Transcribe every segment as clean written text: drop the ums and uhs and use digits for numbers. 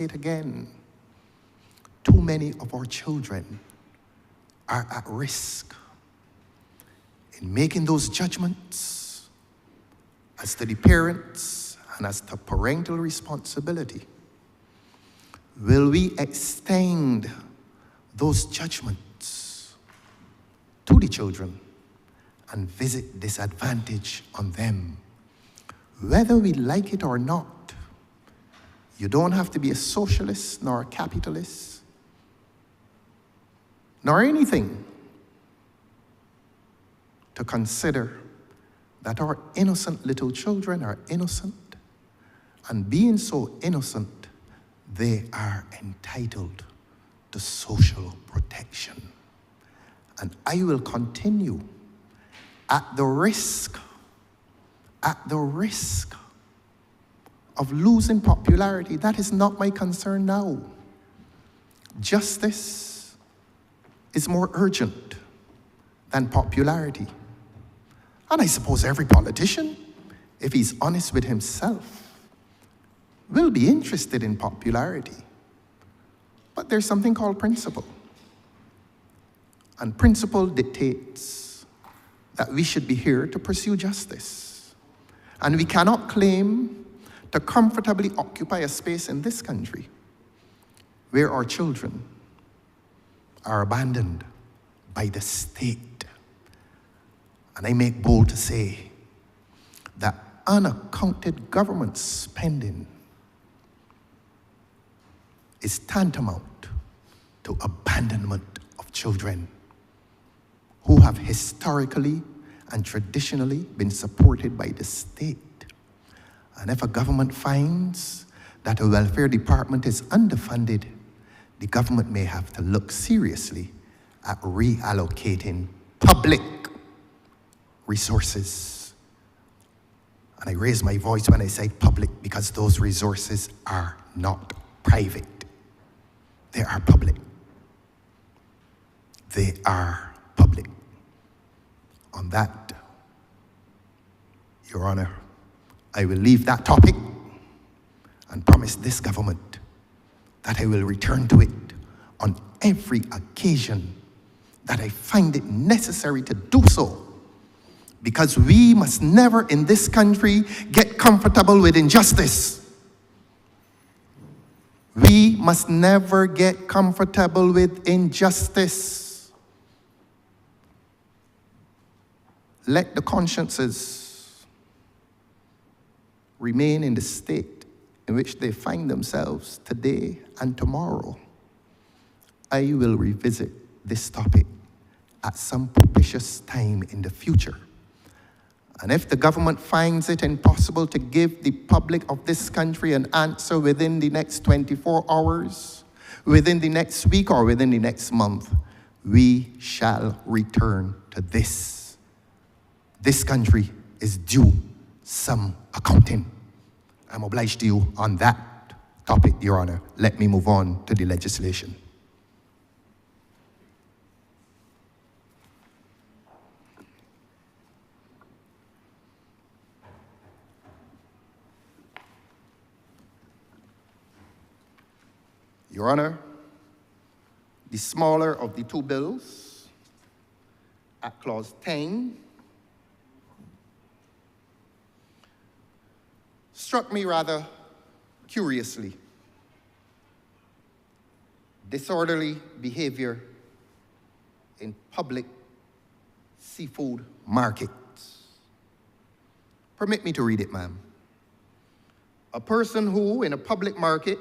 it again. Too many of our children are at risk in making those judgments as to the parents and as to parental responsibility. Will we extend those judgments to the children and visit disadvantage on them? Whether we like it or not, you don't have to be a socialist nor a capitalist nor anything to consider that our innocent little children are innocent, and being so innocent, they are entitled to social protection. And I will continue at the risk of losing popularity. That is not my concern now. Justice is more urgent than popularity. And I suppose every politician, if he's honest with himself, will be interested in popularity. But there's something called principle. And principle dictates that we should be here to pursue justice. And we cannot claim to comfortably occupy a space in this country where our children are abandoned by the state. And I make bold to say that unaccounted government spending is tantamount to abandonment of children who have historically and traditionally been supported by the state. And if a government finds that a welfare department is underfunded, the government may have to look seriously at reallocating public resources. And I raise my voice when I say public because those resources are not private. They are public. They are public. On that, Your Honor, I will leave that topic and promise this government that I will return to it on every occasion that I find it necessary to do so, because we must never in this country get comfortable with injustice. We must never get comfortable with injustice. Let the consciences remain in the state in which they find themselves today and tomorrow. I will revisit this topic at some propitious time in the future. And if the government finds it impossible to give the public of this country an answer within the next 24 hours, within the next week, or within the next month, we shall return to this. This country is due some accounting. I'm obliged to you on that topic, Your Honor. Let me move on to the legislation. Your Honor, the smaller of the two bills, at Clause 10, struck me rather curiously. Disorderly behavior in public seafood markets. Permit me to read it, ma'am. A person who, in a public market,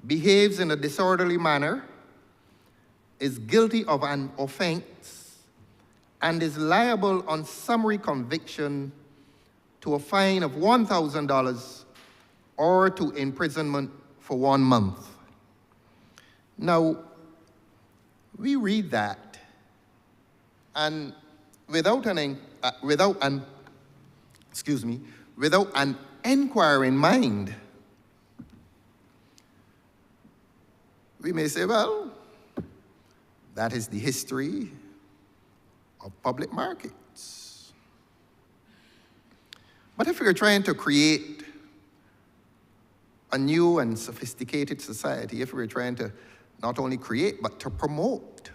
behaves in a disorderly manner is guilty of an offense and is liable on summary conviction to a fine of $1,000 or to imprisonment for 1 month. Now, we read that, and without an inquiry in mind, we may say, well, that is the history of public markets. But if we're trying to create a new and sophisticated society, if we're trying to not only create, but to promote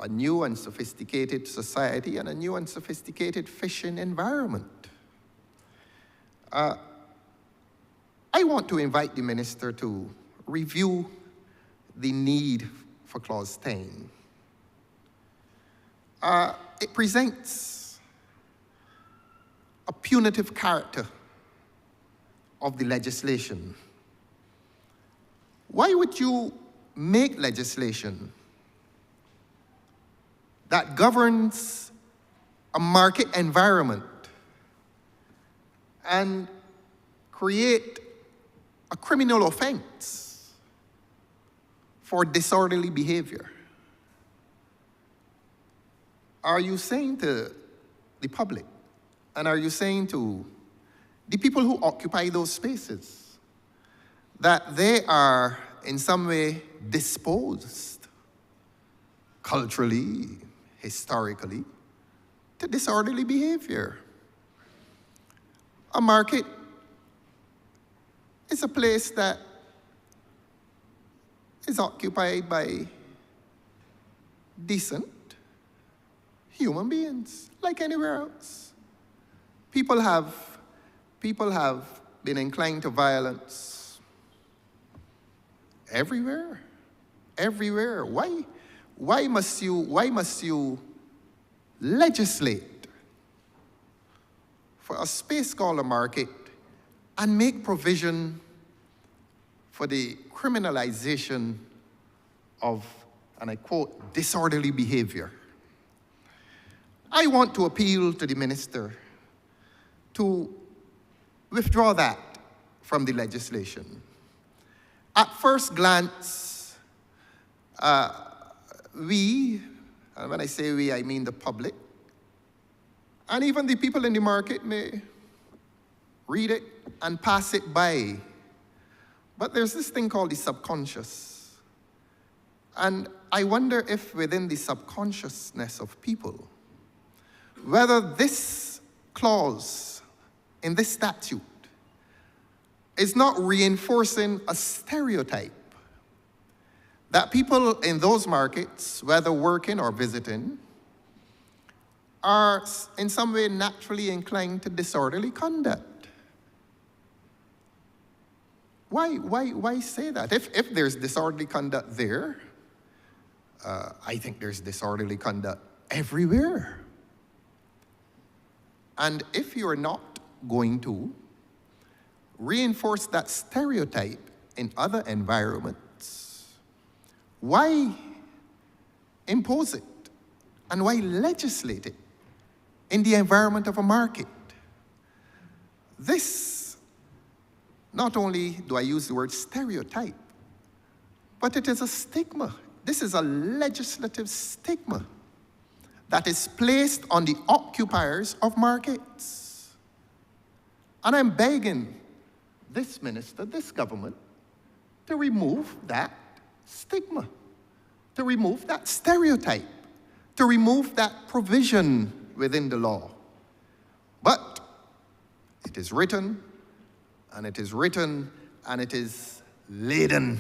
a new and sophisticated society and a new and sophisticated fishing environment. I want to invite the minister to review the need for Clause 10. It presents a punitive character of the legislation. Why would you make legislation that governs a market environment and create a criminal offense for disorderly behavior? Are you saying to the public, and are you saying to the people who occupy those spaces, that they are in some way disposed culturally, historically, to disorderly behavior? A market is a place that is occupied by decent human beings, like anywhere else. People have been inclined to violence everywhere. Why must you legislate for a space called a market and make provision for the criminalization of, and I quote, disorderly behavior? I want to appeal to the minister to withdraw that from the legislation. At first glance, we, and when I say we, I mean the public, and even the people in the market may read it and pass it by. But there's this thing called the subconscious. And I wonder if within the subconsciousness of people, whether this clause in this statute is not reinforcing a stereotype that people in those markets, whether working or visiting, are in some way naturally inclined to disorderly conduct. Why say that? If there's disorderly conduct there, I think there's disorderly conduct everywhere. And if you're not going to reinforce that stereotype in other environments, why impose it? And why legislate it in the environment of a market? This, not only do I use the word stereotype, but it is a stigma. This is a legislative stigma that is placed on the occupiers of markets. And I'm begging this minister, this government, to remove that stigma, to remove that stereotype, to remove that provision within the law. But it is written, and it is written, and it is laden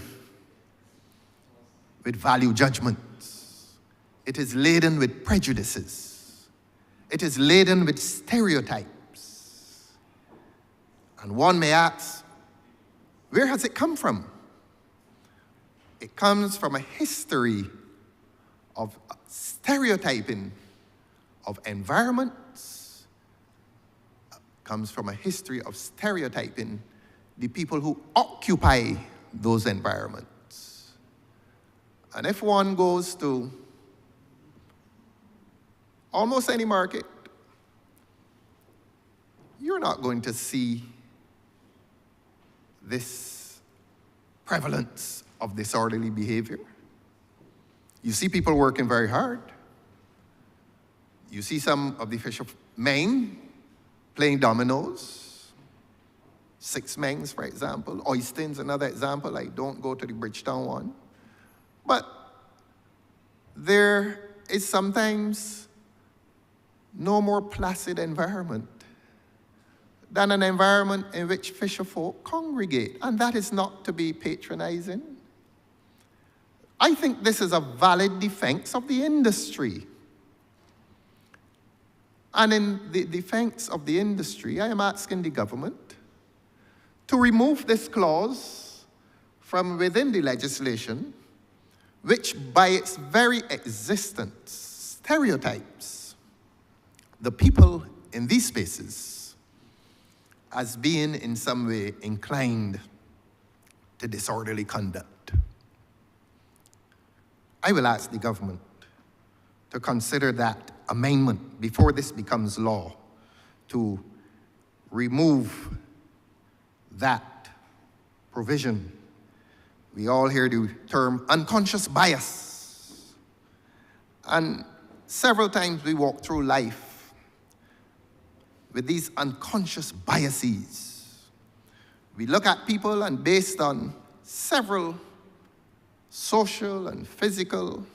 with value judgments. It is laden with prejudices. It is laden with stereotypes. And one may ask, where has it come from? It comes from a history of stereotyping of environments, comes from a history of stereotyping the people who occupy those environments. And if one goes to almost any market, you're not going to see this prevalence of disorderly behavior. You see people working very hard. You see some of the fishermen playing dominoes, six mengs, for example. Oystins, another example. I don't go to the Bridgetown one. But there is sometimes no more placid environment than an environment in which fisher folk congregate. And that is not to be patronizing. I think this is a valid defense of the industry. And in the defense of the industry, I am asking the government to remove this clause from within the legislation, which by its very existence stereotypes the people in these spaces as being in some way inclined to disorderly conduct. I will ask the government to consider that amendment before this becomes law, to remove that provision. We all hear the term unconscious bias. And several times we walk through life with these unconscious biases. We look at people and based on several social and physical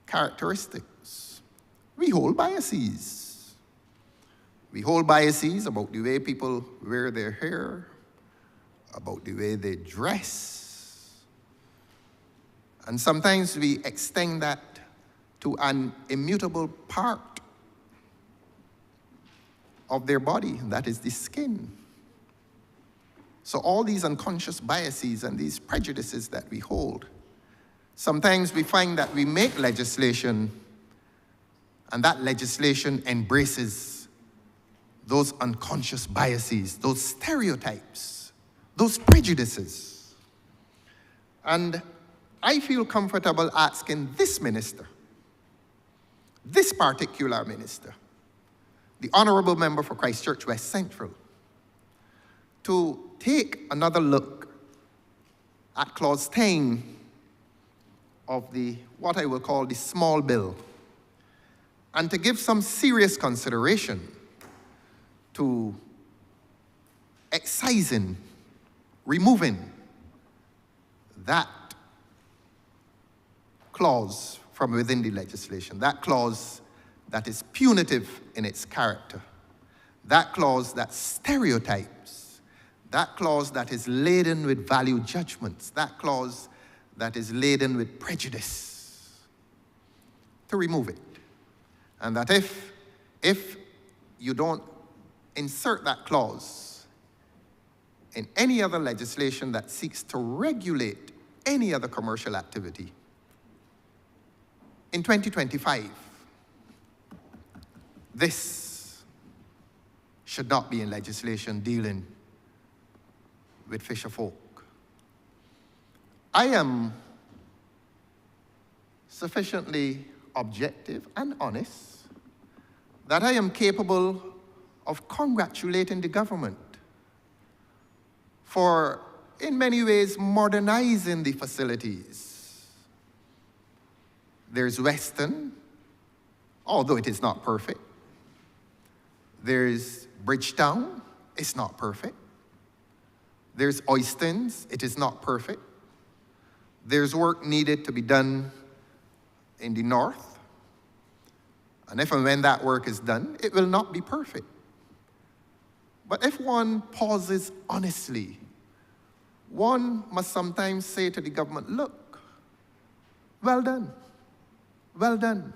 characteristics, we hold biases. We hold biases about the way people wear their hair, about the way they dress. And sometimes we extend that to an immutable part of their body, and that is the skin. So all these unconscious biases and these prejudices that we hold, sometimes we find that we make legislation and that legislation embraces those unconscious biases, those stereotypes, those prejudices. And I feel comfortable asking this minister, this particular minister, the Honourable Member for Christchurch West Central, to take another look at Clause 10 of the, what I will call the small bill, and to give some serious consideration to excising, removing that clause from within the legislation, that clause that is punitive in its character, that clause that stereotypes, that clause that is laden with value judgments, that clause that is laden with prejudice, to remove it. And that if you don't insert that clause in any other legislation that seeks to regulate any other commercial activity, in 2025, this should not be in legislation dealing with fisher folk. I am sufficiently objective and honest that I am capable of congratulating the government for, in many ways, modernizing the facilities. There's Weston, although it is not perfect. There's Bridgetown, it's not perfect. There's Oystons, it is not perfect. There's work needed to be done in the north. And if and when that work is done, it will not be perfect. But if one pauses honestly, one must sometimes say to the government, look, well done, well done.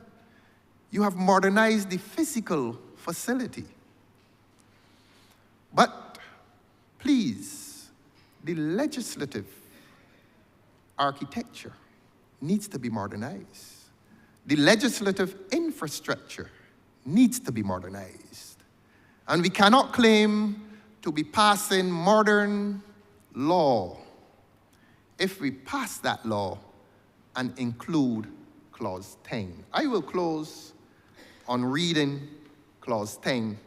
You have modernized the physical facility. But please, the legislative architecture needs to be modernized. The legislative infrastructure needs to be modernized. And we cannot claim to be passing modern law if we pass that law and include Clause 10. I will close on reading Clause 10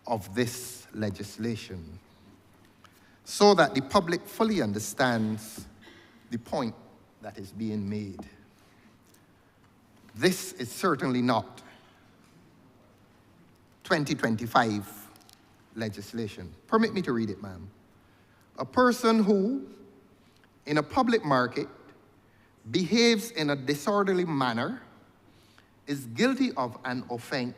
of this legislation so that the public fully understands the point that is being made. This is certainly not 2025 legislation. Permit me to read it, ma'am. A person who, in a public market, behaves in a disorderly manner is guilty of an offense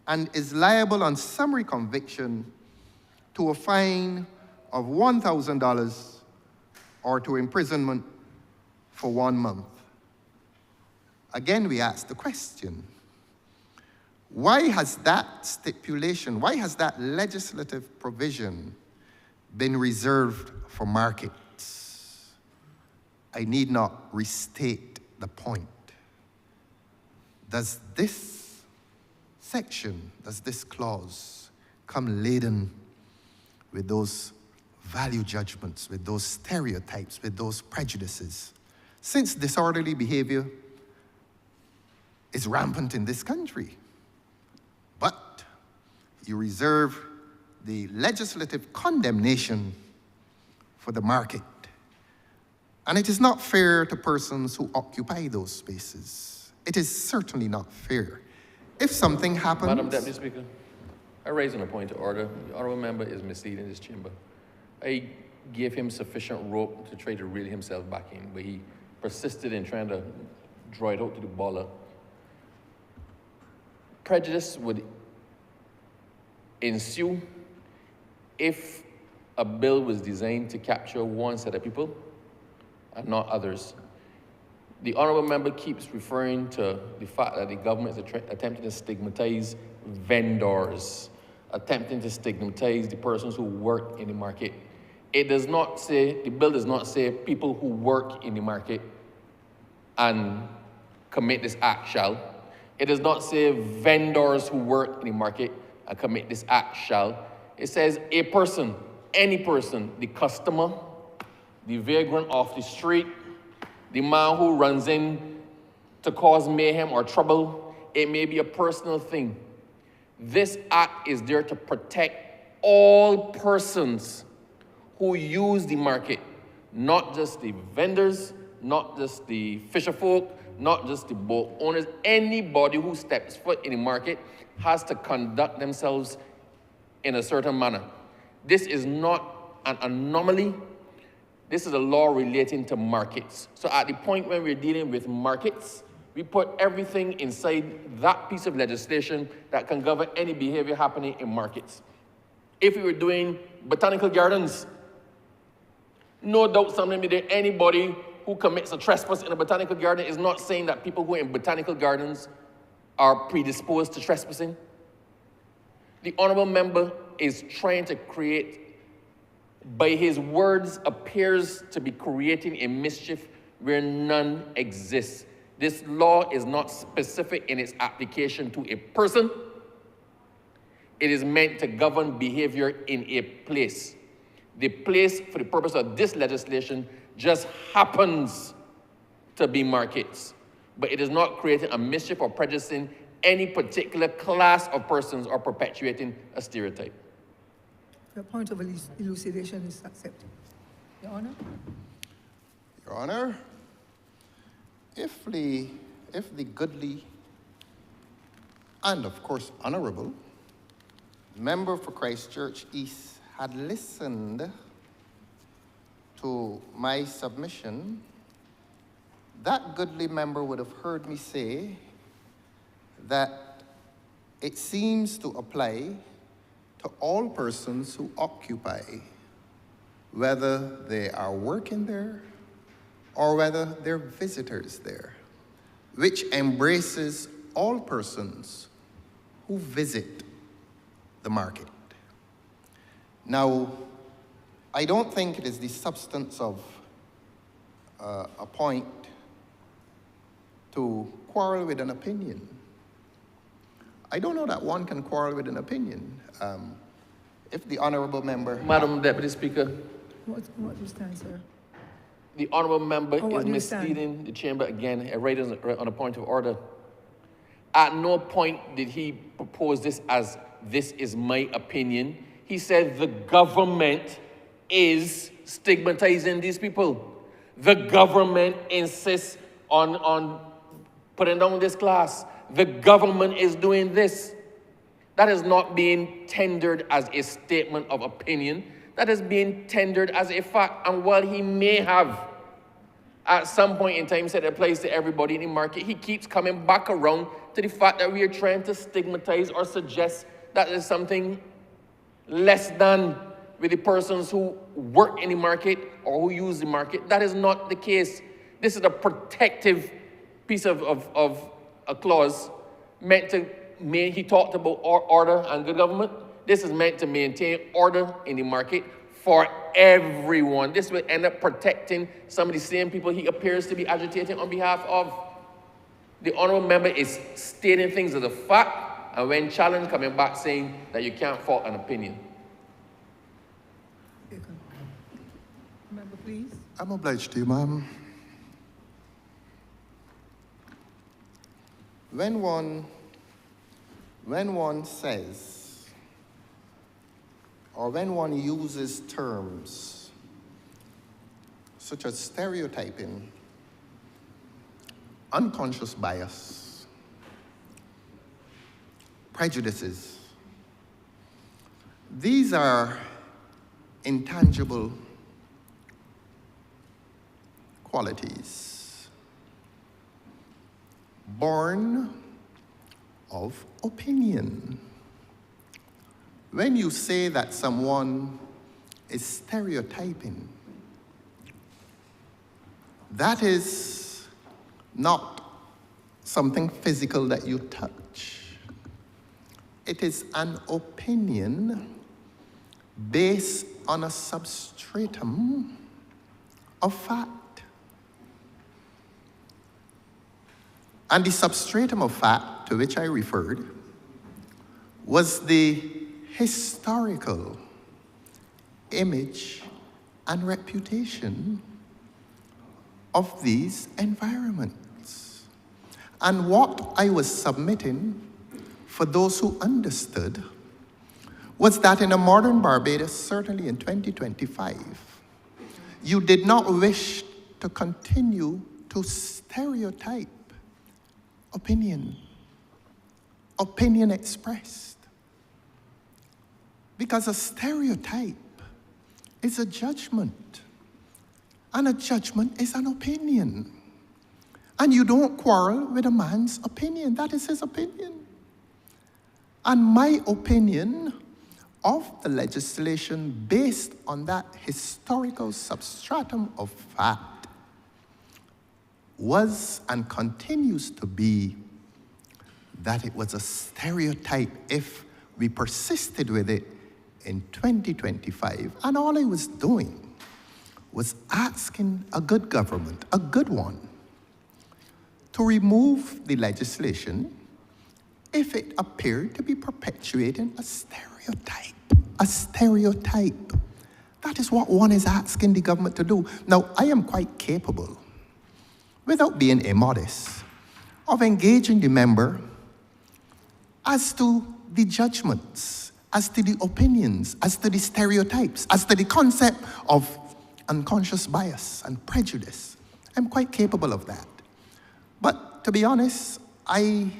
and is liable on summary conviction to a fine of $1,000 or to imprisonment for 1 month. Again, we ask the question, why has that stipulation, why has that legislative provision been reserved for markets? I need not restate the point. Does this section, does this clause come laden with those value judgments, with those stereotypes, with those prejudices? Since disorderly behavior is rampant in this country, but you reserve the legislative condemnation for the market. And it is not fair to persons who occupy those spaces. It is certainly not fair. If something happens... Madam Deputy Speaker, I raise a point of order. The honourable member is misleading this chamber. I gave him sufficient rope to try to reel himself back in, but he persisted in trying to draw it out to the baller. Prejudice would ensue if a bill was designed to capture one set of people and not others. The honourable member keeps referring to the fact that the government is attempting to stigmatize vendors, attempting to stigmatize the persons who work in the market. It does not say, the bill does not say people who work in the market and commit this act shall. It does not say vendors who work in the market and commit this act shall. It says a person, any person, the customer, the vagrant off the street, the man who runs in to cause mayhem or trouble. It may be a personal thing. This act is there to protect all persons who use the market, not just the vendors, not just the fisher folk, not just the boat owners. Anybody who steps foot in the market has to conduct themselves in a certain manner. This is not an anomaly. This is a law relating to markets. So at the point when we're dealing with markets, we put everything inside that piece of legislation that can govern any behavior happening in markets. If we were doing botanical gardens, no doubt something there, anybody who commits a trespass in a botanical garden is not saying that people who are in botanical gardens are predisposed to trespassing. The honourable member is trying to create, by his words, appears to be creating a mischief where none exists. This law is not specific in its application to a person. It is meant to govern behavior in a place. The place, for the purpose of this legislation, just happens to be markets. But it is not creating a mischief or prejudicing any particular class of persons or perpetuating a stereotype. Your point of elucidation is accepted. Your Honour? Your Honour, if the goodly and, of course, honourable member for Christchurch East had listened to my submission, that goodly member would have heard me say that it seems to apply to all persons who occupy, whether they are working there or whether they're visitors there, which embraces all persons who visit the market. Now, I don't think it is the substance of a point to quarrel with an opinion. I don't know that one can quarrel with an opinion. If the honourable member... Madam Deputy Speaker. What do you stand, sir? The honourable member Oh, is misleading the chamber again, right on a point of order. At no point did he propose this as, this is my opinion. He said the government is stigmatizing these people. The government insists on putting down this class. The government is doing this. That is not being tendered as a statement of opinion. That is being tendered as a fact. And while he may have, at some point in time, said it applies to everybody in the market, he keeps coming back around to the fact that we are trying to stigmatize or suggest that there's something less than with the persons who work in the market or who use the market. That is not the case. This is a protective piece of a clause meant to, he talked about order and good government. This is meant to maintain order in the market for everyone. This will end up protecting some of the same people he appears to be agitating on behalf of. The honourable member is stating things as a fact, and when challenged, coming back saying that you can't fault an opinion. Member, please. I'm obliged to you, ma'am. When one says, or when one uses terms such as stereotyping, unconscious bias, prejudices, these are intangible qualities born of opinion. When you say that someone is stereotyping, that is not something physical that you touch. It is an opinion based on a substratum of fact. And the substratum of fact to which I referred was the historical image and reputation of these environments. And what I was submitting for those who understood was that in a modern Barbados, certainly in 2025, you did not wish to continue to stereotype opinion expressed. Because a stereotype is a judgment, and a judgment is an opinion. And you don't quarrel with a man's opinion. That is his opinion. And my opinion of the legislation based on that historical substratum of fact was and continues to be that it was a stereotype if we persisted with it in 2025. And all I was doing was asking a good government, a good one, to remove the legislation if it appeared to be perpetuating a stereotype. A stereotype. That is what one is asking the government to do. Now, I am quite capable, without being immodest, of engaging the member as to the judgments, as to the opinions, as to the stereotypes, as to the concept of unconscious bias and prejudice. I'm quite capable of that. But to be honest, I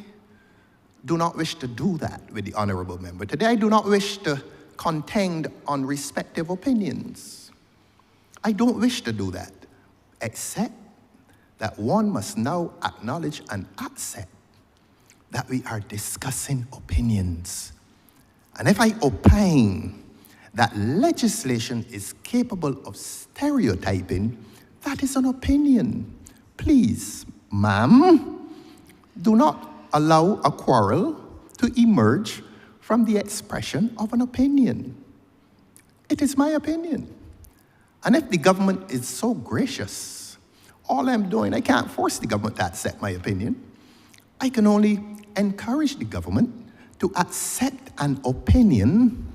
do not wish to do that with the honourable member. Today I do not wish to contend on respective opinions. I don't wish to do that, except that one must now acknowledge and accept that we are discussing opinions. And if I opine that legislation is capable of stereotyping, that is an opinion. Please, ma'am, do not allow a quarrel to emerge from the expression of an opinion. It is my opinion. And if the government is so gracious, all I'm doing, I can't force the government to accept my opinion. I can only encourage the government to accept an opinion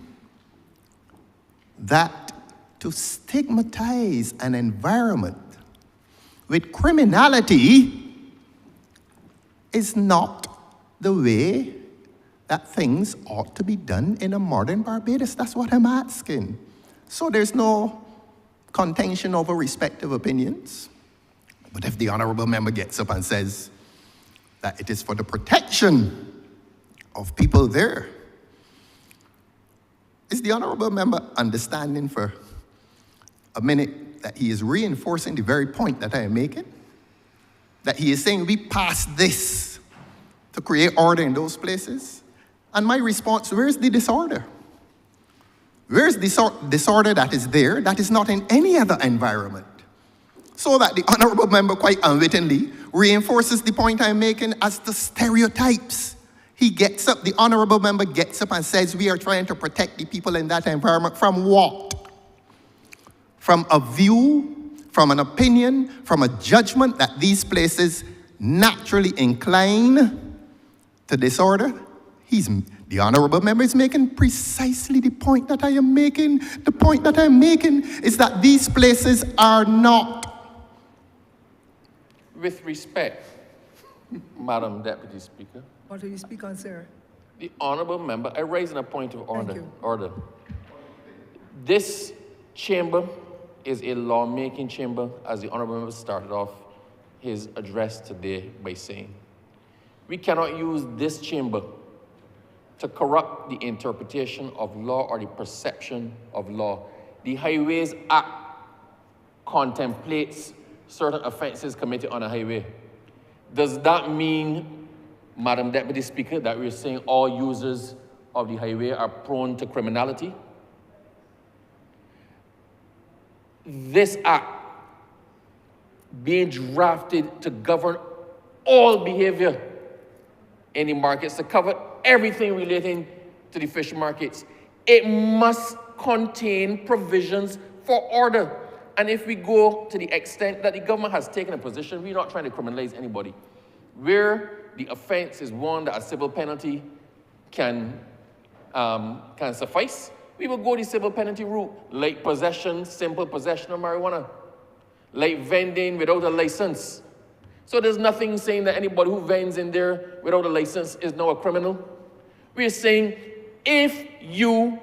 that to stigmatize an environment with criminality is not the way that things ought to be done in a modern Barbados. That's what I'm asking. So there's no contention over respective opinions. But if the honourable member gets up and says that it is for the protection of people there, is the honourable member understanding for a minute that he is reinforcing the very point that I am making? That he is saying we pass this to create order in those places. And my response, where's the disorder? Where's the disorder that is there that is not in any other environment? So that the honorable member quite unwittingly reinforces the point I'm making as the stereotypes. He gets up, the honorable member gets up and says we are trying to protect the people in that environment from what? From a view, from an opinion, from a judgment that these places naturally incline to disorder. The honorable member is making precisely the point that I am making. The point that I'm making is that these places are not. With respect, Madam Deputy Speaker. What will you speak on, sir? The honorable member, I raise a point of order. Thank you. Order. This chamber is a lawmaking chamber, as the honorable member started off his address today by saying. We cannot use this chamber to corrupt the interpretation of law or the perception of law. The Highways Act contemplates certain offenses committed on a highway. Does that mean, Madam Deputy Speaker, that we're saying all users of the highway are prone to criminality? This act being drafted to govern all behavior in the markets, to cover everything relating to the fish markets, it must contain provisions for order. And if we go to the extent that the government has taken a position, we're not trying to criminalize anybody. Where the offense is one that a civil penalty can suffice, we will go the civil penalty route, like possession, simple possession of marijuana, like vending without a license. So there's nothing saying that anybody who vends in there without a license is now a criminal. We're saying if you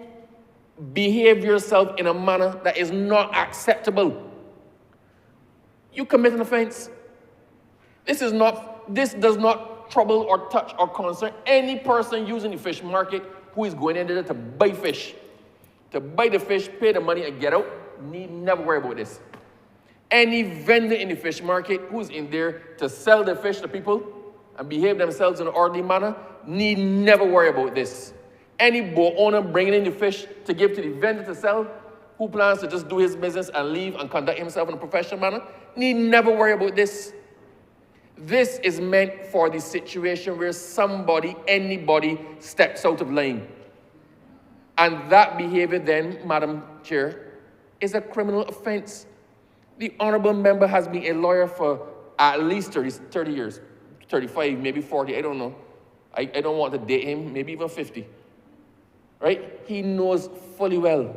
behave yourself in a manner that is not acceptable, you commit an offense. This does not trouble or touch or concern any person using the fish market who is going in there to buy fish. To buy the fish, pay the money and get out. Need never worry about this. Any vendor in the fish market who's in there to sell the fish to people and behave themselves in an orderly manner need never worry about this. Any boat owner bringing in the fish to give to the vendor to sell, who plans to just do his business and leave and conduct himself in a professional manner, need never worry about this. This is meant for the situation where somebody, anybody, steps out of line. And that behavior then, Madam Chair, is a criminal offense. The honorable member has been a lawyer for at least 30 years, 35, maybe 40, I don't know. I don't want to date him, maybe even 50. Right? He knows fully well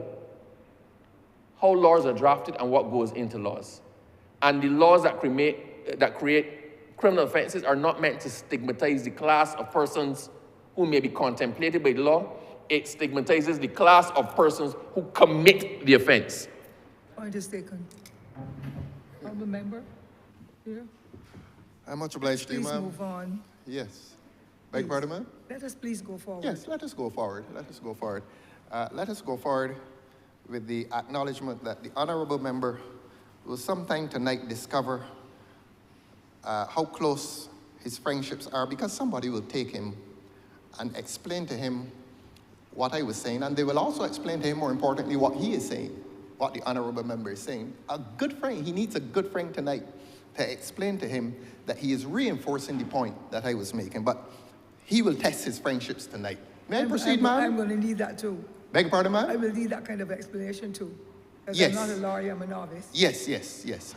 how laws are drafted and what goes into laws. And the laws that create criminal offenses are not meant to stigmatize the class of persons who may be contemplated by the law. It stigmatizes the class of persons who commit the offense. Point is taken. Honourable member, here. I'm much obliged to you, Please ma'am. move on. Yes. Beg your pardon, ma'am? Let us please go forward. Yes, let us go forward. Let us go forward. Let us go forward with the acknowledgement that the honourable member will sometime tonight discover how close his friendships are, because somebody will take him and explain to him what I was saying, and they will also explain to him, more importantly, what he is saying, what the honourable member is saying. A good friend, he needs a good friend tonight to explain to him that he is reinforcing the point that I was making, but he will test his friendships tonight. May I proceed, ma'am? I'm going to need that too. Beg your pardon, I ma'am? will need that kind of explanation too. Because Yes. I'm not a lawyer, I'm a novice. Yes, yes, yes.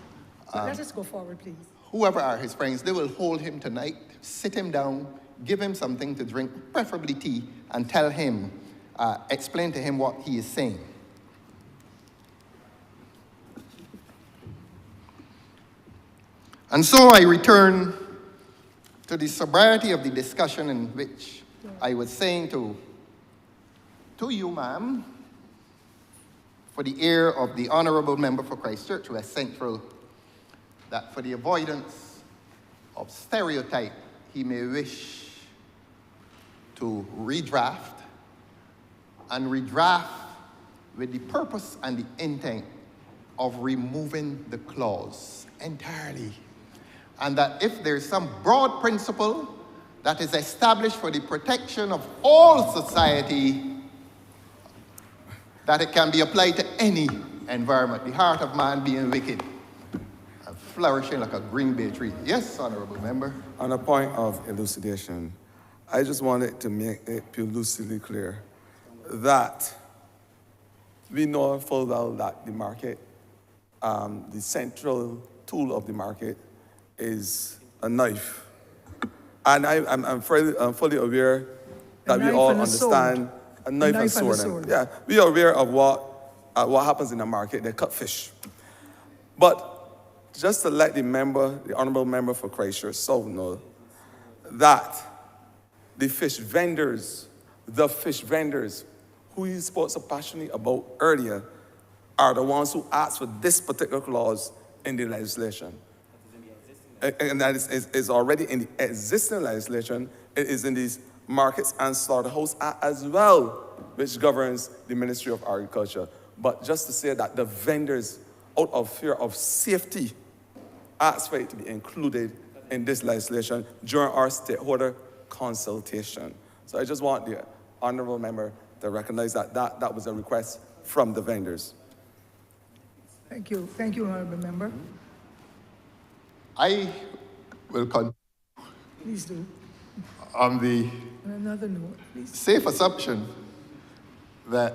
So let us go forward, please. Whoever are his friends, they will hold him tonight, sit him down, give him something to drink, preferably tea, and tell him, explain to him what he is saying. And so I return to the sobriety of the discussion in which I was saying to you, ma'am, for the ear of the honourable member for Christchurch, who is central, that for the avoidance of stereotype, he may wish to redraft and redraft with the purpose and the intent of removing the clause entirely. And that if there's some broad principle that is established for the protection of all society, that it can be applied to any environment, the heart of man being wicked and flourishing like a green bay tree. Yes, Honourable Member. On a point of elucidation, I just wanted to make it lucidly clear that we know full well that the market, the central tool of the market is a knife. And I'm fully aware that we all understand a knife and sword. Yeah, we are aware of what happens in the market. They cut fish. But just to let the honourable member for Christchurch South know that the fish vendors who he spoke so passionately about earlier are the ones who asked for this particular clause in the legislation. And that is already in the existing legislation. It is in the Markets and Slaughterhouse Act as well, which governs the Ministry of Agriculture. But just to say that the vendors, out of fear of safety, asked for it to be included in this legislation during our stakeholder consultation. So I just want the honourable member to recognize that was a request from the vendors. Thank you, honourable member. I will continue Please do. on the On another note, please. safe assumption that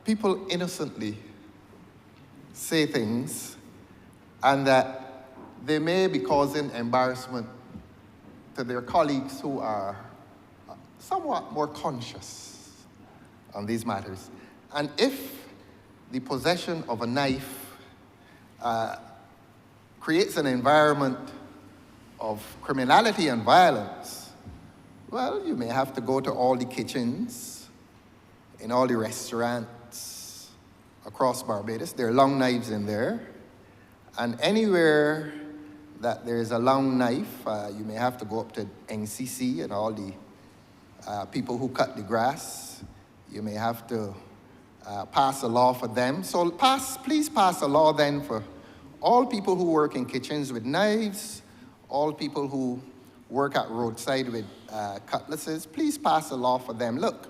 people innocently say things and that they may be causing embarrassment to their colleagues who are somewhat more conscious on these matters. And if the possession of a knife creates an environment of criminality and violence, well, you may have to go to all the kitchens, in all the restaurants across Barbados. There are long knives in there. And anywhere that there's a long knife, you may have to go up to NCC and all the people who cut the grass. You may have to pass a law for them. So please pass a law then for all people who work in kitchens with knives, all people who work at roadside with cutlasses. Please pass a law for them. Look.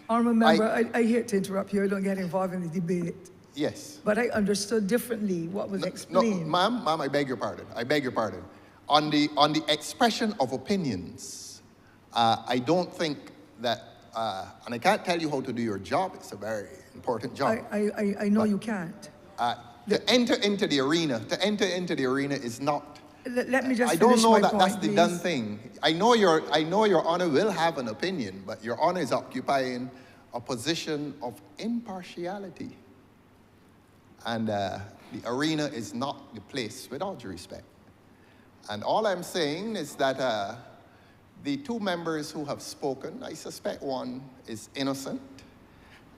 Honourable member, I hate to interrupt you. I don't get involved in the debate. Yes. But I understood differently what was explained. No, ma'am, I beg your pardon. I beg your pardon. On the expression of opinions, I don't think that, and I can't tell you how to do your job. It's a very important job. I know you can't. To enter into the arena is not. Let me just I don't finish know my that point, that's the please. done thing. I know your honor will have an opinion, but your honor is occupying a position of impartiality. And the arena is not the place, with all due respect. And all I'm saying is that the two members who have spoken, I suspect one is innocent,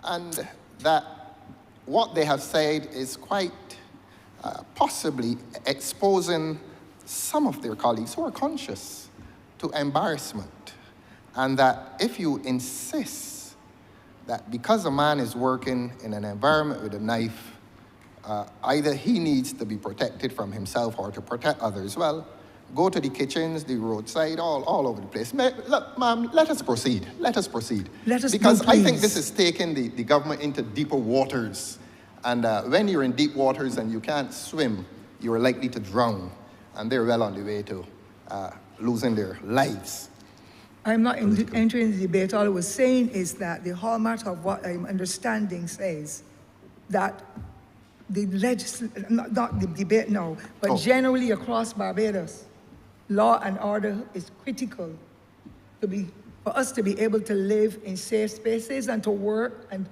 and that what they have said is quite possibly exposing some of their colleagues who are conscious to embarrassment. And that if you insist that because a man is working in an environment with a knife, either he needs to be protected from himself or to protect others, well, go to the kitchens, the roadside, all over the place. Look, ma'am, let us proceed. Let us proceed. Because I think this is taking the government into deeper waters. And when you're in deep waters and you can't swim, you're likely to drown. And they're well on the way to losing their lives. I'm not entering the debate. All I was saying is that the hallmark of what I'm understanding says that the not the debate now, but generally across Barbados, law and order is critical for us to be able to live in safe spaces and to work and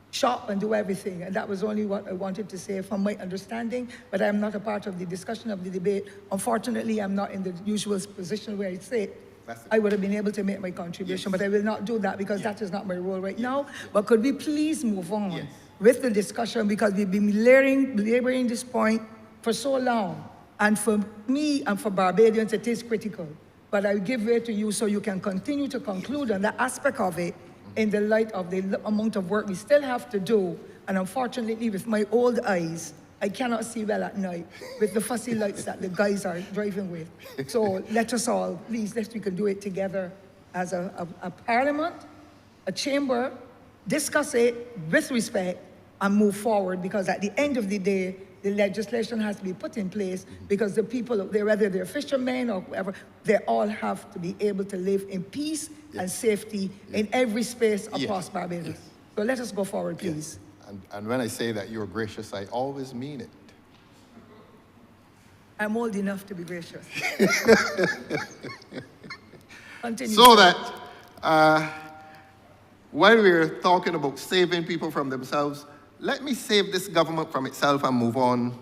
shop and do everything. And that was only what I wanted to say from my understanding, but I'm not a part of the discussion of the debate. Unfortunately, I'm not in the usual position where I sit. I would have been able to make my contribution, but I will not do that because that is not my role right now. But could we please move on with the discussion, because we've been laboring this point for so long. And for me and for Barbadians, it is critical. But I'll give way to you so you can continue to conclude on that aspect of it in the light of the amount of work we still have to do. And unfortunately, with my old eyes, I cannot see well at night with the fussy lights that the guys are driving with. So let us all, please, we can do it together as a parliament, a chamber, discuss it with respect and move forward, because at the end of the day, the legislation has to be put in place because the people, whether they're fishermen or whoever, they all have to be able to live in peace and safety in every space across Barbados. So let us go forward, please. And when I say that you're gracious, I always mean it. I'm old enough to be gracious. Continue. So that while we're talking about saving people from themselves, let me save this government from itself and move on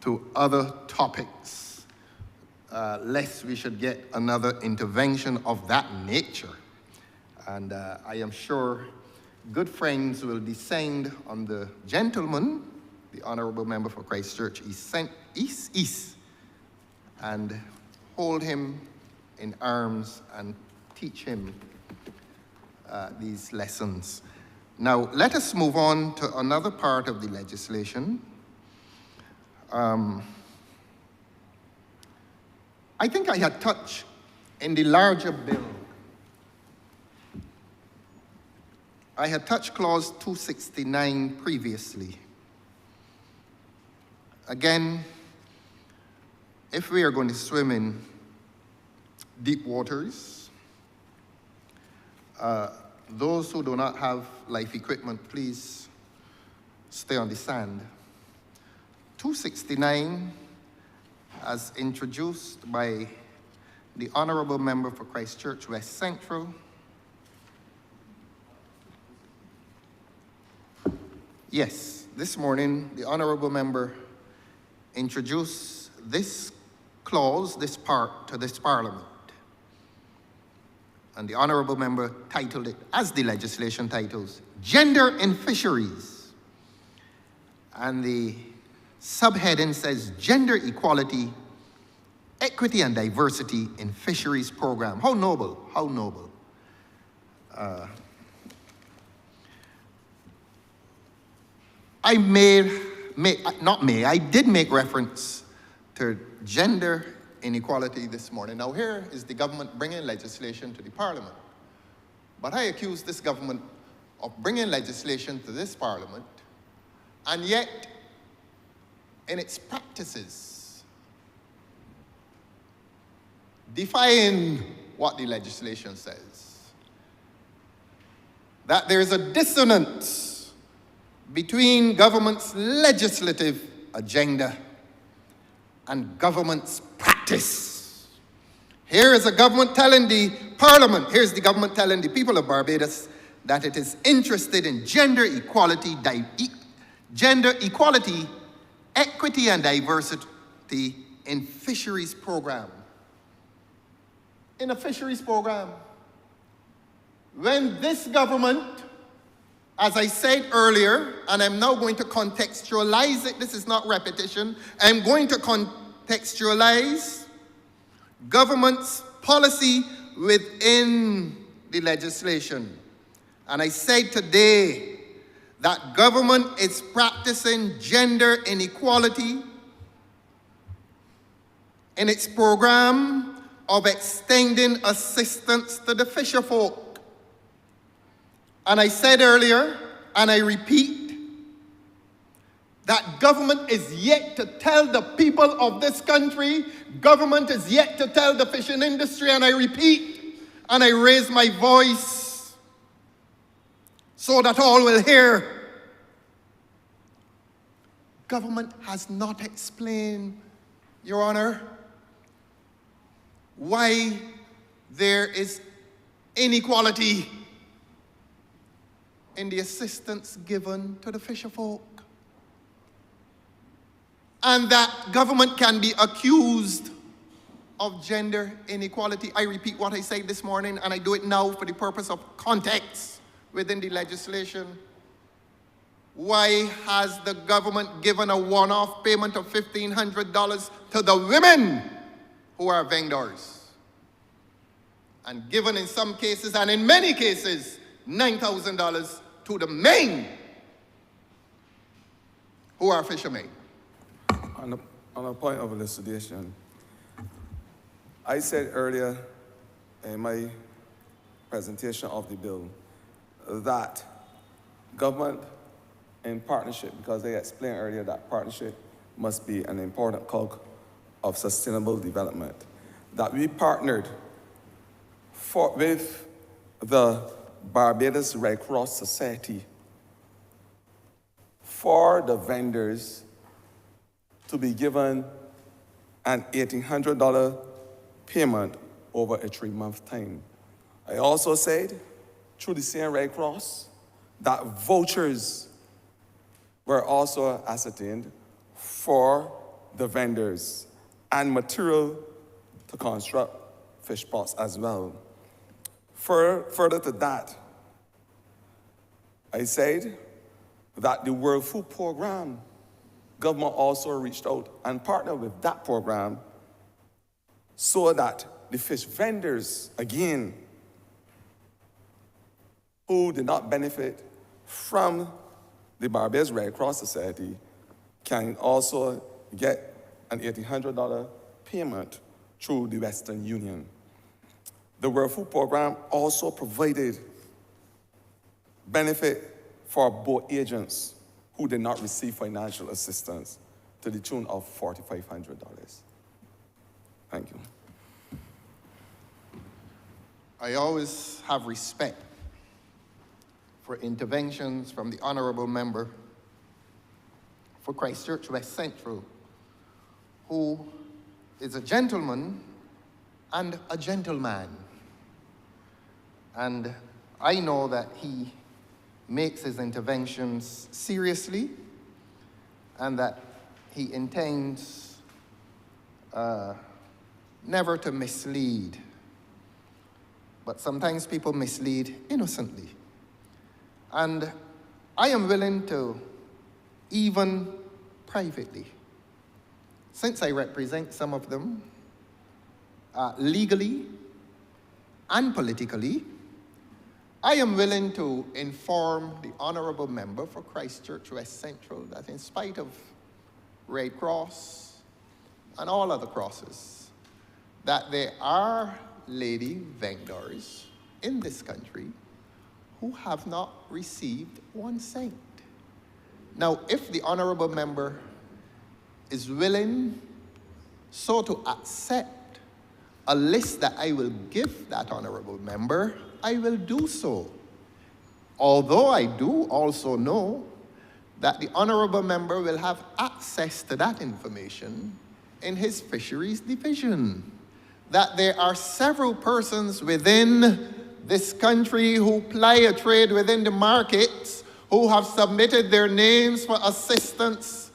to other topics, lest we should get another intervention of that nature. And I am sure good friends will descend on the gentleman, the Honourable Member for Christchurch East, and hold him in arms and teach him these lessons. Now, let us move on to another part of the legislation. I think I had touched in the larger bill. I had touched clause 269 previously. Again, if we are going to swim in deep waters, those who do not have life equipment, please stay on the sand. 269, as introduced by the Honourable Member for Christchurch West Central. Yes, this morning, the Honourable Member introduced this clause, this part, to this Parliament. And the Honourable Member titled it, as the legislation titles, Gender in Fisheries. And the subheading says, Gender Equality, Equity and Diversity in Fisheries Program. How noble, how noble. I did make reference to gender inequality this morning. Now here is the government bringing legislation to the Parliament. But I accuse this government of bringing legislation to this Parliament, and yet in its practices, defying what the legislation says. That there is a dissonance between government's legislative agenda and government's practice. Here is a government telling the Parliament, here's the government telling the people of Barbados that it is interested in gender equality, equity and diversity in fisheries program. In a fisheries program. When this government, as I said earlier, and I'm now going to contextualize it, this is not repetition, I'm going to contextualize government's policy within the legislation. And I said today that government is practicing gender inequality in its program of extending assistance to the fisher folk. And I said earlier, and I repeat, that government is yet to tell the people of this country, government is yet to tell the fishing industry, and I repeat, and I raise my voice so that all will hear. Government has not explained, Your Honor, why there is inequality in the assistance given to the fisher folk. And that government can be accused of gender inequality. I repeat what I said this morning, and I do it now for the purpose of context within the legislation. Why has the government given a one-off payment of $1,500 to the women who are vendors? And given in some cases, and in many cases, $9,000 to the men who are fishermen. On a point of elucidation, I said earlier in my presentation of the bill that government in partnership, because they explained earlier that partnership must be an important cog of sustainable development, that we partnered with the Barbados Red Cross Society for the vendors to be given an $1,800 payment over a 3-month time. I also said, through the same Red Cross, that vouchers were also ascertained for the vendors and material to construct fish pots as well. Further to that, I said that the World Food Program, government also reached out and partnered with that program so that the fish vendors, again, who did not benefit from the Barbados Red Cross Society, can also get an $1,800 payment through the Western Union. The World Food Program also provided benefit for boat agents who did not receive financial assistance to the tune of $4,500. Thank you. I always have respect for interventions from the Honourable Member for Christchurch West Central, who is a gentleman and a gentleman. And I know that he makes his interventions seriously and that he intends never to mislead. But sometimes people mislead innocently. And I am willing to, even privately, since I represent some of them legally and politically, I am willing to inform the Honourable Member for Christchurch West Central that in spite of Red Cross and all other crosses, that there are lady vendors in this country who have not received 1 cent. Now, if the Honourable Member is willing so to accept a list that I will give that Honourable Member, I will do so. Although I do also know that the Honourable Member will have access to that information in his Fisheries Division. That there are several persons within this country who ply a trade within the markets who have submitted their names for assistance.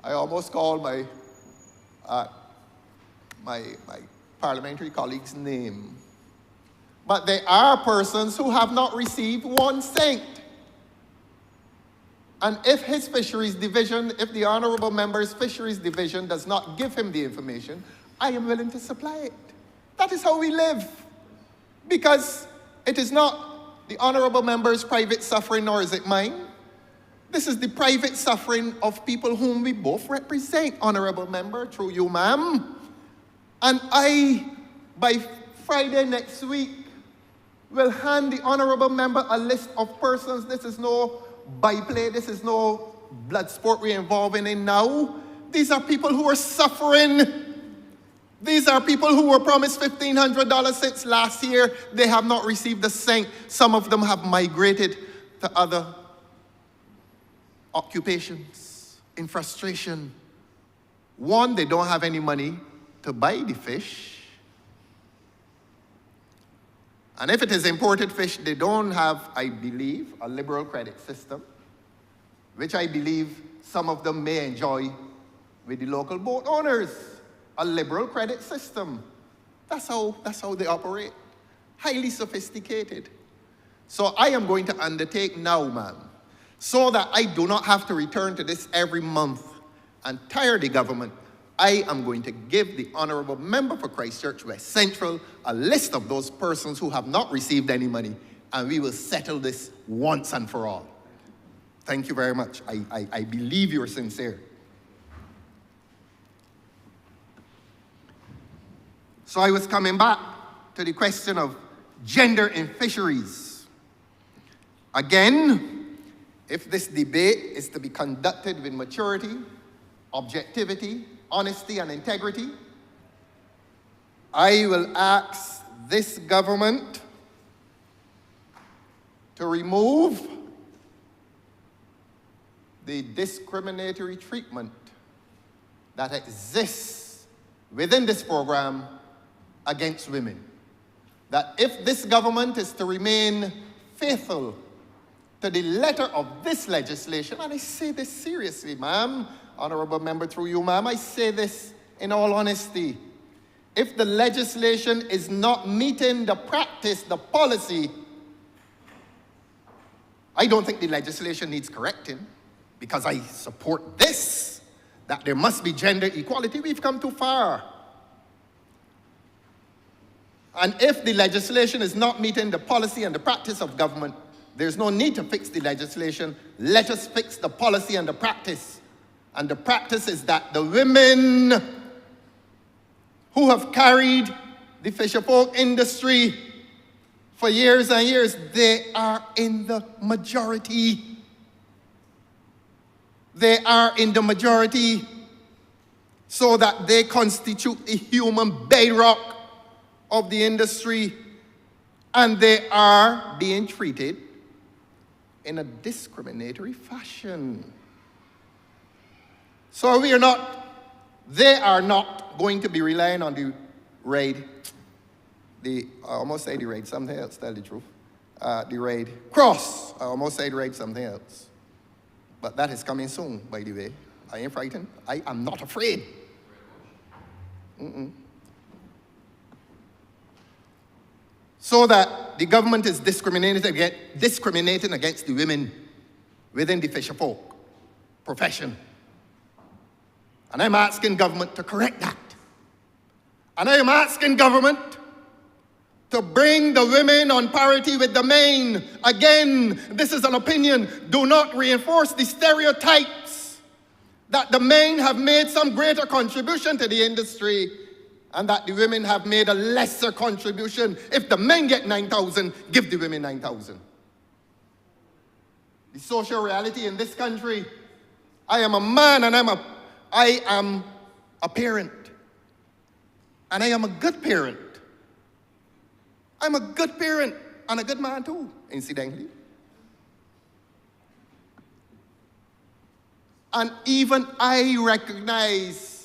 I almost called my parliamentary colleague's name. But there are persons who have not received 1 cent. And if his Fisheries Division, if the Honourable Member's Fisheries Division does not give him the information, I am willing to supply it. That is how we live. Because it is not the Honourable Member's private suffering, nor is it mine. This is the private suffering of people whom we both represent, Honourable Member, through you, ma'am. And I, by Friday next week, will hand the Honourable Member a list of persons. This is no byplay, this is no blood sport we're involving in now. These are people who are suffering. These are people who were promised $1,500 since last year. They have not received a cent. Some of them have migrated to other occupations in frustration. One, they don't have any money to buy the fish. And if it is imported fish, they don't have, I believe, a liberal credit system, which I believe some of them may enjoy with the local boat owners. A liberal credit system. That's how they operate. Highly sophisticated. So I am going to undertake now, ma'am, so that I do not have to return to this every month and tire the government. I am going to give the Honourable Member for Christchurch West Central a list of those persons who have not received any money, and we will settle this once and for all. Thank you very much. I believe you're sincere. So I was coming back to the question of gender in fisheries. Again, if this debate is to be conducted with maturity, objectivity, honesty, and integrity, I will ask this government to remove the discriminatory treatment that exists within this program against women. That if this government is to remain faithful to the letter of this legislation, and I say this seriously, ma'am, honorable member through you, ma'am, I say this in all honesty. If the legislation is not meeting the practice, the policy, I don't think the legislation needs correcting, because I support this, that there must be gender equality. We've come too far. And if the legislation is not meeting the policy and the practice of government, there's no need to fix the legislation. Let us fix the policy and the practice. And the practice is that the women who have carried the fisherfolk industry for years and years, they are in the majority. They are in the majority, so that they constitute the human bedrock of the industry, and they are being treated in a discriminatory fashion. So they are not going to be relying on the raid, I almost say the raid, something else, tell the truth. The raid cross, I almost say the raid, something else. But that is coming soon, by the way. I ain't frightened, I am not afraid. So that the government is discriminating against the women within the fisherfolk profession. And I'm asking government to correct that. And I am asking government to bring the women on parity with the men. Again, this is an opinion. Do not reinforce the stereotypes that the men have made some greater contribution to the industry and that the women have made a lesser contribution. If the men get 9,000, give the women 9,000. The social reality in this country, I am a man and I am a parent. And I am a good parent. I'm a good parent and a good man too, incidentally. And even I recognize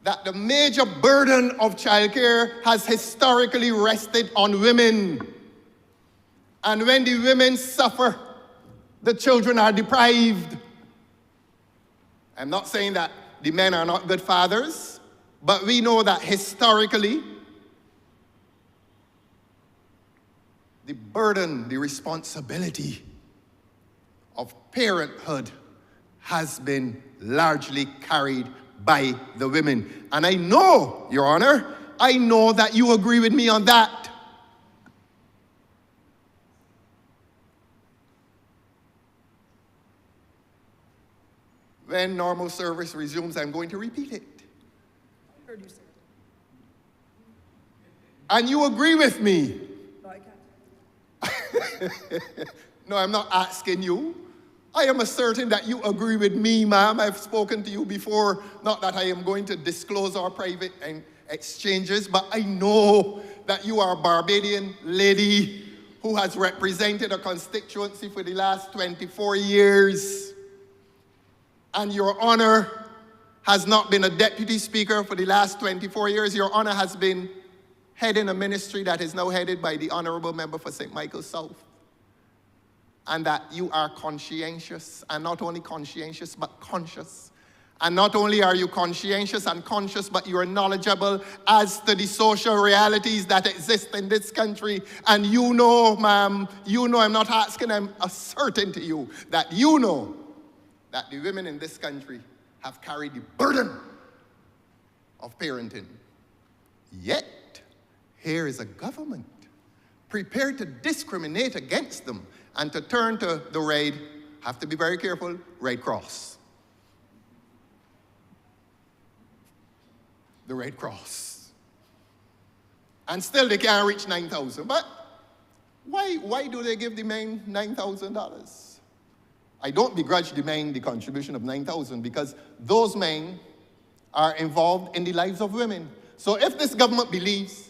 that the major burden of childcare has historically rested on women. And when the women suffer, the children are deprived. I'm not saying that the men are not good fathers, but we know that historically, the burden, the responsibility of parenthood has been largely carried by the women. And I know, Your Honor, I know that you agree with me on that. When normal service resumes, I'm going to repeat it. I heard you say. And you agree with me. No, I can't. No, I'm not asking you. I am asserting that you agree with me, ma'am. I've spoken to you before. Not that I am going to disclose our private exchanges, but I know that you are a Barbadian lady who has represented a constituency for the last 24 years. And Your Honor has not been a deputy speaker for the last 24 years. Your Honor has been heading a ministry that is now headed by the Honourable Member for St. Michael South. And that you are conscientious, and not only conscientious, but conscious. And not only are you conscientious and conscious, but you are knowledgeable as to the social realities that exist in this country. And you know, ma'am, you know, I'm not asking, I'm asserting to you that you know that the women in this country have carried the burden of parenting. Yet, here is a government prepared to discriminate against them and to turn to the Red, have to be very careful, Red Cross. The Red Cross. And still they can't reach 9,000. But why do they give the men $9,000? I don't begrudge the men the contribution of 9,000 because those men are involved in the lives of women. So if this government believes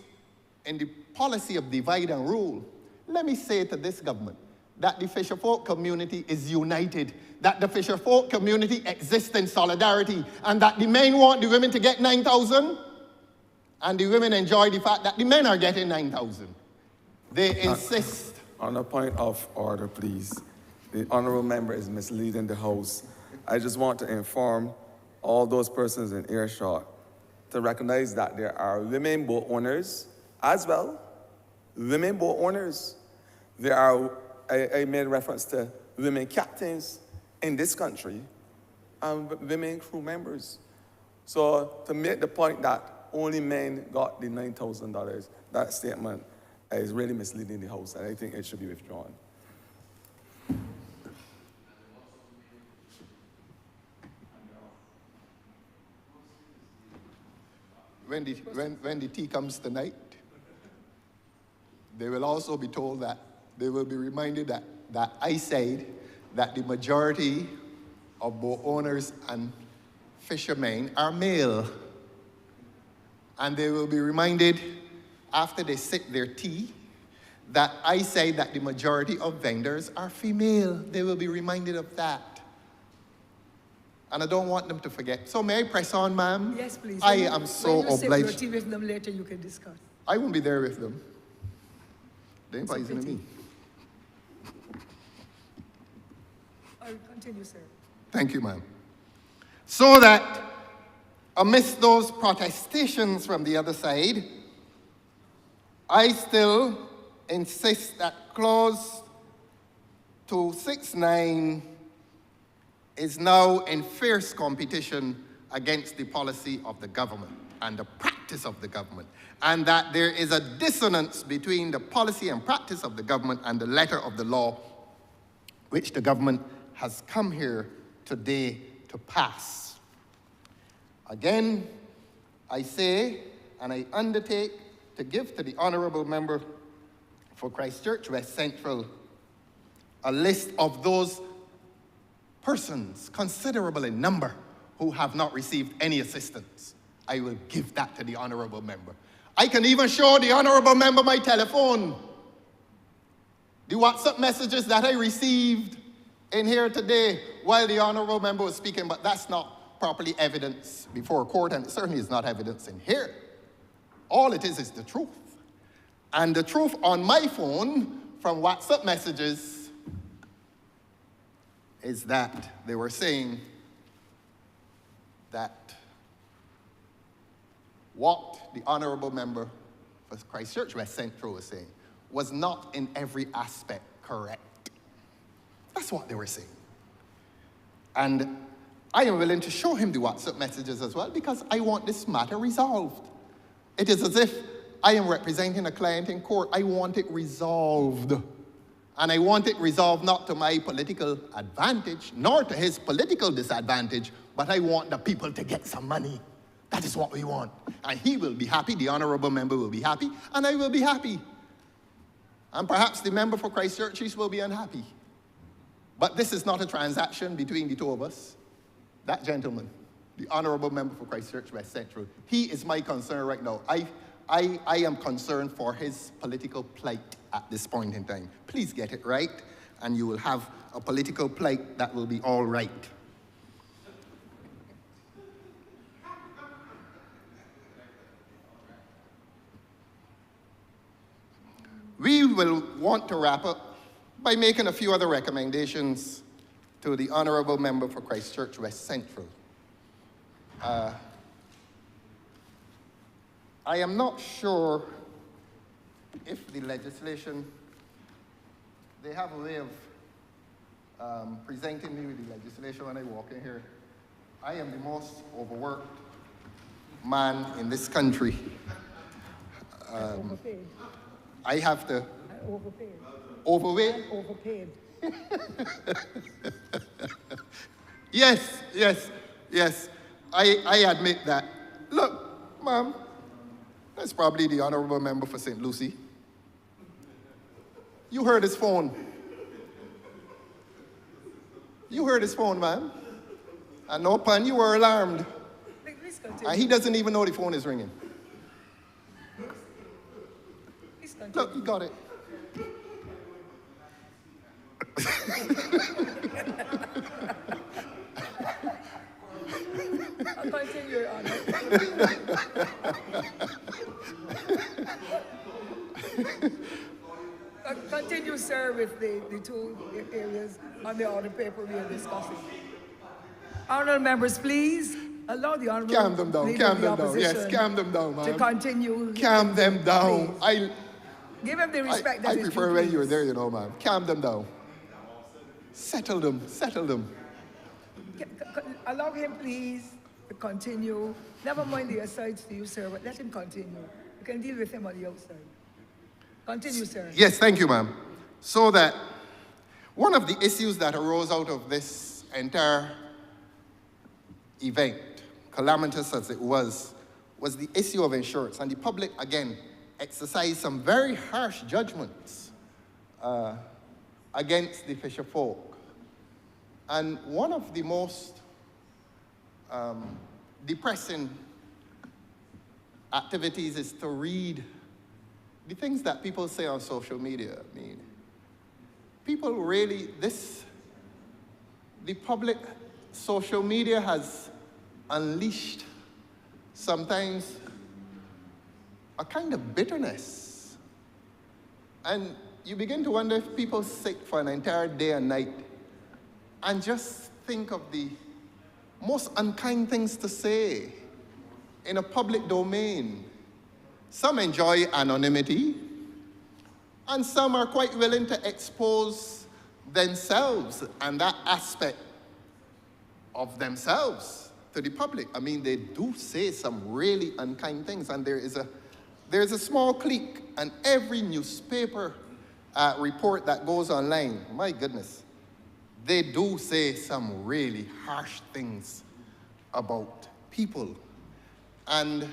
in the policy of divide and rule, let me say to this government that the fisherfolk community is united, that the fisherfolk community exists in solidarity, and that the men want the women to get 9,000, and the women enjoy the fact that the men are getting 9,000. They insist. On a point of order, please. The honourable member is misleading the House. I just want to inform all those persons in earshot to recognize that there are women boat owners as well. Women boat owners. There are, I made reference to women captains in this country and women crew members. So to make the point that only men got the $9,000, that statement is really misleading the House, and I think it should be withdrawn. When the tea comes tonight, they will also be told that, they will be reminded that I said that the majority of boat owners and fishermen are male. And they will be reminded after they sip their tea that I say that the majority of vendors are female. They will be reminded of that. And I don't want them to forget. So may I press on, ma'am? Yes, please. I am so obliged. When you sip your tea with them later, you can discuss. I won't be there with them. They ain't poisoning me. I'll continue, sir. Thank you, ma'am. So that amidst those protestations from the other side, I still insist that Clause 269 is now in fierce competition against the policy of the government and the practice of the government, and that there is a dissonance between the policy and practice of the government and the letter of the law, which the government has come here today to pass. Again, I say, and I undertake to give to the honourable member for Christchurch West Central a list of those persons, considerable in number, who have not received any assistance. I will give that to the honourable member. I can even show the honourable member my telephone, the WhatsApp messages that I received in here today while the honourable member was speaking, but that's not properly evidence before court, and it certainly is not evidence in here. All it is the truth. And the truth on my phone from WhatsApp messages is that they were saying that what the honourable member for Christchurch West Central was saying was not in every aspect correct. That's what they were saying. And I am willing to show him the WhatsApp messages as well because I want this matter resolved. It is as if I am representing a client in court. I want it resolved. And I want it resolved not to my political advantage, nor to his political disadvantage, but I want the people to get some money. That is what we want. And he will be happy, the honourable member will be happy, and I will be happy. And perhaps the member for Christchurch East will be unhappy. But this is not a transaction between the two of us. That gentleman, the honourable member for Christchurch West Central, he is my concern right now. I am concerned for his political plight at this point in time. Please get it right, and you will have a political plight that will be all right. We will want to wrap up by making a few other recommendations to the honourable member for Christchurch West Central. I am not sure if the legislation, they have a way of presenting me with the legislation when I walk in here. I am the most overworked man in this country. Overpaid. I have to... Overpaid. Overweight? Overpaid. Yes. I admit that. Look, Mom, That's probably the honorable member for St. Lucie. You heard his phone. You heard his phone, man. And no pun, you were alarmed. Please continue. And he doesn't even know the phone is ringing. Please continue. Look, he got it. I'll continue, Your Honor. Continue, sir, with the two areas on the order paper we are discussing. Honourable members, please allow the honourable Calm them down, leader calm of the them down. Yes, opposition calm them down, man. to continue. Calm them down. Please. Give him the respect that I is prefer due, when you were please. there, you know, man. Calm them down. Settle them, settle them. Allow him, please, to continue. Never mind the asides to you, sir, but let him continue. You can deal with him on the outside. Continue, sir. Yes, thank you, ma'am. So that one of the issues that arose out of this entire event, calamitous as it was the issue of insurance. And the public, again, exercised some very harsh judgments against the fisher folk. And one of the most depressing activities is to read the things that people say on social media. I mean, people really, the public social media has unleashed sometimes a kind of bitterness. And you begin to wonder if people sit for an entire day and night and just think of the most unkind things to say in a public domain. Some enjoy anonymity, and some are quite willing to expose themselves and that aspect of themselves to the public. I mean, they do say some really unkind things, and there's a small clique, and every newspaper report that goes online, my goodness, they do say some really harsh things about people. And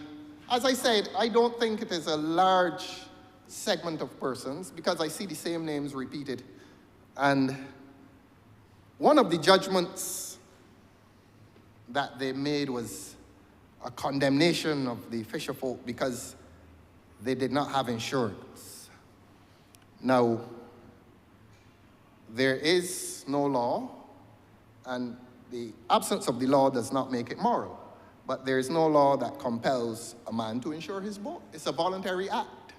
as I said, I don't think it is a large segment of persons, because I see the same names repeated. And one of the judgments that they made was a condemnation of the fisher folk because they did not have insurance. Now, there is no law, and the absence of the law does not make it moral. But there is no law that compels a man to insure his boat. It's a voluntary act.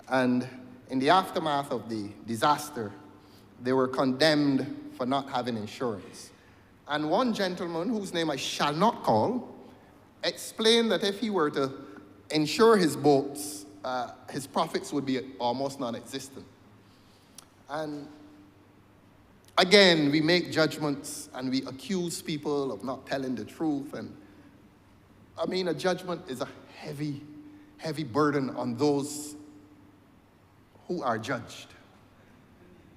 And in the aftermath of the disaster, they were condemned for not having insurance. And one gentleman, whose name I shall not call, explained that if he were to insure his boats, his profits would be almost non-existent. And again, we make judgments and we accuse people of not telling the truth. And I mean, a judgment is a heavy, heavy burden on those who are judged.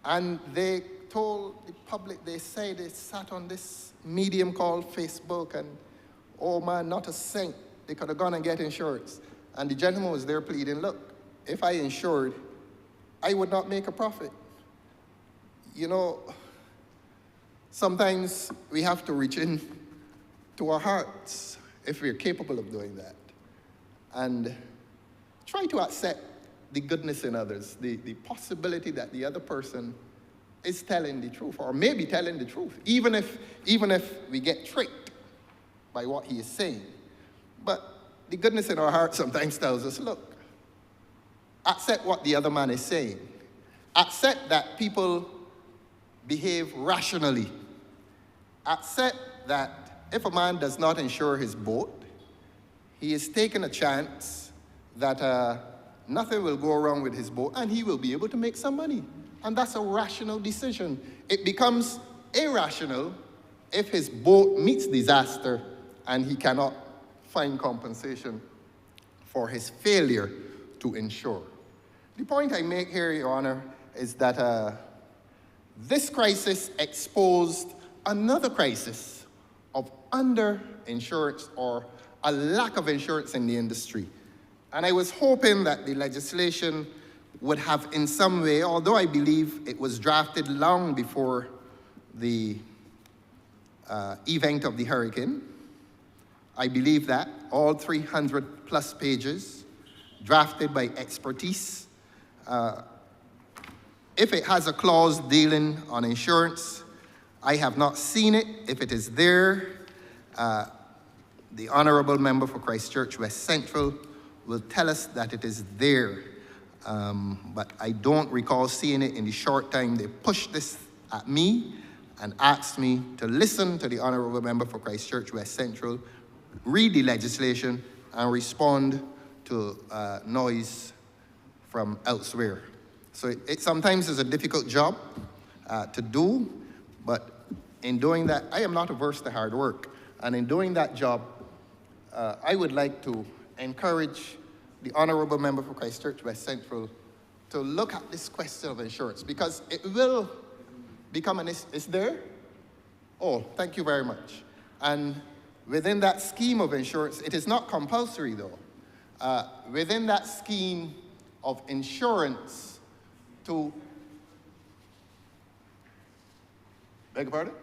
And they told the public, they say they sat on this medium called Facebook, and oh man, not a cent. They could have gone and get insurance. And the gentleman was there pleading, look, if I insured, I would not make a profit. You know, sometimes we have to reach in to our hearts if we're capable of doing that, and try to accept the goodness in others, the possibility that the other person is telling the truth, or maybe telling the truth, even if we get tricked by what he is saying. But the goodness in our heart sometimes tells us, look, accept what the other man is saying. Accept that people behave rationally. Accept that if a man does not insure his boat, he is taking a chance that nothing will go wrong with his boat, and he will be able to make some money. And that's a rational decision. It becomes irrational if his boat meets disaster and he cannot find compensation for his failure to insure. The point I make here, Your Honor, is that this crisis exposed another crisis of under-insurance or a lack of insurance in the industry. And I was hoping that the legislation would have in some way, although I believe it was drafted long before the event of the hurricane, I believe that all 300 plus pages, drafted by expertise, if it has a clause dealing on insurance, I have not seen it. If it is there, the Honourable Member for Christchurch West Central will tell us that it is there. But I don't recall seeing it in the short time they pushed this at me and asked me to listen to the Honourable Member for Christchurch West Central, read the legislation, and respond to noise from elsewhere. So it sometimes is a difficult job to do, but in doing that, I am not averse to hard work. And in doing that job, I would like to encourage the Honourable Member for Christchurch West Central to look at this question of insurance, because it will become an issue. Is there? Oh, thank you very much. And within that scheme of insurance, it is not compulsory though. Within that scheme of insurance to, beg your pardon?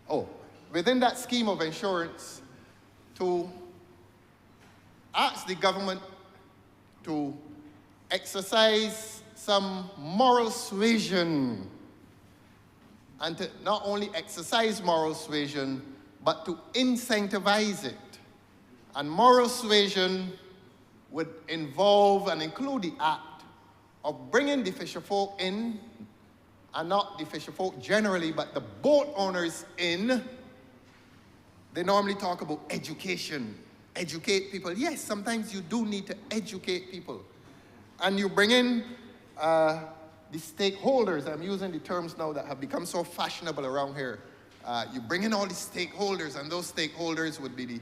Oh, within that scheme of insurance to ask the government to exercise some moral suasion, and to not only exercise moral suasion, but to incentivize it. And moral suasion would involve and include the act of bringing the fisher folk in, and not the fisher folk generally, but the boat owners in. They normally talk about education. Educate people. Yes, sometimes you do need to educate people. And you bring in the stakeholders. I'm using the terms now that have become so fashionable around here. You bring in all the stakeholders, and those stakeholders would be the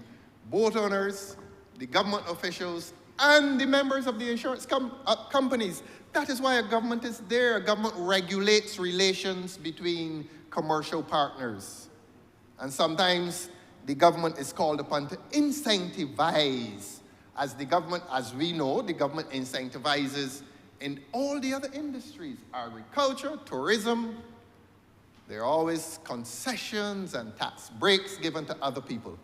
boat owners, the government officials, and the members of the insurance companies. That is why a government is there. A government regulates relations between commercial partners. And sometimes the government is called upon to incentivize. As the government, as we know, the government incentivizes in all the other industries, agriculture, tourism. There are always concessions and tax breaks given to other people.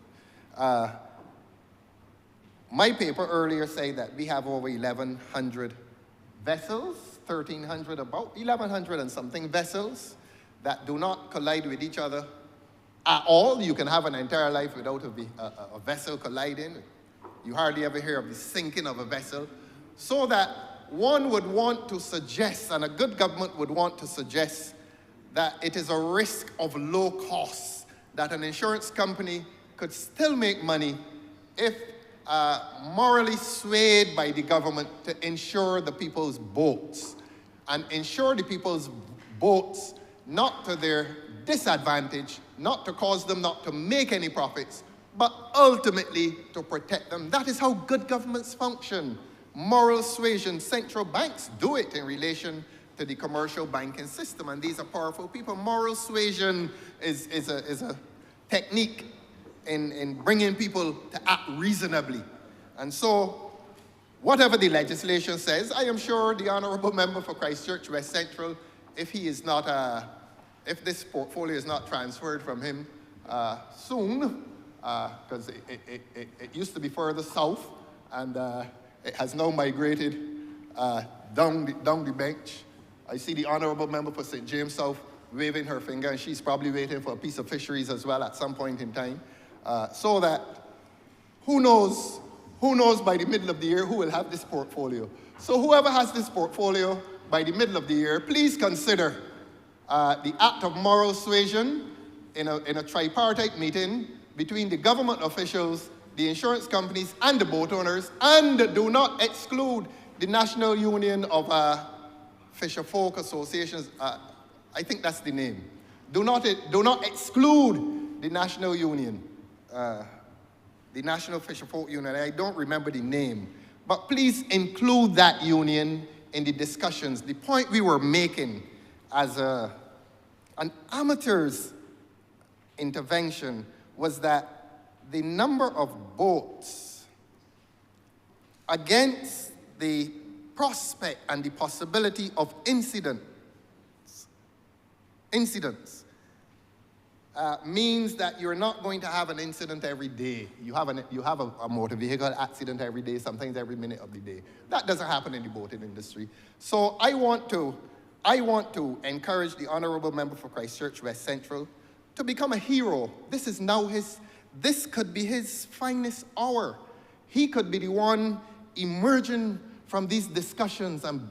My paper earlier said that we have over 1,100 vessels, 1,300, about 1,100 and something vessels that do not collide with each other at all. You can have an entire life without a vessel colliding. You hardly ever hear of the sinking of a vessel. So that one would want to suggest, and a good government would want to suggest, that it is a risk of low cost, that an insurance company could still make money if morally swayed by the government to insure the people's boats, and insure the people's boats not to their disadvantage, not to cause them not to make any profits, but ultimately to protect them. That is how good governments function. Moral suasion. Central banks do it in relation to the commercial banking system, and these are powerful people. Moral suasion is a technique in bringing people to act reasonably. And so, whatever the legislation says, I am sure the Honourable Member for Christchurch West Central, if he is not, if this portfolio is not transferred from him soon, because it used to be further south, and it has now migrated down the bench. I see the Honourable Member for St. James South waving her finger, and she's probably waiting for a piece of fisheries as well at some point in time. So that, who knows by the middle of the year who will have this portfolio. So whoever has this portfolio by the middle of the year, please consider the act of moral suasion in a tripartite meeting between the government officials, the insurance companies, and the boat owners, and do not exclude the National Union of Fisher Folk Associations. I think that's the name. Do not exclude the National Union, the National Fisher Folk Union. I don't remember the name, but please include that union in the discussions. The point we were making as an amateur's intervention was that the number of boats against the prospect and the possibility of incidents means that you're not going to have an incident every day. You have a motor vehicle accident every day, sometimes every minute of the day. That doesn't happen in the boating industry. So I want to encourage the Honourable Member for Christchurch West Central to become a hero. This could be his finest hour. He could be the one emerging from these discussions and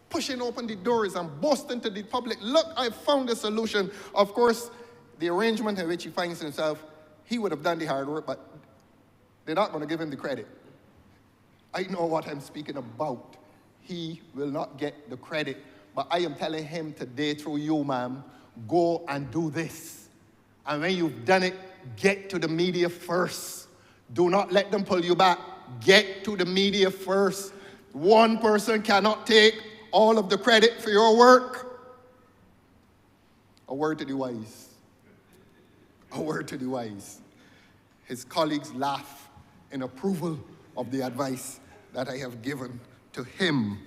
pushing open the doors and boasting to the public, look, I found a solution. Of course, the arrangement in which he finds himself, he would have done the hard work, but they're not going to give him the credit. I know what I'm speaking about. He will not get the credit, but I am telling him today through you, ma'am, go and do this. And when you've done it, get to the media first. Do not let them pull you back. Get to the media first. One person cannot take all of the credit for your work. A word to the wise. A word to the wise. His colleagues laugh in approval of the advice that I have given to him.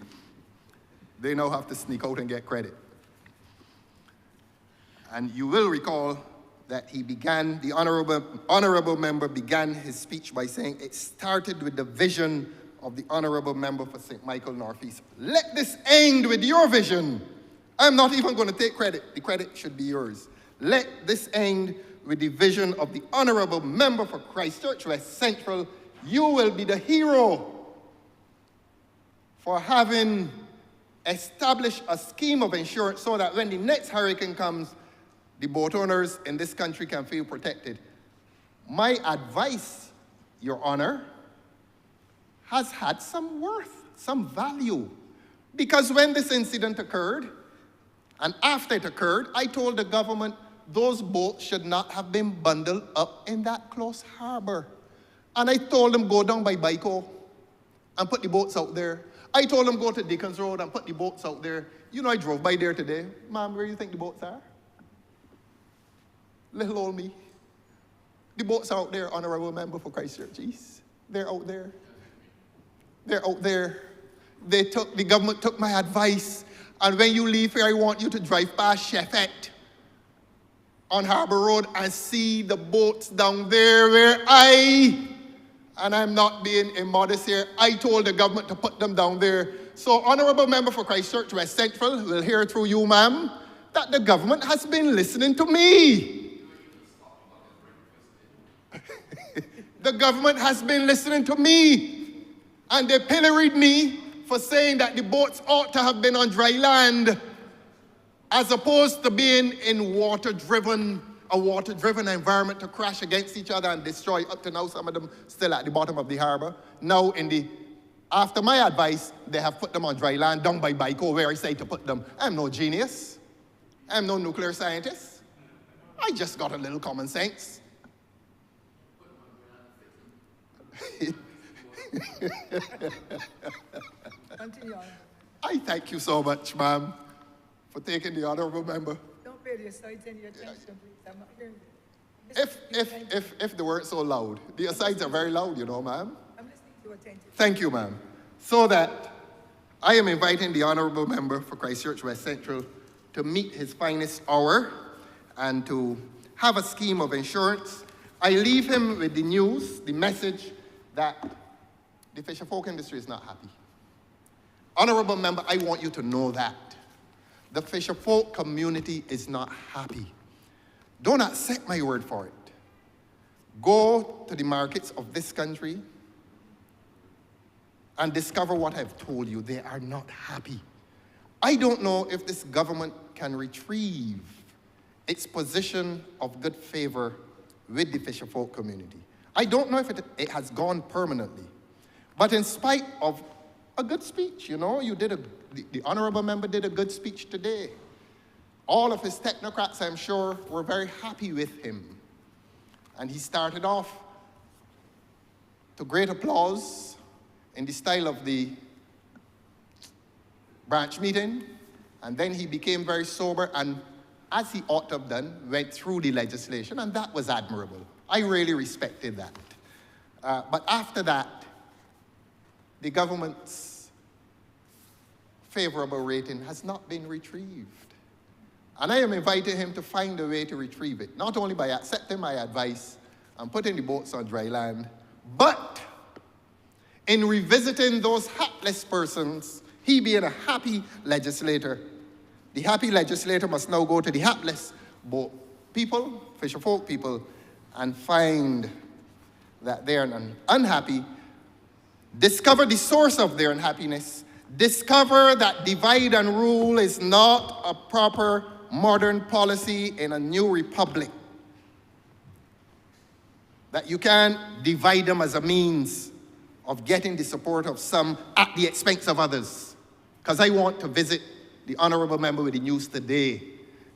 They now have to sneak out and get credit. And you will recall that the honorable member began his speech by saying it started with the vision of the honorable member for St. Michael Northeast. Let this end with your vision. I'm not even going to take credit. The credit should be yours. Let this end with the vision of the honorable member for Christchurch West Central. You will be the hero for having established a scheme of insurance so that when the next hurricane comes, the boat owners in this country can feel protected. My advice, Your Honor, has had some worth, some value. Because when this incident occurred, and after it occurred, I told the government those boats should not have been bundled up in that close harbor. And I told them go down by Baiko and put the boats out there. I told them go to Dickens Road and put the boats out there. You know, I drove by there today. Ma'am, where do you think the boats are? Little old me. The boats are out there, Honourable Member for Christchurch East. They're out there. They're out there. The government took my advice. And when you leave here, I want you to drive past Sheffet on Harbour Road and see the boats down there where and I'm not being immodest here, I told the government to put them down there. So, Honourable Member for Christchurch West Central, we'll hear through you, ma'am, that the government has been listening to me. The government has been listening to me. And they pilloried me for saying that the boats ought to have been on dry land as opposed to being in a water-driven environment to crash against each other and destroy. Up to now, some of them still at the bottom of the harbor. Now, after my advice, they have put them on dry land down by Baiko, where I say to put them. I'm no genius. I'm no nuclear scientist. I just got a little common sense. Continue on. I thank you so much, ma'am, for taking the honourable member. Don't pay the asides any attention, please. I'm not hearing you. If they weren't so loud. The asides are very loud, you know, ma'am. I'm listening to you attentively. Thank you, ma'am. So that I am inviting the honourable member for Christchurch West Central to meet his finest hour and to have a scheme of insurance. I leave him with the news, the message that the fisher folk industry is not happy. Honourable member, I want you to know that. The fisher folk community is not happy. Don't accept my word for it. Go to the markets of this country and discover what I've told you. They are not happy. I don't know if this government can retrieve its position of good favor with the fisher folk community. I don't know if it has gone permanently. But in spite of a good speech, you know, the honourable member did a good speech today. All of his technocrats, I'm sure, were very happy with him. And he started off to great applause in the style of the branch meeting. And then he became very sober and, as he ought to have done, went through the legislation, and that was admirable. I really respected that. But after that, the government's favorable rating has not been retrieved. And I am inviting him to find a way to retrieve it, not only by accepting my advice and putting the boats on dry land, but in revisiting those hapless persons, he being a happy legislator. The happy legislator must now go to the hapless boat people, fisherfolk people, and find that they are unhappy, discover the source of their unhappiness, discover that divide and rule is not a proper modern policy in a new republic, that you can't divide them as a means of getting the support of some at the expense of others. Because I want to visit the honorable member with the news today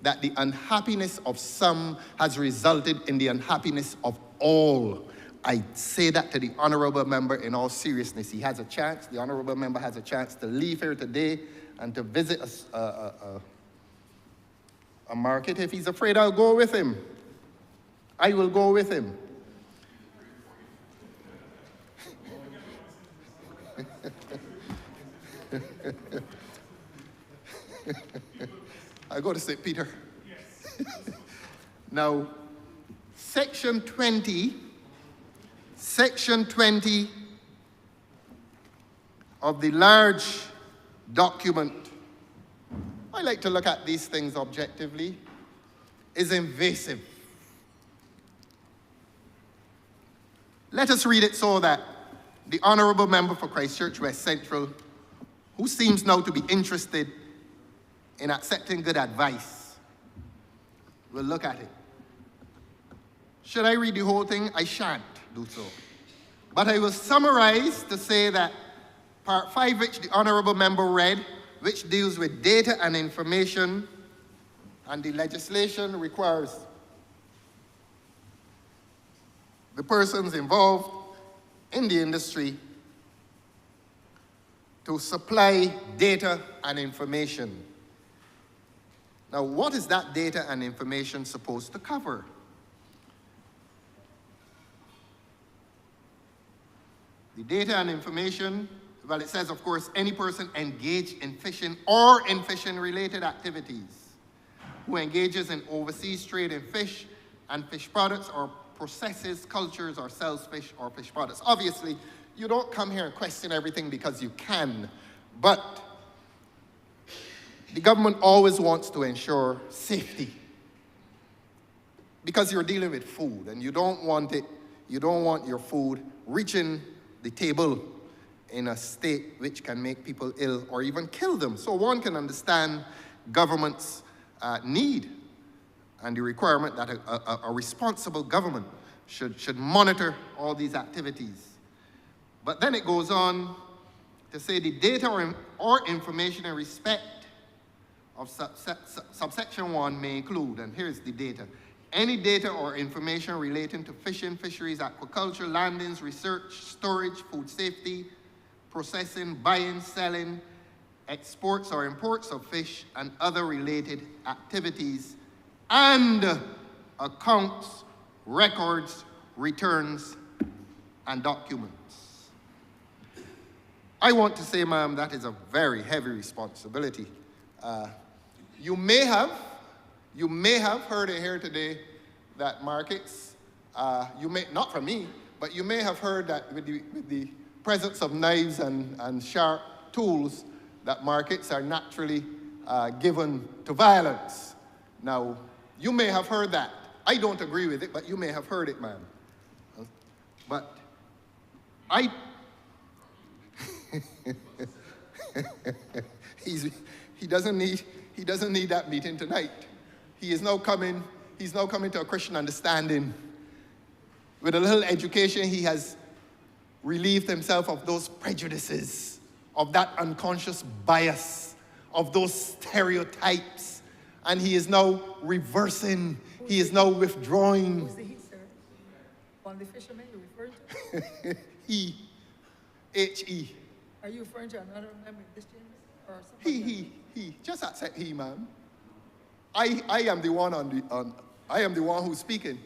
that the unhappiness of some has resulted in the unhappiness of all. I say that to the honorable member in all seriousness. He has a chance, the honorable member has a chance to leave here today and to visit a market. If he's afraid, I'll go with him. I will go with him. I go to St. Peter. Now, Section 20 of the large document, I like to look at these things objectively, is invasive. Let us read it so that the honorable member for Christchurch West Central, who seems now to be interested in accepting good advice, will look at it. Should I read the whole thing? I shan't do so. But I will summarize to say that Part 5, which the honorable member read, which deals with data and information, and the legislation requires the persons involved in the industry to supply data and information. Now, what is that data and information supposed to cover? The data and information, well, it says, of course, any person engaged in fishing or in fishing-related activities who engages in overseas trade in fish and fish products or processes, cultures, or sells fish or fish products. Obviously, you don't come here and question everything because you can, but the government always wants to ensure safety because you're dealing with food and you don't want your food reaching the table in a state which can make people ill or even kill them. So one can understand government's need and the requirement that a responsible government should monitor all these activities. But then it goes on to say the data or information in respect of subsection 1 may include, and here's the data, any data or information relating to fishing, fisheries, aquaculture, landings, research, storage, food safety, processing, buying, selling, exports or imports of fish and other related activities, and accounts, records, returns, and documents. I want to say, ma'am, that is a very heavy responsibility. You may have heard it here today that markets, not from me, but you may have heard that with the presence of knives and sharp tools, that markets are naturally given to violence. Now, you may have heard that. I don't agree with it, but you may have heard it, ma'am. But he doesn't need that meeting tonight. He's now coming to a Christian understanding. With a little education, he has relieved himself of those prejudices, of that unconscious bias, of those stereotypes, and he is now reversing, he is now withdrawing. Who's the he, sir? On the fisherman you referred to? He, H-E. Are you referring to another member of this chamber? Or something? He. Just accept he, ma'am. I am the one I am the one who's speaking.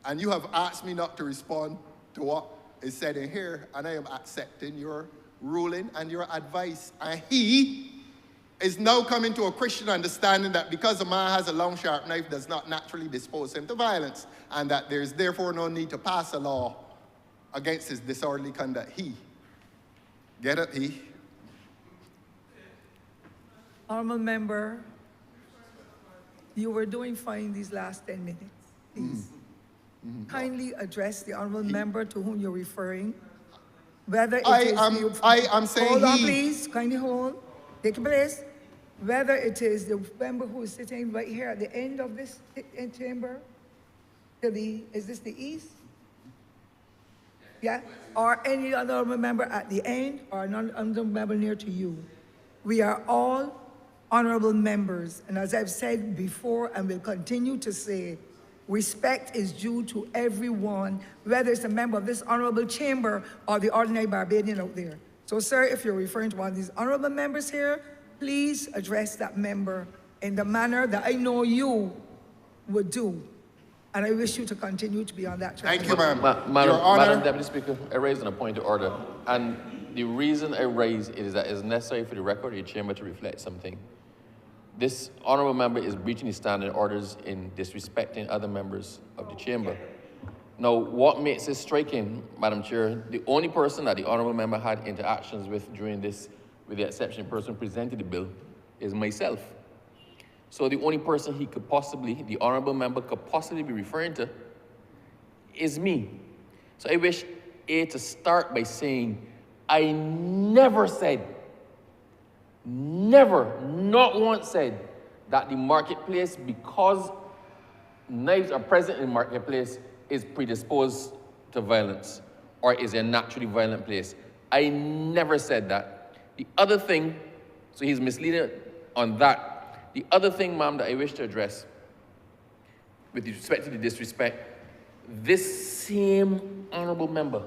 And you have asked me not to respond to what is said in here, and I am accepting your ruling and your advice. And he is now coming to a Christian understanding that because a man has a long, sharp knife does not naturally dispose him to violence, and that there is therefore no need to pass a law against his disorderly conduct. He. Get it, he. Honourable member, you were doing fine these last 10 minutes. Please kindly address the honourable member to whom you're referring. Whether it is I am saying hold on, he. please. Kindly hold. Take your place. Whether it is the member who is sitting right here at the end of this chamber, is this the east? Yeah? Or any other member at the end, or another member near to you. We are all honorable members, and as I've said before and will continue to say, respect is due to everyone, whether it's a member of this honorable chamber or the ordinary Barbadian out there. So, sir, if you're referring to one of these honorable members here, please address that member in the manner that I know you would do. And I wish you to continue to be on that track. Thank you, ma'am. Madam Deputy Speaker, I raised an point of order. And the reason I raise it is that it's necessary for the record of the chamber to reflect something. This honourable member is breaching the standing orders in disrespecting other members of the chamber. Now, what makes this striking, Madam Chair, the only person that the honourable member had interactions with during this, with the exception of the person who presented the bill, is myself. So the only person he could possibly, the honourable member could possibly be referring to is me. So I wish to start by saying, I never said, never, not once said, that the marketplace, because knives are present in the marketplace, is predisposed to violence or is a naturally violent place. I never said that. The other thing, so he's misleading on that. The other thing, ma'am, that I wish to address, with respect to the disrespect, this same honourable member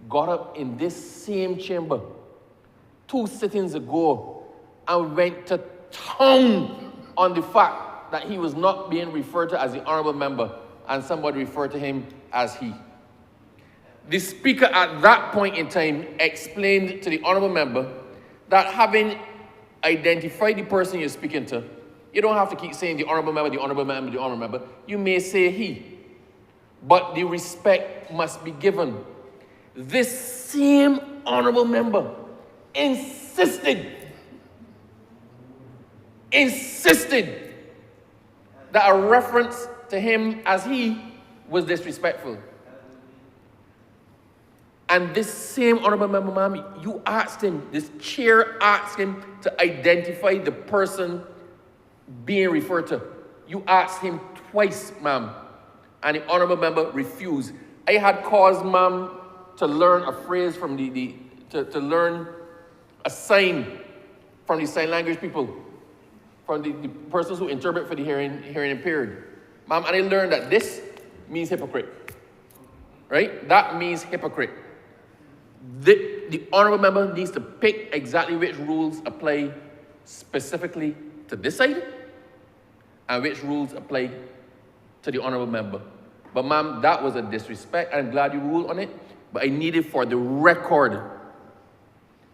got up in this same chamber 2 sittings ago and went to town on the fact that he was not being referred to as the honourable member and somebody referred to him as he. The speaker at that point in time explained to the honourable member that having identified the person you're speaking to, you don't have to keep saying the honourable member, the honourable member, the honourable member. You may say he, but the respect must be given. This same honourable member insisted that a reference to him as he was disrespectful. And this same honourable member, ma'am, you asked him, this chair asked him to identify the person being referred to. You asked him twice, ma'am, and the honourable member refused. I had cause, ma'am, to learn a phrase from to learn a sign from the sign language people, from the persons who interpret for the hearing impaired. Ma'am, and I learned that this means hypocrite, right? That means hypocrite. The honourable member needs to pick exactly which rules apply specifically to this side and which rules apply to the honourable member. But ma'am, that was a disrespect. I'm glad you ruled on it, but I needed for the record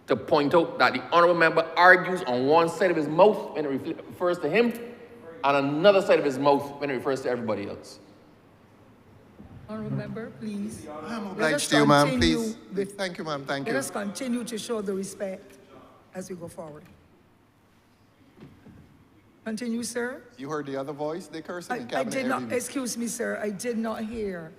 to point out that the honourable member argues on one side of his mouth when it refers to him and another side of his mouth when it refers to everybody else. Honourable member, please. I'm obliged to you, ma'am, please. Thank you, ma'am, thank you. Let us continue to show the respect as we go forward. Continue, sir. You heard the other voice? They cursing in I cabinet. did not, excuse me, sir, I did not hear.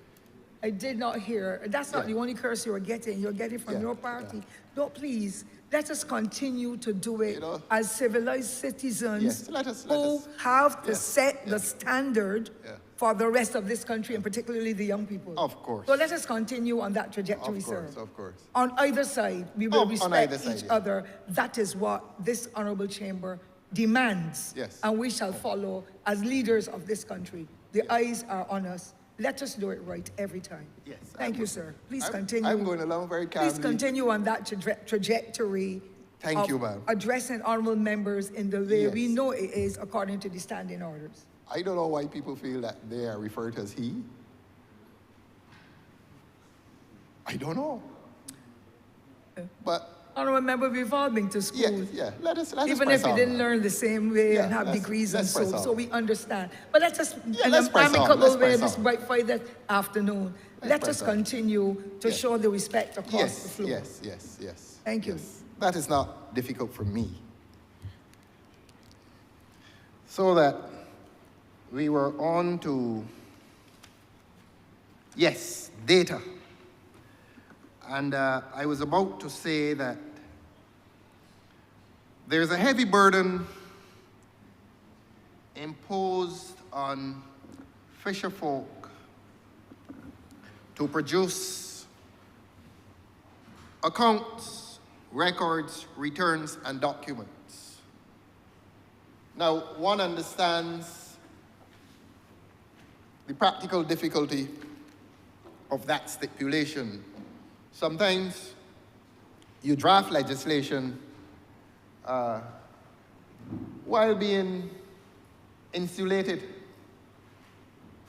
I did not hear. That's not the only curse you're getting. You're getting from your party. Yeah. No, please, let us continue to do it as civilized citizens who have to set the standard for the rest of this country and particularly the young people. Of course. So let us continue on that trajectory, sir. Of course. On either side, we will respect each other. That is what this honourable chamber demands. Yes. And we shall follow as leaders of this country. The eyes are on us. Let us do it right every time. Yes. Thank you, sir. Please continue. I'm going along very calmly. Please continue on that trajectory. Thank you, ma'am. Addressing honourable members in the way we know it is according to the standing orders. I don't know why people feel that they are referred to as he. I don't know. But Honourable Member, we've all been to school. Let us Even press if we on, didn't man. learn the same way and have let's- degrees and let's press on. so we understand. But let us, in let's an press on, amicable let's way press this on. bright Friday afternoon, let press us on. continue to Yes. show the respect across the floor. Yes. Thank you. Yes. That is not difficult for me. So that we were on to, yes, data. And I was about to say that there's a heavy burden imposed on fisher folk to produce accounts, records, returns, and documents. Now, one understands the practical difficulty of that stipulation. Sometimes you draft legislation while being insulated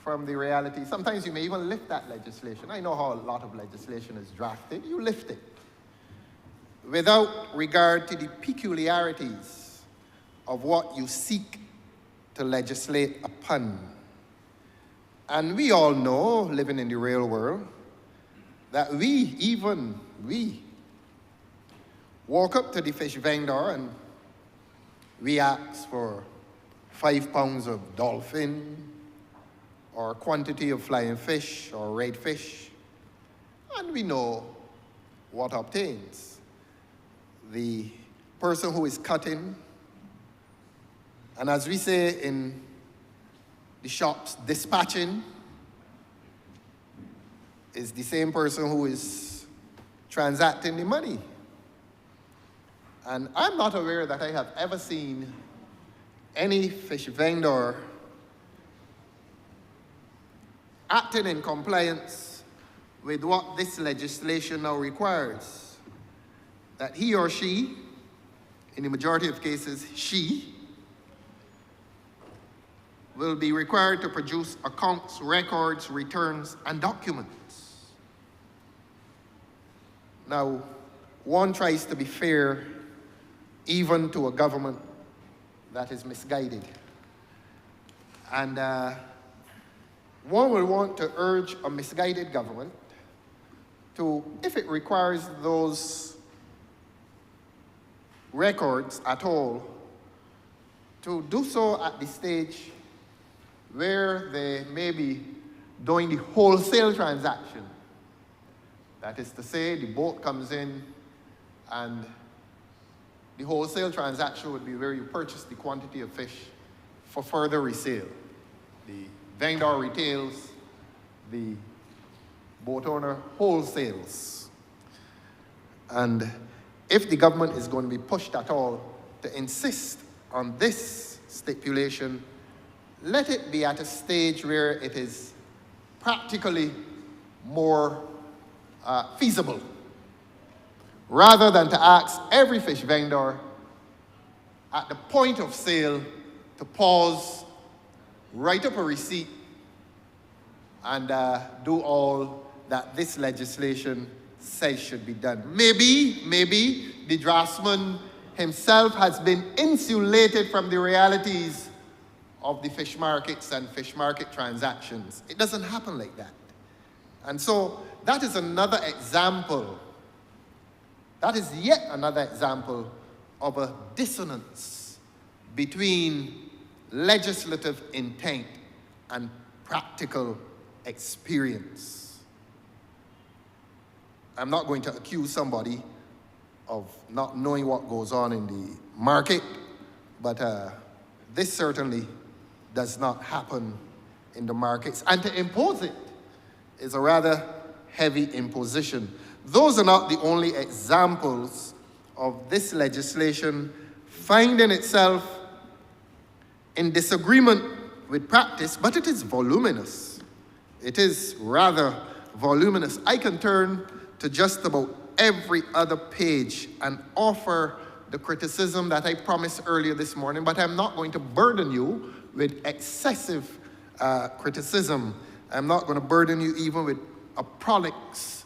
from the reality. Sometimes you may even lift that legislation. I know how a lot of legislation is drafted. You lift it without regard to the peculiarities of what you seek to legislate upon. And we all know, living in the real world, that we walk up to the fish vendor and we ask for 5 pounds of dolphin, or a quantity of flying fish or red fish, and we know what obtains. The person who is cutting, and as we say in the shops, dispatching, is the same person who is transacting the money. And I'm not aware that I have ever seen any fish vendor acting in compliance with what this legislation now requires, that he or she, in the majority of cases, she, will be required to produce accounts, records, returns, and documents. Now, one tries to be fair even to a government that is misguided. And one will want to urge a misguided government to, if it requires those records at all, to do so at the stage where they may be doing the wholesale transaction. That is to say, the boat comes in and the wholesale transaction would be where you purchase the quantity of fish for further resale. The vendor retails, the boat owner wholesales. And if the government is going to be pushed at all to insist on this stipulation, let it be at a stage where it is practically more feasible, rather than to ask every fish vendor at the point of sale to pause, write up a receipt, and do all that this legislation says should be done. Maybe the draftsman himself has been insulated from the realities of the fish markets and fish market transactions. It doesn't happen like that. And so that is another example. That is yet another example of a dissonance between legislative intent and practical experience. I'm not going to accuse somebody of not knowing what goes on in the market, but this certainly does not happen in the markets. And to impose it is a rather heavy imposition. Those are not the only examples of this legislation finding itself in disagreement with practice, but it is voluminous. It is rather voluminous. I can turn to just about every other page and offer the criticism that I promised earlier this morning, but I'm not going to burden you with excessive criticism. I'm not going to burden you even with a prolix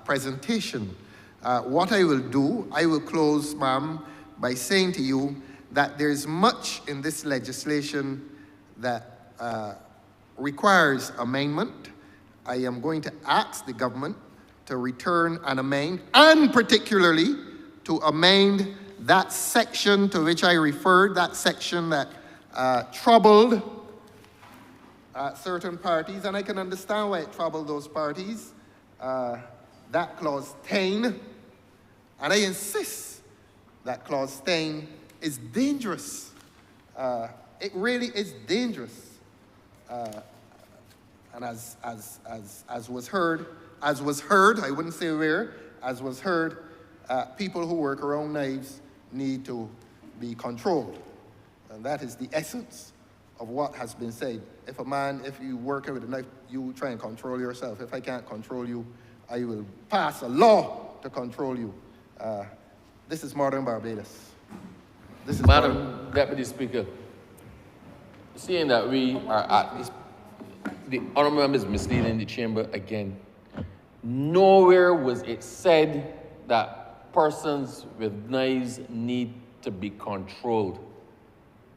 presentation. What I will do, I will close, ma'am, by saying to you that there's much in this legislation that requires amendment. I am going to ask the government to return and amend, and particularly to amend that section to which I referred, that section that troubled certain parties, and I can understand why it troubled those parties. That clause 10, and I insist that clause 10 is dangerous. It really is dangerous. And as was heard, I wouldn't say where, as was heard, people who work around knives need to be controlled. And that is the essence of what has been said. If you work with a knife, you try and control yourself. If I can't control you, I will pass a law to control you. This is modern Barbados. This is Madam Deputy Speaker, seeing that we are at this, the honourable member is misleading the chamber again. Nowhere was it said that persons with knives need to be controlled.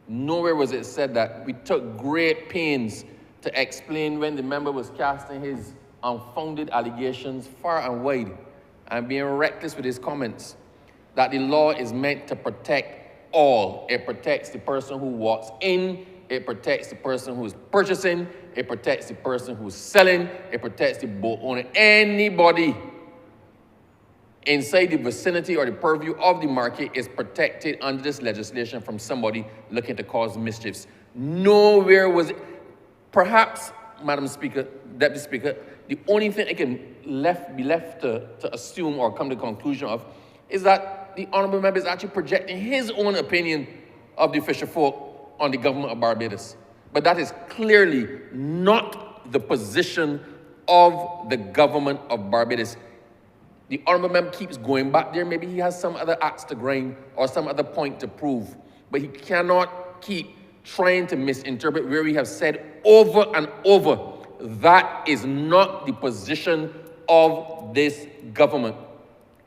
Nowhere was it said that. We took great pains to explain when the member was casting his unfounded allegations far and wide and being reckless with his comments, that the law is meant to protect all. It protects the person who walks in, it protects the person who is purchasing, it protects the person who's selling, it protects the boat owner. Anybody inside the vicinity or the purview of the market is protected under this legislation from somebody looking to cause mischiefs. Nowhere was it. Perhaps, Madam Speaker, Deputy Speaker, the only thing I can be left to assume or come to the conclusion of is that the honourable member is actually projecting his own opinion of the fisher folk on the government of Barbados. But that is clearly not the position of the government of Barbados. The honourable member keeps going back there. Maybe he has some other axe to grind or some other point to prove. But he cannot keep trying to misinterpret where we have said over and over that is not the position of this government.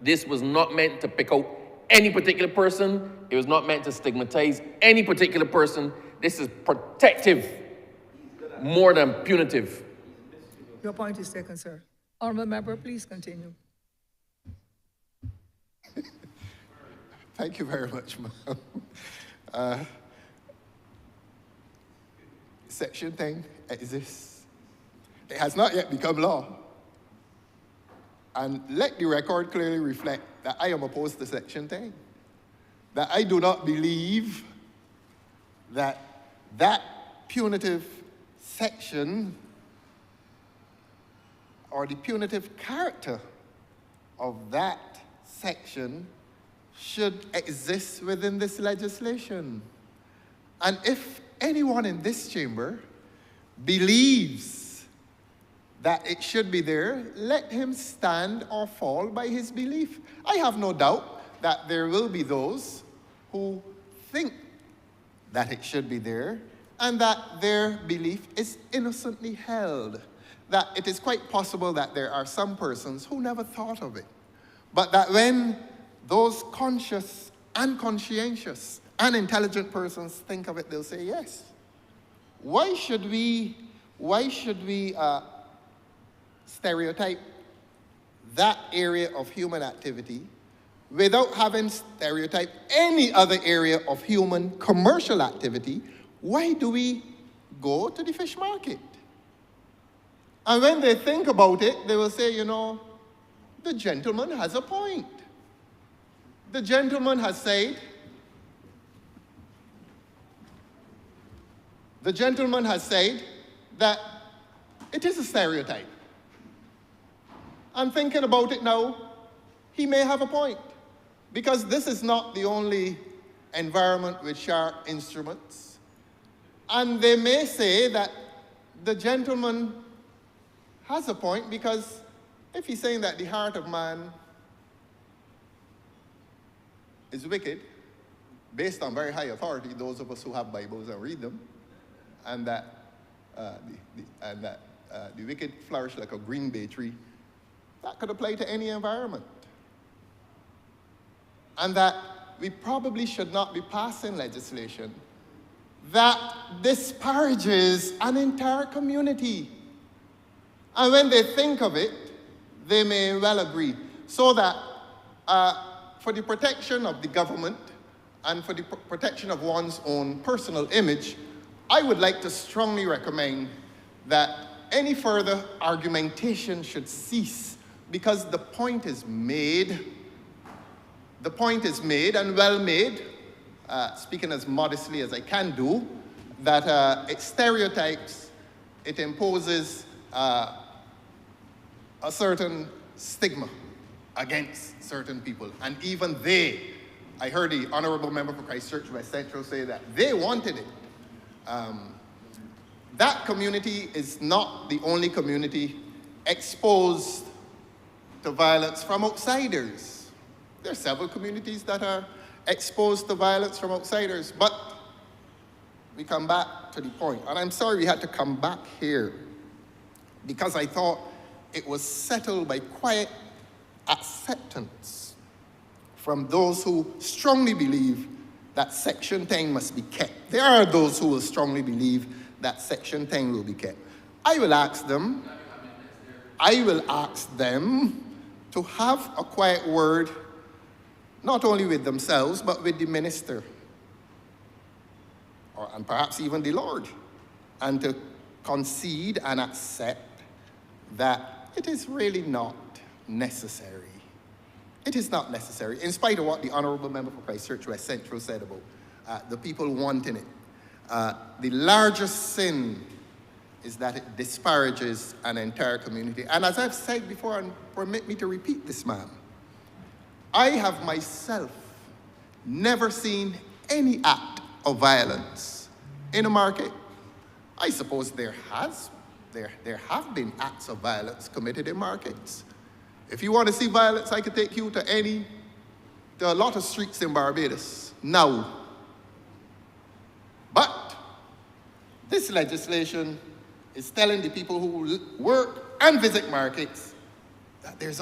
This was not meant to pick out any particular person. It was not meant to stigmatize any particular person. This is protective more than punitive. Your point is taken, sir. Honourable member, please continue. Thank you very much, ma'am. Section 10 exists. It has not yet become law. And let the record clearly reflect that I am opposed to Section 10. That I do not believe that that punitive section or the punitive character of that section should exist within this legislation. And if anyone in this chamber believes that it should be there, let him stand or fall by his belief. I have no doubt that there will be those who think that it should be there and that their belief is innocently held. That it is quite possible that there are some persons who never thought of it, but that when those conscious and conscientious and intelligent persons think of it, they'll say yes. Why should we stereotype that area of human activity without having stereotyped any other area of human commercial activity? Why do we go to the fish market? And when they think about it, they will say, you know, the gentleman has a point. The gentleman has said, that it is a stereotype. And thinking about it now, he may have a point. Because this is not the only environment with sharp instruments. And they may say that the gentleman has a point, because if he's saying that the heart of man is wicked, based on very high authority, those of us who have Bibles and read them, and that the wicked flourish like a green bay tree, that could apply to any environment. and that we probably should not be passing legislation that disparages an entire community. And when they think of it, they may well agree. So that for the protection of the government and for the protection of one's own personal image, I would like to strongly recommend that any further argumentation should cease, because the point is made. The point is made, and well made, speaking as modestly as I can do, that it stereotypes, it imposes a certain stigma against certain people. And even they, I heard the Honourable Member for Christchurch West Central say that they wanted it. That community is not the only community exposed to violence from outsiders. There are several communities that are exposed to violence from outsiders, but we come back to the point. And I'm sorry we had to come back here, because I thought it was settled by quiet acceptance from those who strongly believe that Section 10 must be kept. There are those who will strongly believe that Section 10 will be kept. I will ask them to have a quiet word, not only with themselves, but with the minister, and perhaps even the Lord, and to concede and accept that it is really not necessary. It is not necessary, in spite of what the Honourable Member for Christchurch West Central said about the people wanting it. The largest sin is that it disparages an entire community. And as I've said before, and permit me to repeat this, ma'am, I have myself never seen any act of violence in a market. I suppose there have been acts of violence committed in markets. If you want to see violence, I could take you to a lot of streets in Barbados now. But this legislation is telling the people who work and visit markets that there's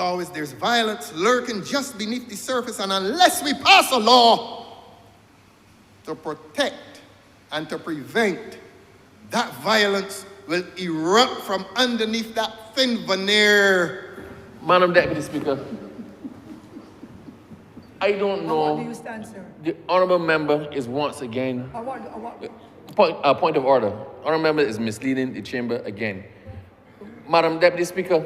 violence lurking just beneath the surface, and unless we pass a law to protect and to prevent, that violence will erupt from underneath that thin veneer. Madam Deputy Speaker, I don't know. What do you stand, sir? The Honourable Member is once again... Point of order. Honourable Member is misleading the Chamber again. Madam Deputy Speaker,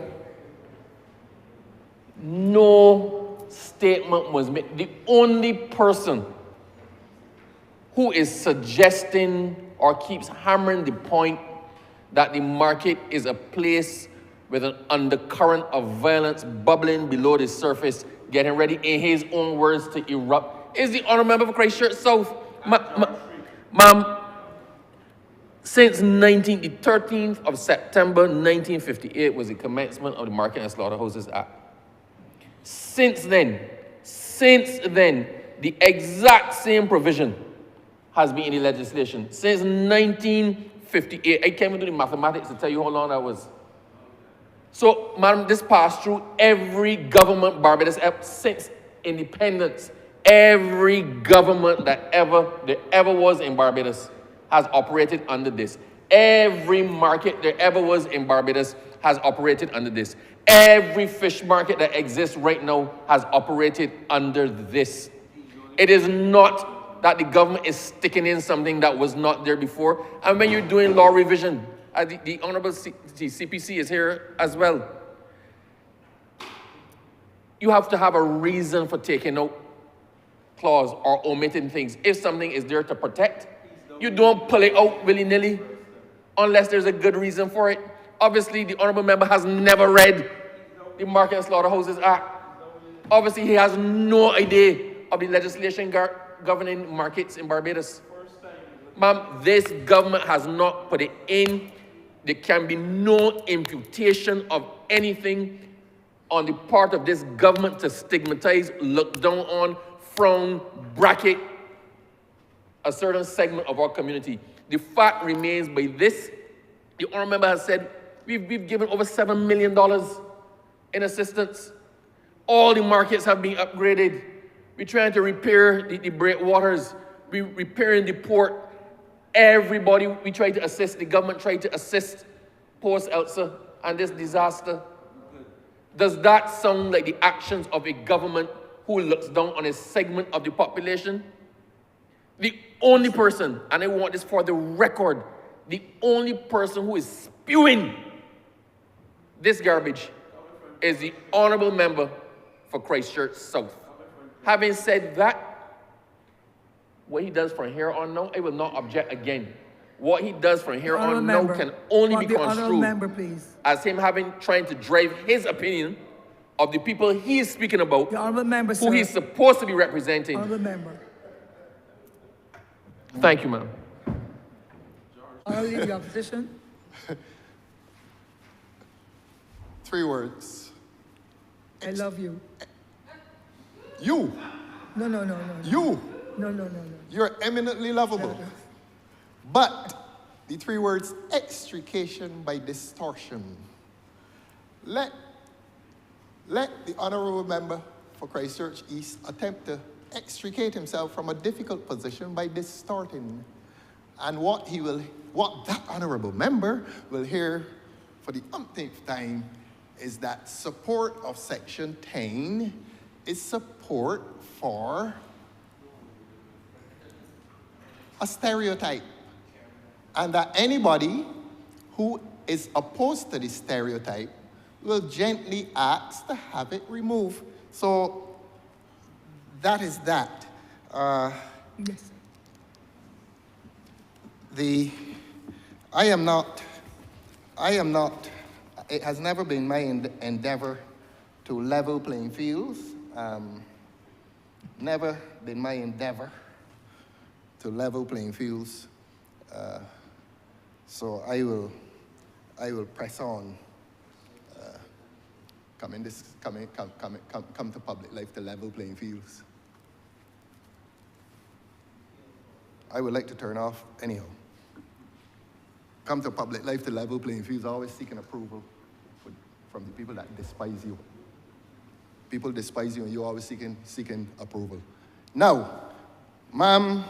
no statement was made. The only person who is suggesting or keeps hammering the point that the market is a place with an undercurrent of violence bubbling below the surface, getting ready, in his own words, to erupt, is the Honourable Member for Christchurch South. Ma'am, since the 13th of September 1958 was the commencement of the Market and Slaughterhouses Act. Since then, the exact same provision has been in the legislation. Since 1958. I can't even do the mathematics to tell you how long that was. So, madam, this passed through every government Barbados since independence. Every government that ever was in Barbados has operated under this. Every market there ever was in Barbados has operated under this. Every fish market that exists right now has operated under this. It is not that the government is sticking in something that was not there before. And when you're doing law revision, the Honourable CPC is here as well. You have to have a reason for taking out clause or omitting things. If something is there to protect, you don't pull it out willy-nilly unless there's a good reason for it. Obviously, the Honourable Member has never read the Market and Slaughterhouses Act. Obviously, he has no idea of the legislation governing markets in Barbados. Ma'am, this government has not put it in. There can be no imputation of anything on the part of this government to stigmatize, look down on, frown, bracket a certain segment of our community. The fact remains by this. The Honourable Member has said we've given over $7 million in assistance. All the markets have been upgraded. We're trying to repair the breakwaters. We're repairing the port. Everybody, we try to assist, the government tried to assist post-Elsa and this disaster. Does that sound like the actions of a government who looks down on a segment of the population? The only person, and I want this for the record, the only person who is spewing this garbage is the honorable member for Christchurch South. Having said that, what he does from here on now, I will not object again. What he does from here on now can only be construed as him trying to drive his opinion of the people he is speaking about, who he's supposed to be representing. Honourable member. Thank you, ma'am. Honourable Leader of the Opposition. 3 words. I love you. You. No. You. No. You're eminently lovable. But the 3 words, extrication by distortion. Let the honourable member for Christchurch East attempt to extricate himself from a difficult position by distorting. And what that honourable member will hear for the umpteenth time is that support of Section 10 is support for a stereotype. And that anybody who is opposed to this stereotype will gently ask to have it removed. So that is that. Yes. It has never been my endeavor to level playing fields. Never been my endeavor to level playing fields. So I will press on. Come to public life to level playing fields. I would like to turn off anyhow. Come to public life to level playing fields, always seeking approval from the people that despise you. People despise you and you're always seeking approval. Now, ma'am,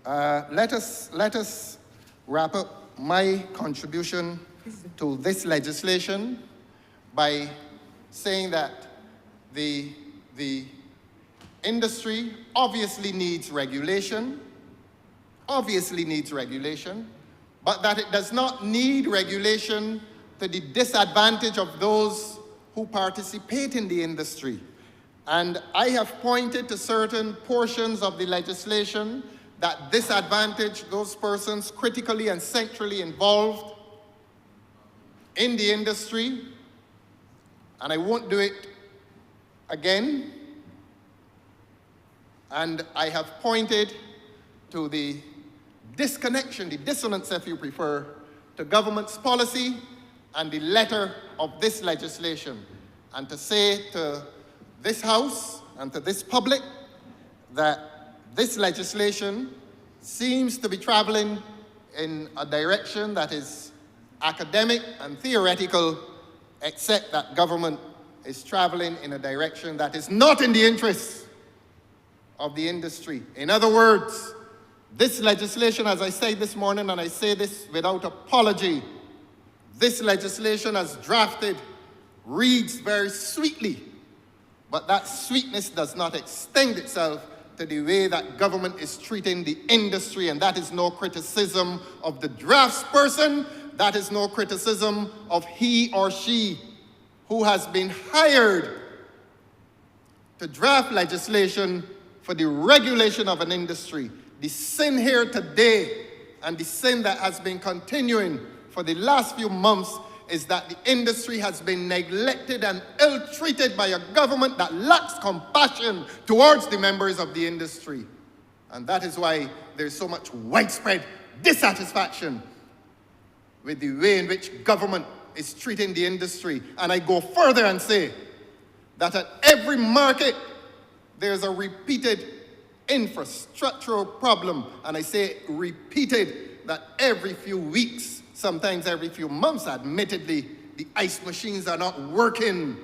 let us wrap up my contribution to this legislation by saying that the industry obviously needs regulation, but that it does not need regulation to the disadvantage of those who participate in the industry. And I have pointed to certain portions of the legislation that disadvantage those persons critically and centrally involved in the industry, and I won't do it again. And I have pointed to the disconnection, the dissonance if you prefer, to government's policy and the letter of this legislation, and to say to this House and to this public that this legislation seems to be traveling in a direction that is academic and theoretical, except that government is traveling in a direction that is not in the interests of the industry. In other words, this legislation, as I said this morning, and I say this without apology, this legislation as drafted reads very sweetly, but that sweetness does not extend itself to the way that government is treating the industry, and that is no criticism of the draftsperson, that is no criticism of he or she who has been hired to draft legislation for the regulation of an industry. The sin here today, and the sin that has been continuing for the last few months, is that the industry has been neglected and ill-treated by a government that lacks compassion towards the members of the industry. And that is why there's so much widespread dissatisfaction with the way in which government is treating the industry. And I go further and say that at every market, there's a repeated infrastructural problem. And I say repeated, that every few weeks, sometimes every few months, admittedly, the ice machines are not working.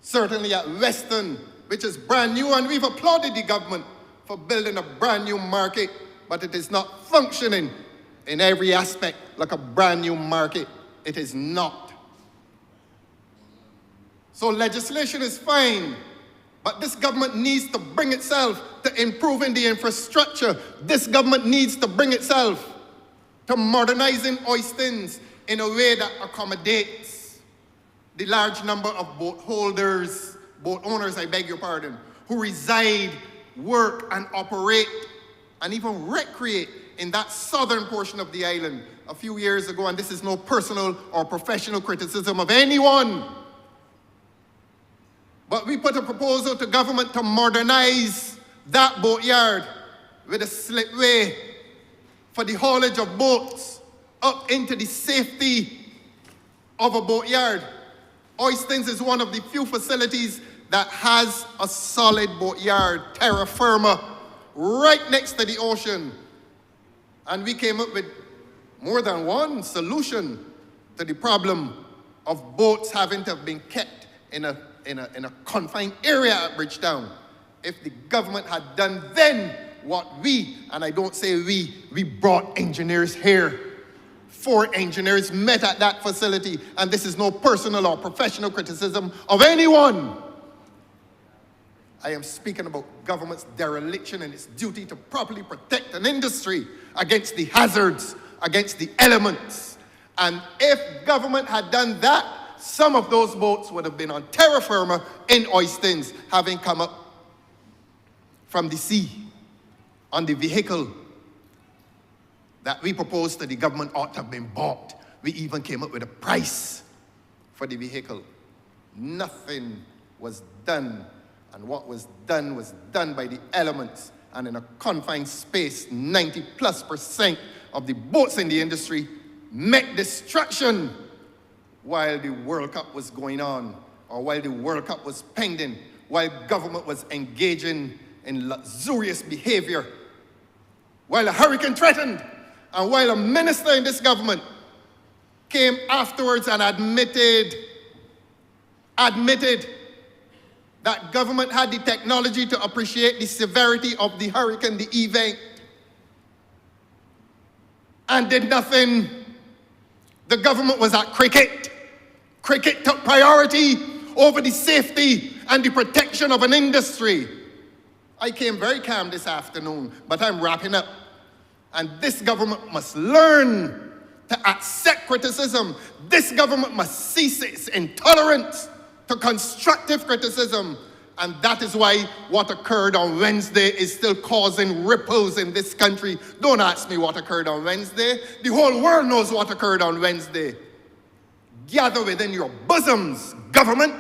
Certainly at Western, which is brand new, and we've applauded the government for building a brand new market, but it is not functioning in every aspect like a brand new market. It is not. So legislation is fine, but this government needs to bring itself to improving the infrastructure. This government needs to bring itself to modernizing Oistins in a way that accommodates the large number of boat holders, boat owners, I beg your pardon, who reside, work, and operate, and even recreate in that southern portion of the island a few years ago. And this is no personal or professional criticism of anyone. But we put a proposal to government to modernize that boatyard with a slipway for the haulage of boats up into the safety of a boatyard. Oistins is one of the few facilities that has a solid boatyard, terra firma, right next to the ocean. And we came up with more than one solution to the problem of boats having to have been kept in a confined area at Bridgetown. If the government had done then what we, and I don't say we brought engineers here. 4 engineers met at that facility, and this is no personal or professional criticism of anyone. I am speaking about government's dereliction and its duty to properly protect an industry against the hazards, against the elements. And if government had done that, some of those boats would have been on terra firma in Oistins, having come up from the sea on the vehicle that we proposed to the government ought to have been bought. We even came up with a price for the vehicle. Nothing was done, and what was done by the elements, and in a confined space. 90+% of the boats in the industry met destruction while the World Cup was going on, or while the World Cup was pending, while government was engaging in luxurious behavior, while a hurricane threatened, and while a minister in this government came afterwards and admitted that government had the technology to appreciate the severity of the hurricane, the event, and did nothing. The government was at cricket. Cricket took priority over the safety and the protection of an industry. I came very calm this afternoon, but I'm wrapping up. And this government must learn to accept criticism. This government must cease its intolerance to constructive criticism. And that is why what occurred on Wednesday is still causing ripples in this country. Don't ask me what occurred on Wednesday. The whole world knows what occurred on Wednesday. Gather within your bosoms, government,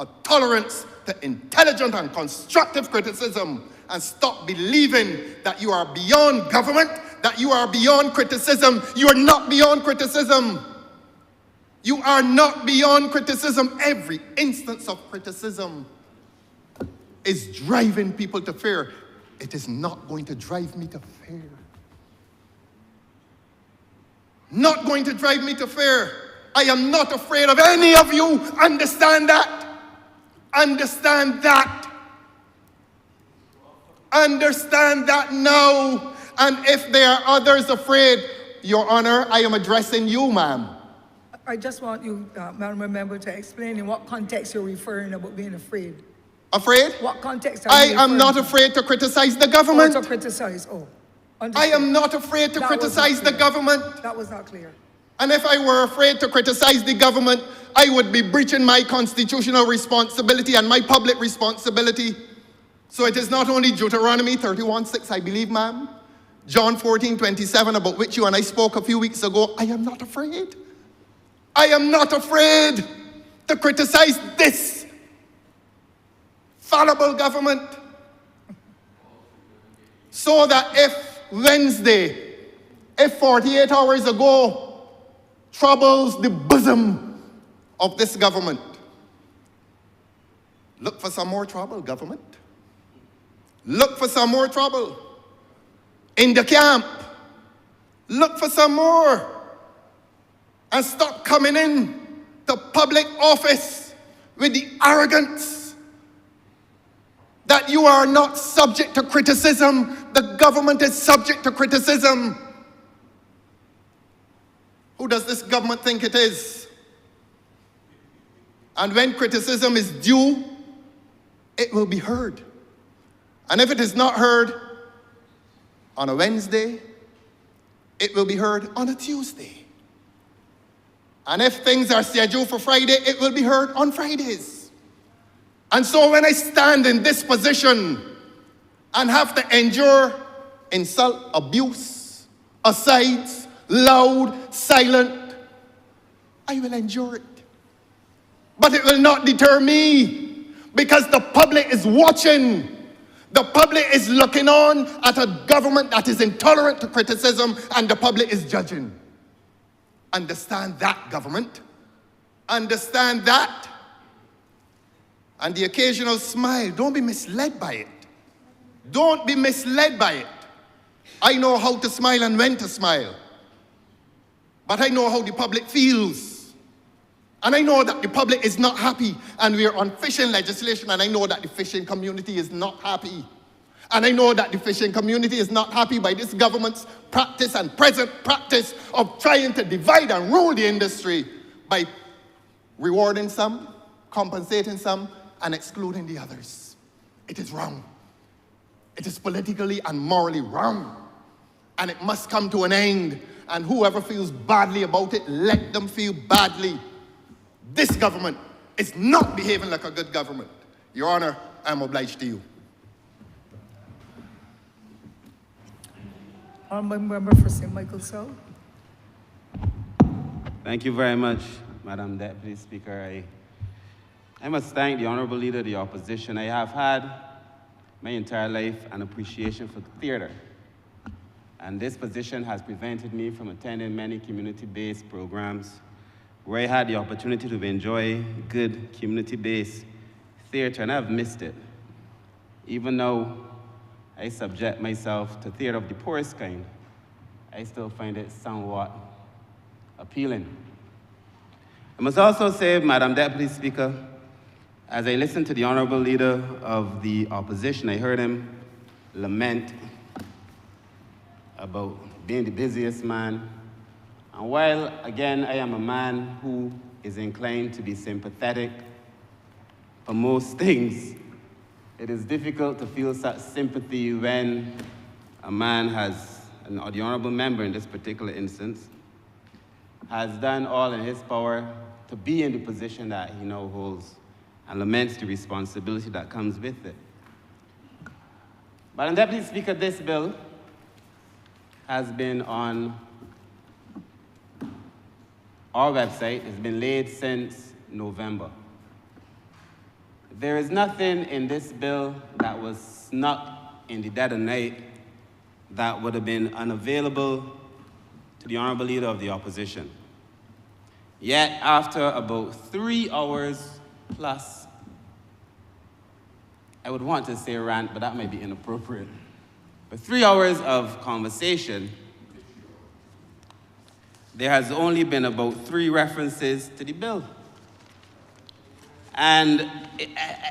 a tolerance to intelligent and constructive criticism, and stop believing that you are beyond government, that you are beyond criticism. You are not beyond criticism. You are not beyond criticism. Every instance of criticism is driving people to fear. It is not going to drive me to fear. Not going to drive me to fear. I am not afraid of any of you. Understand that. Understand that. Understand that now. And if there are others afraid, Your Honor, I am addressing you, ma'am. I just want you, Madam Member, to explain in what context you're referring about being afraid. Afraid? What context are you I am not afraid to criticize the government. Oh, to criticize, I am not afraid to criticize the government. That was not clear. And if I were afraid to criticize the government, I would be breaching my constitutional responsibility and my public responsibility. So it is not only Deuteronomy 31:6, I believe, ma'am, John 14:27, about which you and I spoke a few weeks ago. I am not afraid. I am not afraid to criticize this fallible government. So that if Wednesday, if 48 hours ago, troubles the bosom of this government, look for some more trouble, government. Look for some more trouble in the camp. Look for some more. And stop coming in to public office with the arrogance that you are not subject to criticism. The government is subject to criticism. Who does this government think it is? And when criticism is due, it will be heard. And if it is not heard on a Wednesday, it will be heard on a Tuesday. And if things are scheduled for Friday, it will be heard on Fridays. And so when I stand in this position and have to endure insult, abuse, asides, loud, silent, I will endure it. But it will not deter me, because the public is watching. The public is looking on at a government that is intolerant to criticism, and the public is judging. Understand that, government. Understand that. And the occasional smile, don't be misled by it. Don't be misled by it. I know how to smile and when to smile. But I know how the public feels. And I know that the public is not happy. And we are on fishing legislation, and I know that the fishing community is not happy. And I know that the fishing community is not happy by this government's practice and present practice of trying to divide and rule the industry by rewarding some, compensating some, and excluding the others. It is wrong. It is politically and morally wrong. And it must come to an end. And whoever feels badly about it, let them feel badly. This government is not behaving like a good government. Your Honor, I'm obliged to you. Honourable Member for St. Michael South. Thank you very much, Madam Deputy Speaker. I must thank the Honourable Leader of the Opposition. I have had my entire life an appreciation for theatre. And this position has prevented me from attending many community-based programs where I had the opportunity to enjoy good community-based theatre, and I've missed it. Even though I subject myself to theatre of the poorest kind, I still find it somewhat appealing. I must also say, Madam Deputy Speaker, as I listened to the Honourable Leader of the Opposition, I heard him lament about being the busiest man. And while, again, I am a man who is inclined to be sympathetic for most things, it is difficult to feel such sympathy when a man has, or the Honourable Member in this particular instance, has done all in his power to be in the position that he now holds, and laments the responsibility that comes with it. Madam Deputy Speaker, this bill has been on our website. It's been laid since November. There is nothing in this bill that was snuck in the dead of night that would have been unavailable to the Honourable Leader of the Opposition. Yet, after about 3 hours plus, I would want to say rant, but that might be inappropriate. But 3 hours of conversation, there has only been about 3 references to the bill. And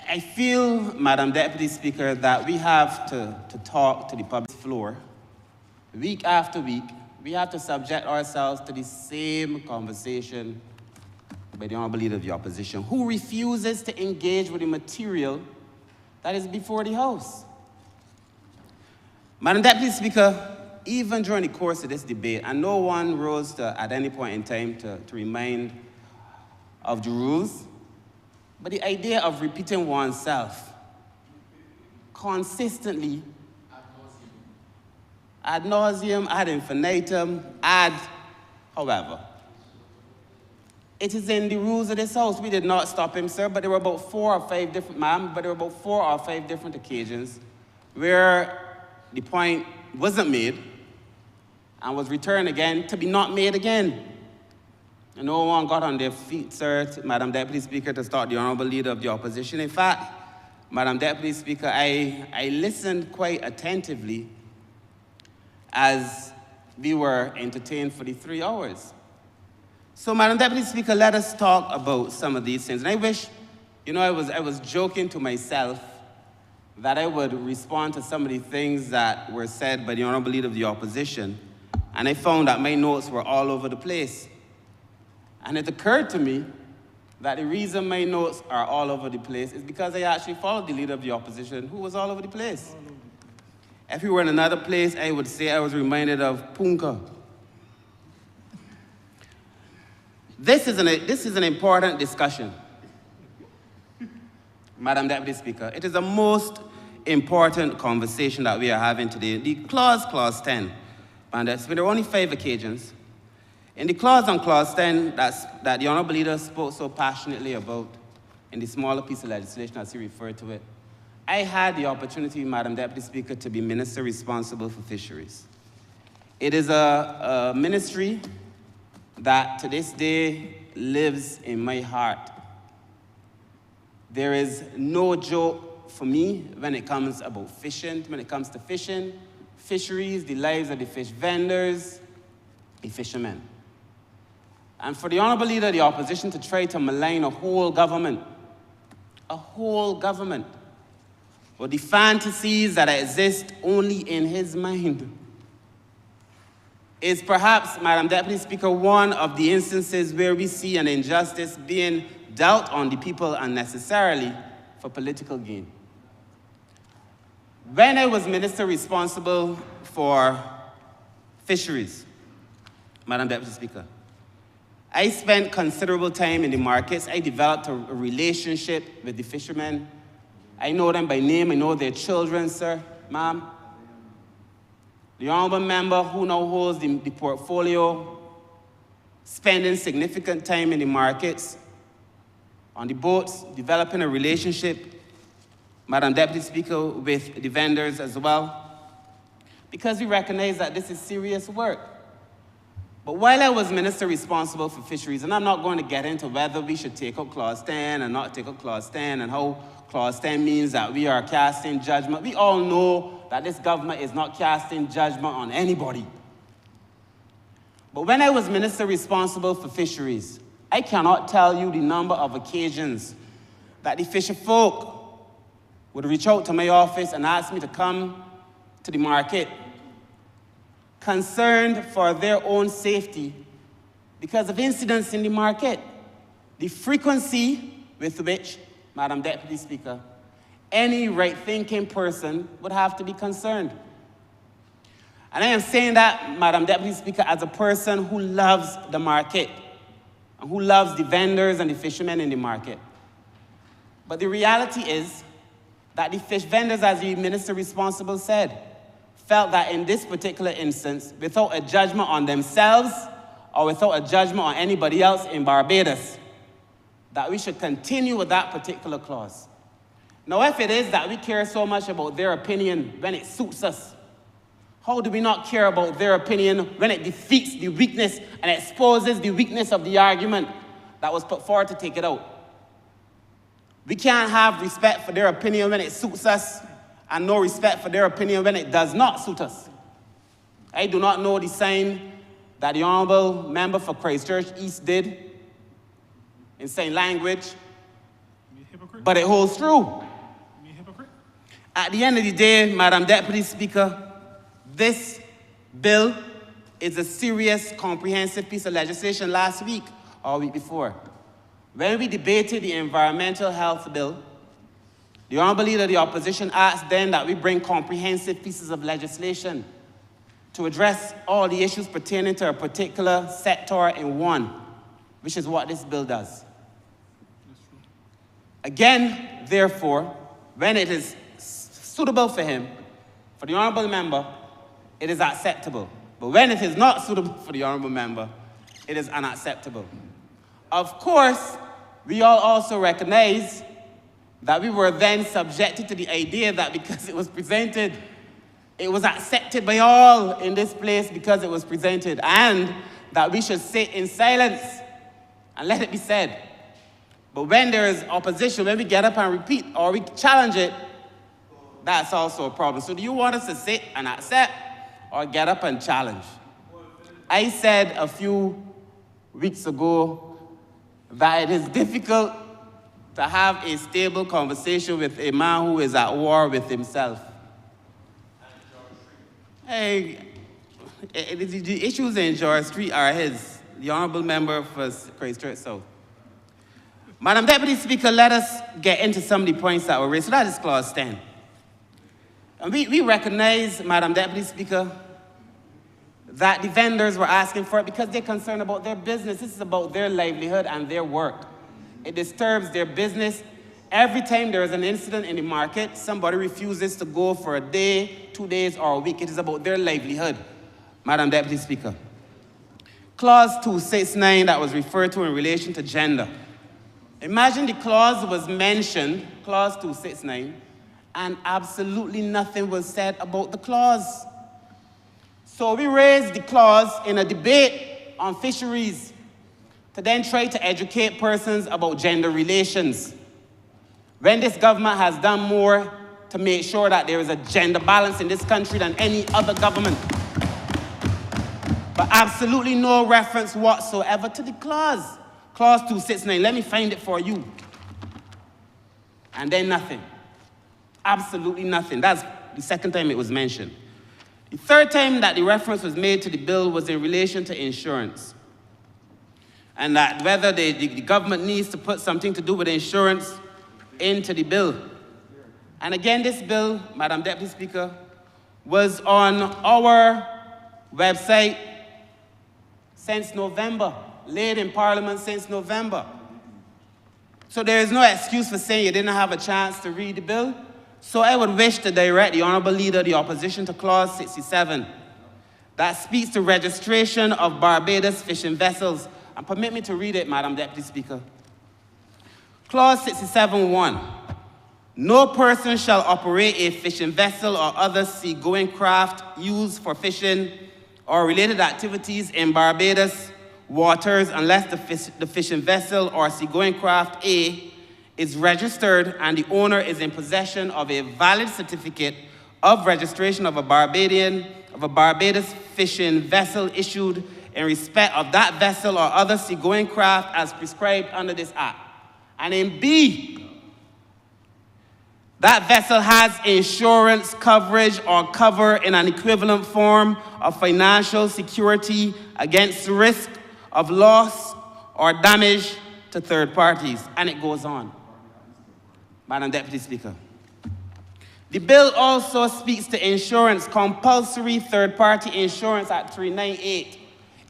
I feel, Madam Deputy Speaker, that we have to talk to the public floor week after week. We have to subject ourselves to the same conversation by the Honourable Leader of the Opposition, who refuses to engage with the material that is before the House. Madam Deputy Speaker, even during the course of this debate, and no one rose at any point in time to remind of the rules, but the idea of repeating oneself consistently, ad nauseum, ad infinitum, however. It is in the rules of this House. We did not stop him, sir, but there were about 4 or 5 different, ma'am, but there were about 4 or 5 different occasions where the point wasn't made and was returned again to be not made again. And no one got on their feet, sir, Madam Deputy Speaker, to start the Honourable Leader of the Opposition. In fact, Madam Deputy Speaker, I listened quite attentively as we were entertained for the 3 hours. So, Madam Deputy Speaker, let us talk about some of these things. And I wish You know, I was joking to myself that I would respond to some of the things that were said by the Honourable Leader of the Opposition, and I found that my notes were all over the place. And it occurred to me that the reason my notes are all over the place is because I actually followed the Leader of the Opposition, who was all over the place. If we were in another place, I would say I was reminded of Punka. This is an important discussion, Madam Deputy Speaker. It is the most important conversation that we are having today. The clause 10, and there are only 5 occasions. In the clause on clause 10 that the Honourable Leader spoke so passionately about, in the smaller piece of legislation as he referred to it, I had the opportunity, Madam Deputy Speaker, to be Minister responsible for fisheries. It is a ministry that to this day lives in my heart. There is no joke for me when it comes about fishing, when it comes to fishing, fisheries, the lives of the fish vendors, the fishermen. And for the Honourable Leader of the Opposition to try to malign a whole government with the fantasies that exist only in his mind, is perhaps, Madam Deputy Speaker, one of the instances where we see an injustice being dealt on the people unnecessarily for political gain. When I was Minister responsible for fisheries, Madam Deputy Speaker, I spent considerable time in the markets. I developed a relationship with the fishermen. I know them by name. I know their children, sir, ma'am. The Honourable Member who now holds the portfolio, spending significant time in the markets, on the boats, developing a relationship, Madam Deputy Speaker, with the vendors as well, because we recognize that this is serious work. But while I was Minister responsible for fisheries, and I'm not going to get into whether we should take up Clause 10 and not take up Clause 10 and how Clause 10 means that we are casting judgment. We all know that this government is not casting judgment on anybody. But when I was Minister responsible for fisheries, I cannot tell you the number of occasions that the fisher folk would reach out to my office and ask me to come to the market, concerned for their own safety because of incidents in the market. The frequency with which, Madam Deputy Speaker, any right-thinking person would have to be concerned. And I am saying that, Madam Deputy Speaker, as a person who loves the market and who loves the vendors and the fishermen in the market. But the reality is that the fish vendors, as the Minister responsible said, felt that in this particular instance, without a judgment on themselves or without a judgment on anybody else in Barbados, that we should continue with that particular clause. Now, if it is that we care so much about their opinion when it suits us, how do we not care about their opinion when it defeats the weakness and exposes the weakness of the argument that was put forward to take it out? We can't have respect for their opinion when it suits us and no respect for their opinion when it does not suit us. I do not know the sign that the Honourable Member for Christchurch East did in sign language, but it holds true. At the end of the day, Madam Deputy Speaker, this bill is a serious, comprehensive piece of legislation. Last week or week before, when we debated the Environmental Health Bill, the Honourable Leader of the Opposition asked then that we bring comprehensive pieces of legislation to address all the issues pertaining to a particular sector in one, which is what this bill does. Again, therefore, when it is suitable for him, for the Honourable Member, it is acceptable. But when it is not suitable for the Honourable Member, it is unacceptable. Of course, we all also recognize that we were then subjected to the idea that because it was presented, it was accepted by all in this place because it was presented, and that we should sit in silence and let it be said. But when there is opposition, when we get up and repeat or we challenge it, that's also a problem. So do you want us to sit and accept or get up and challenge? I said a few weeks ago that it is difficult to have a stable conversation with a man who is at war with himself. Hey, the issues in George Street are his, the Honourable Member for Christchurch South. Madam Deputy Speaker, let us get into some of the points that were raised. So that is Clause 10. And we recognize, Madam Deputy Speaker, that the vendors were asking for it because they're concerned about their business. This is about their livelihood and their work. It disturbs their business. Every time there is an incident in the market, somebody refuses to go for a day, 2 days, or a week. It is about their livelihood, Madam Deputy Speaker. Clause 269 that was referred to in relation to gender. Imagine the clause was mentioned, Clause 269, and absolutely nothing was said about the clause. So we raised the clause in a debate on fisheries to then try to educate persons about gender relations, when this government has done more to make sure that there is a gender balance in this country than any other government. But absolutely no reference whatsoever to the clause. Clause 269, let me find it for you. And then nothing. Absolutely nothing. That's the second time it was mentioned. The third time that the reference was made to the bill was in relation to insurance. And that whether the government needs to put something to do with insurance into the bill. And again, this bill, Madam Deputy Speaker, was on our website since November, laid in Parliament since November. So there is no excuse for saying you didn't have a chance to read the bill. So I would wish to direct the Honourable Leader of the Opposition to Clause 67 that speaks to registration of Barbados fishing vessels. And permit me to read it, Madam Deputy Speaker. Clause 67(1). No person shall operate a fishing vessel or other seagoing craft used for fishing or related activities in Barbados waters unless the fishing vessel or seagoing craft A is registered and the owner is in possession of a valid certificate of registration of a Barbados fishing vessel issued in respect of that vessel or other seagoing craft as prescribed under this Act. And in B, that vessel has insurance coverage or cover in an equivalent form of financial security against risk of loss or damage to third parties. And it goes on. Madam Deputy Speaker. The bill also speaks to insurance, compulsory third-party insurance at 398.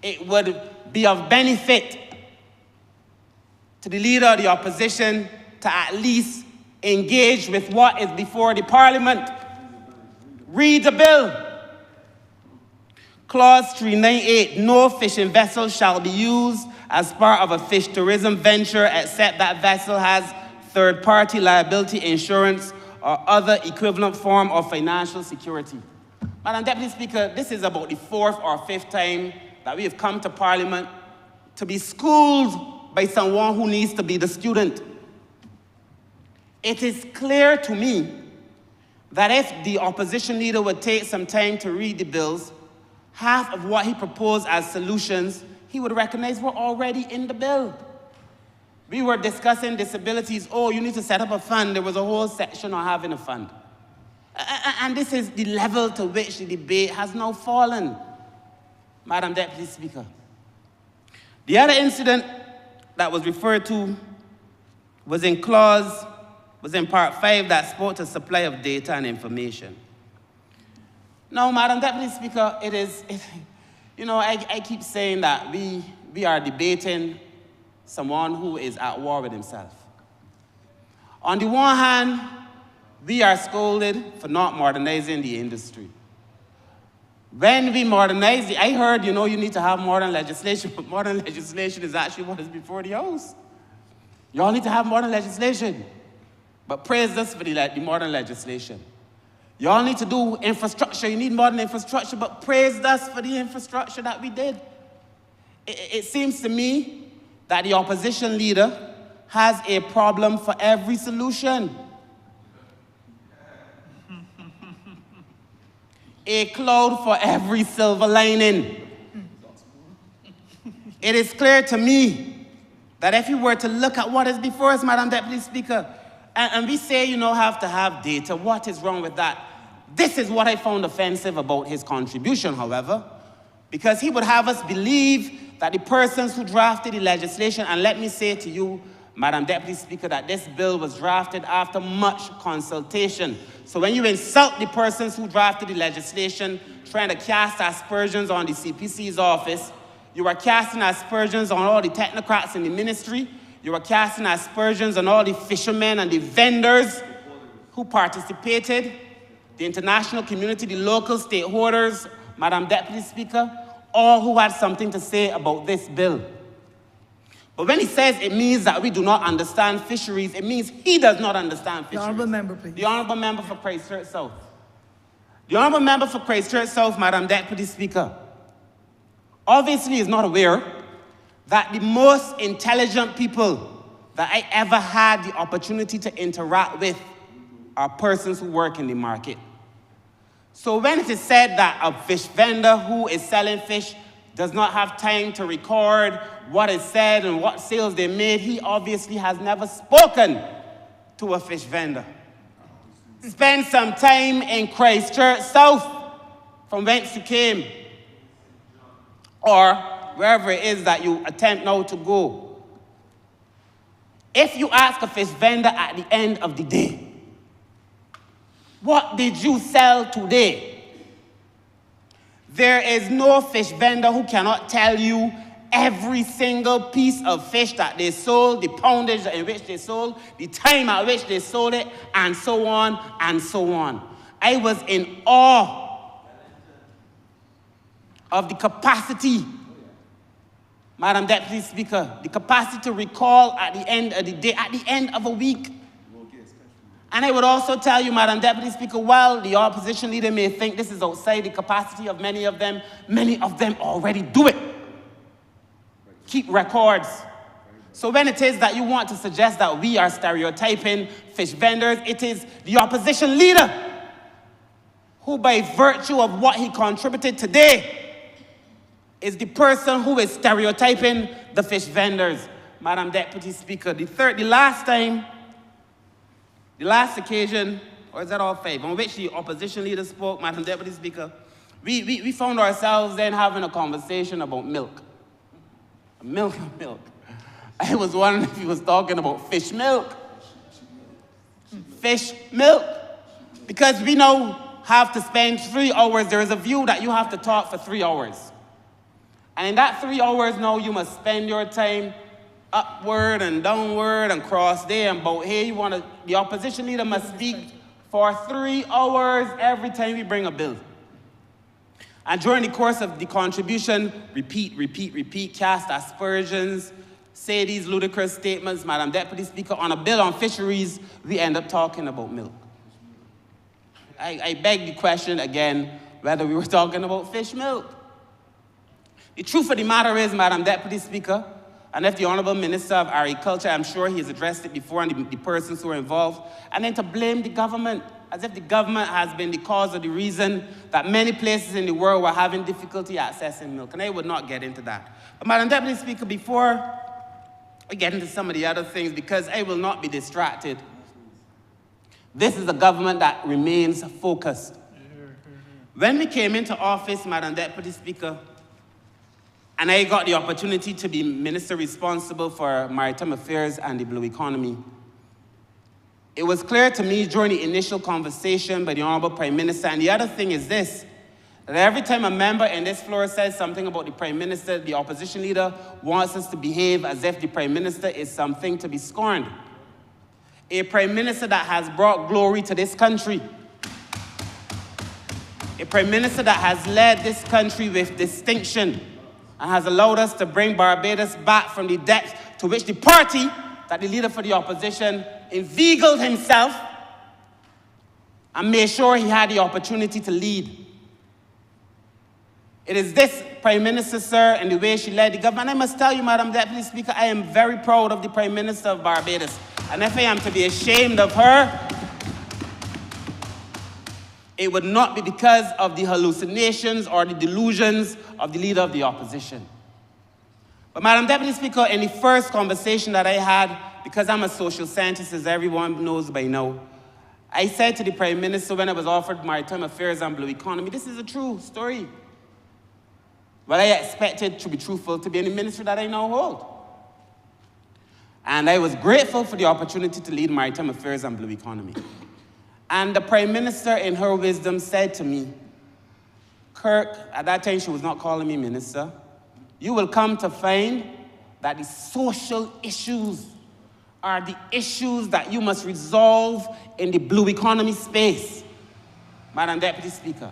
It would be of benefit to the Leader of the Opposition to at least engage with what is before the Parliament. Read the bill. Clause 398, no fishing vessel shall be used as part of a fish tourism venture except that vessel has third-party liability insurance or other equivalent form of financial security. Madam Deputy Speaker, this is about the fourth or fifth time that we have come to Parliament to be schooled by someone who needs to be the student. It is clear to me that if the opposition leader would take some time to read the bills, half of what he proposed as solutions, he would recognize were already in the bill. We were discussing disabilities. Oh, you need to set up a fund. There was a whole section on having a fund. And this is the level to which the debate has now fallen, Madam Deputy Speaker. The other incident that was referred to was in Part 5 that spoke to supply of data and information. Now, Madam Deputy Speaker, I keep saying that we are debating someone who is at war with himself. On the one hand, we are scolded for not modernizing the industry. When we modernize I heard, you need to have modern legislation, but modern legislation is actually what is before the House. You all need to have modern legislation, but praise us for the modern legislation. You all need to do infrastructure. You need modern infrastructure, but praise us for the infrastructure that we did. It seems to me that the opposition leader has a problem for every solution. A cloud for every silver lining. It is clear to me that if you were to look at what is before us, Madam Deputy Speaker, and we say you know have to have data, what is wrong with that? This is what I found offensive about his contribution, however, because he would have us believe that the persons who drafted the legislation, and let me say to you, Madam Deputy Speaker, that this bill was drafted after much consultation. So when you insult the persons who drafted the legislation, trying to cast aspersions on the CPC's office, you are casting aspersions on all the technocrats in the ministry, you are casting aspersions on all the fishermen and the vendors who participated, the international community, the local stakeholders, Madam Deputy Speaker, all who had something to say about this bill. But when he says it means that we do not understand fisheries, it means he does not understand fisheries. The Honourable Member, please. The Honourable Member for Christchurch South. The Honourable Member for Christchurch South, Madam Deputy Speaker, obviously is not aware that the most intelligent people that I ever had the opportunity to interact with are persons who work in the market. So when it is said that a fish vendor who is selling fish does not have time to record what is said and what sales they made, he obviously has never spoken to a fish vendor. Spend some time in Christchurch South, from whence you came, or wherever it is that you attempt now to go. If you ask a fish vendor at the end of the day, what did you sell today? There is no fish vendor who cannot tell you every single piece of fish that they sold, the poundage in which they sold, the time at which they sold it, and so on and so on. I was in awe of the capacity, Madam Deputy Speaker, the capacity to recall at the end of the day, at the end of a week. And I would also tell you, Madam Deputy Speaker, while the opposition leader may think this is outside the capacity of many of them already do it. Keep records. So when it is that you want to suggest that we are stereotyping fish vendors, it is the opposition leader who, by virtue of what he contributed today, is the person who is stereotyping the fish vendors. Madam Deputy Speaker, the last occasion, or is that all five, on which the opposition leader spoke, Madam Deputy Speaker, we found ourselves then having a conversation about milk. Milk. I was wondering if he was talking about fish milk. Fish milk. Because we now have to spend 3 hours. There is a view that you have to talk for 3 hours. And in that 3 hours now, you must spend your time upward and downward and cross there and about here. The opposition leader must speak for 3 hours every time we bring a bill. And during the course of the contribution, repeat, cast aspersions, say these ludicrous statements, Madam Deputy Speaker, on a bill on fisheries, we end up talking about milk. I beg the question again, whether we were talking about fish milk. The truth of the matter is, Madam Deputy Speaker, and if the Honourable Minister of Agriculture, I'm sure he has addressed it before, and the persons who are involved, and then to blame the government, as if the government has been the cause or the reason that many places in the world were having difficulty accessing milk, and I would not get into that. But Madam Deputy Speaker, before I get into some of the other things, because I will not be distracted, this is a government that remains focused. When we came into office, Madam Deputy Speaker, and I got the opportunity to be minister responsible for maritime affairs and the blue economy, it was clear to me during the initial conversation by the Honourable Prime Minister, and the other thing is this, that every time a member in this floor says something about the Prime Minister, the opposition leader wants us to behave as if the Prime Minister is something to be scorned. A Prime Minister that has brought glory to this country. A Prime Minister that has led this country with distinction and has allowed us to bring Barbados back from the depths to which the party that the leader for the opposition inveigled himself and made sure he had the opportunity to lead. It is this Prime Minister, sir, and the way she led the government. I must tell you, Madam Deputy Speaker, I am very proud of the Prime Minister of Barbados. And if I am to be ashamed of her, it would not be because of the hallucinations or the delusions of the leader of the opposition. But Madam Deputy Speaker, in the first conversation that I had, because I'm a social scientist, as everyone knows by now, I said to the Prime Minister when I was offered Maritime Affairs and Blue Economy, this is a true story. But I expected, to be truthful, to be in the ministry that I now hold. And I was grateful for the opportunity to lead Maritime Affairs and Blue Economy. And the Prime Minister, in her wisdom, said to me, Kirk, at that time she was not calling me minister, you will come to find that the social issues are the issues that you must resolve in the blue economy space, Madam Deputy Speaker.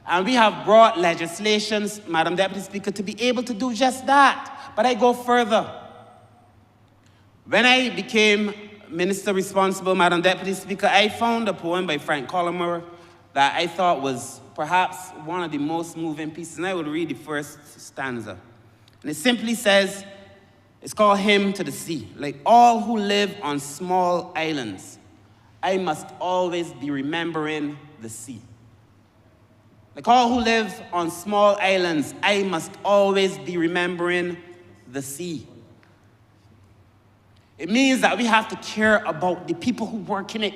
And we have brought legislations, Madam Deputy Speaker, to be able to do just that. But I go further. When I became minister responsible, Madam Deputy Speaker, I found a poem by Frank Collymore that I thought was perhaps one of the most moving pieces, and I would read the first stanza. And it simply says, it's called Hymn to the Sea. Like all who live on small islands, I must always be remembering the sea. Like all who live on small islands, I must always be remembering the sea. It means that we have to care about the people who work in it.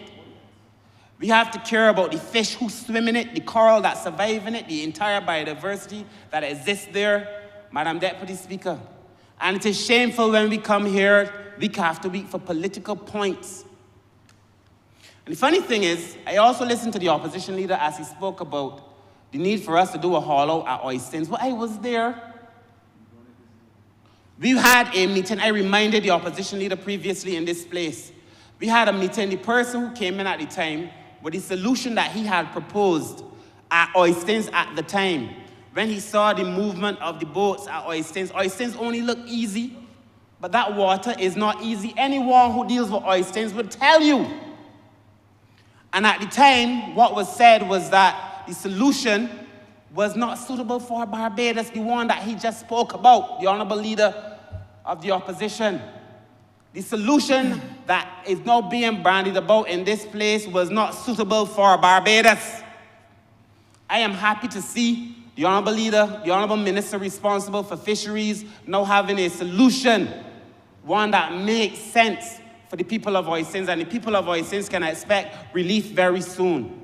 We have to care about the fish who swim in it, the coral that survive in it, the entire biodiversity that exists there, Madam Deputy Speaker. And it is shameful when we come here week after week for political points. And the funny thing is, I also listened to the opposition leader as he spoke about the need for us to do a haul out at Oistins. Well, I was there. We had a meeting. I reminded the opposition leader previously in this place. We had a meeting. The person who came in at the time with the solution that he had proposed at Oistins at the time, when he saw the movement of the boats at Oistins, Oistins only look easy, but that water is not easy. Anyone who deals with Oistins would tell you. And at the time, what was said was that the solution was not suitable for Barbados, the one that he just spoke about, the Honourable Leader of the Opposition. The solution that is now being bandied about in this place was not suitable for Barbados. I am happy to see the Honourable Leader, the Honourable Minister responsible for fisheries now having a solution, one that makes sense for the people of Oistins, and the people of Oistins can expect relief very soon.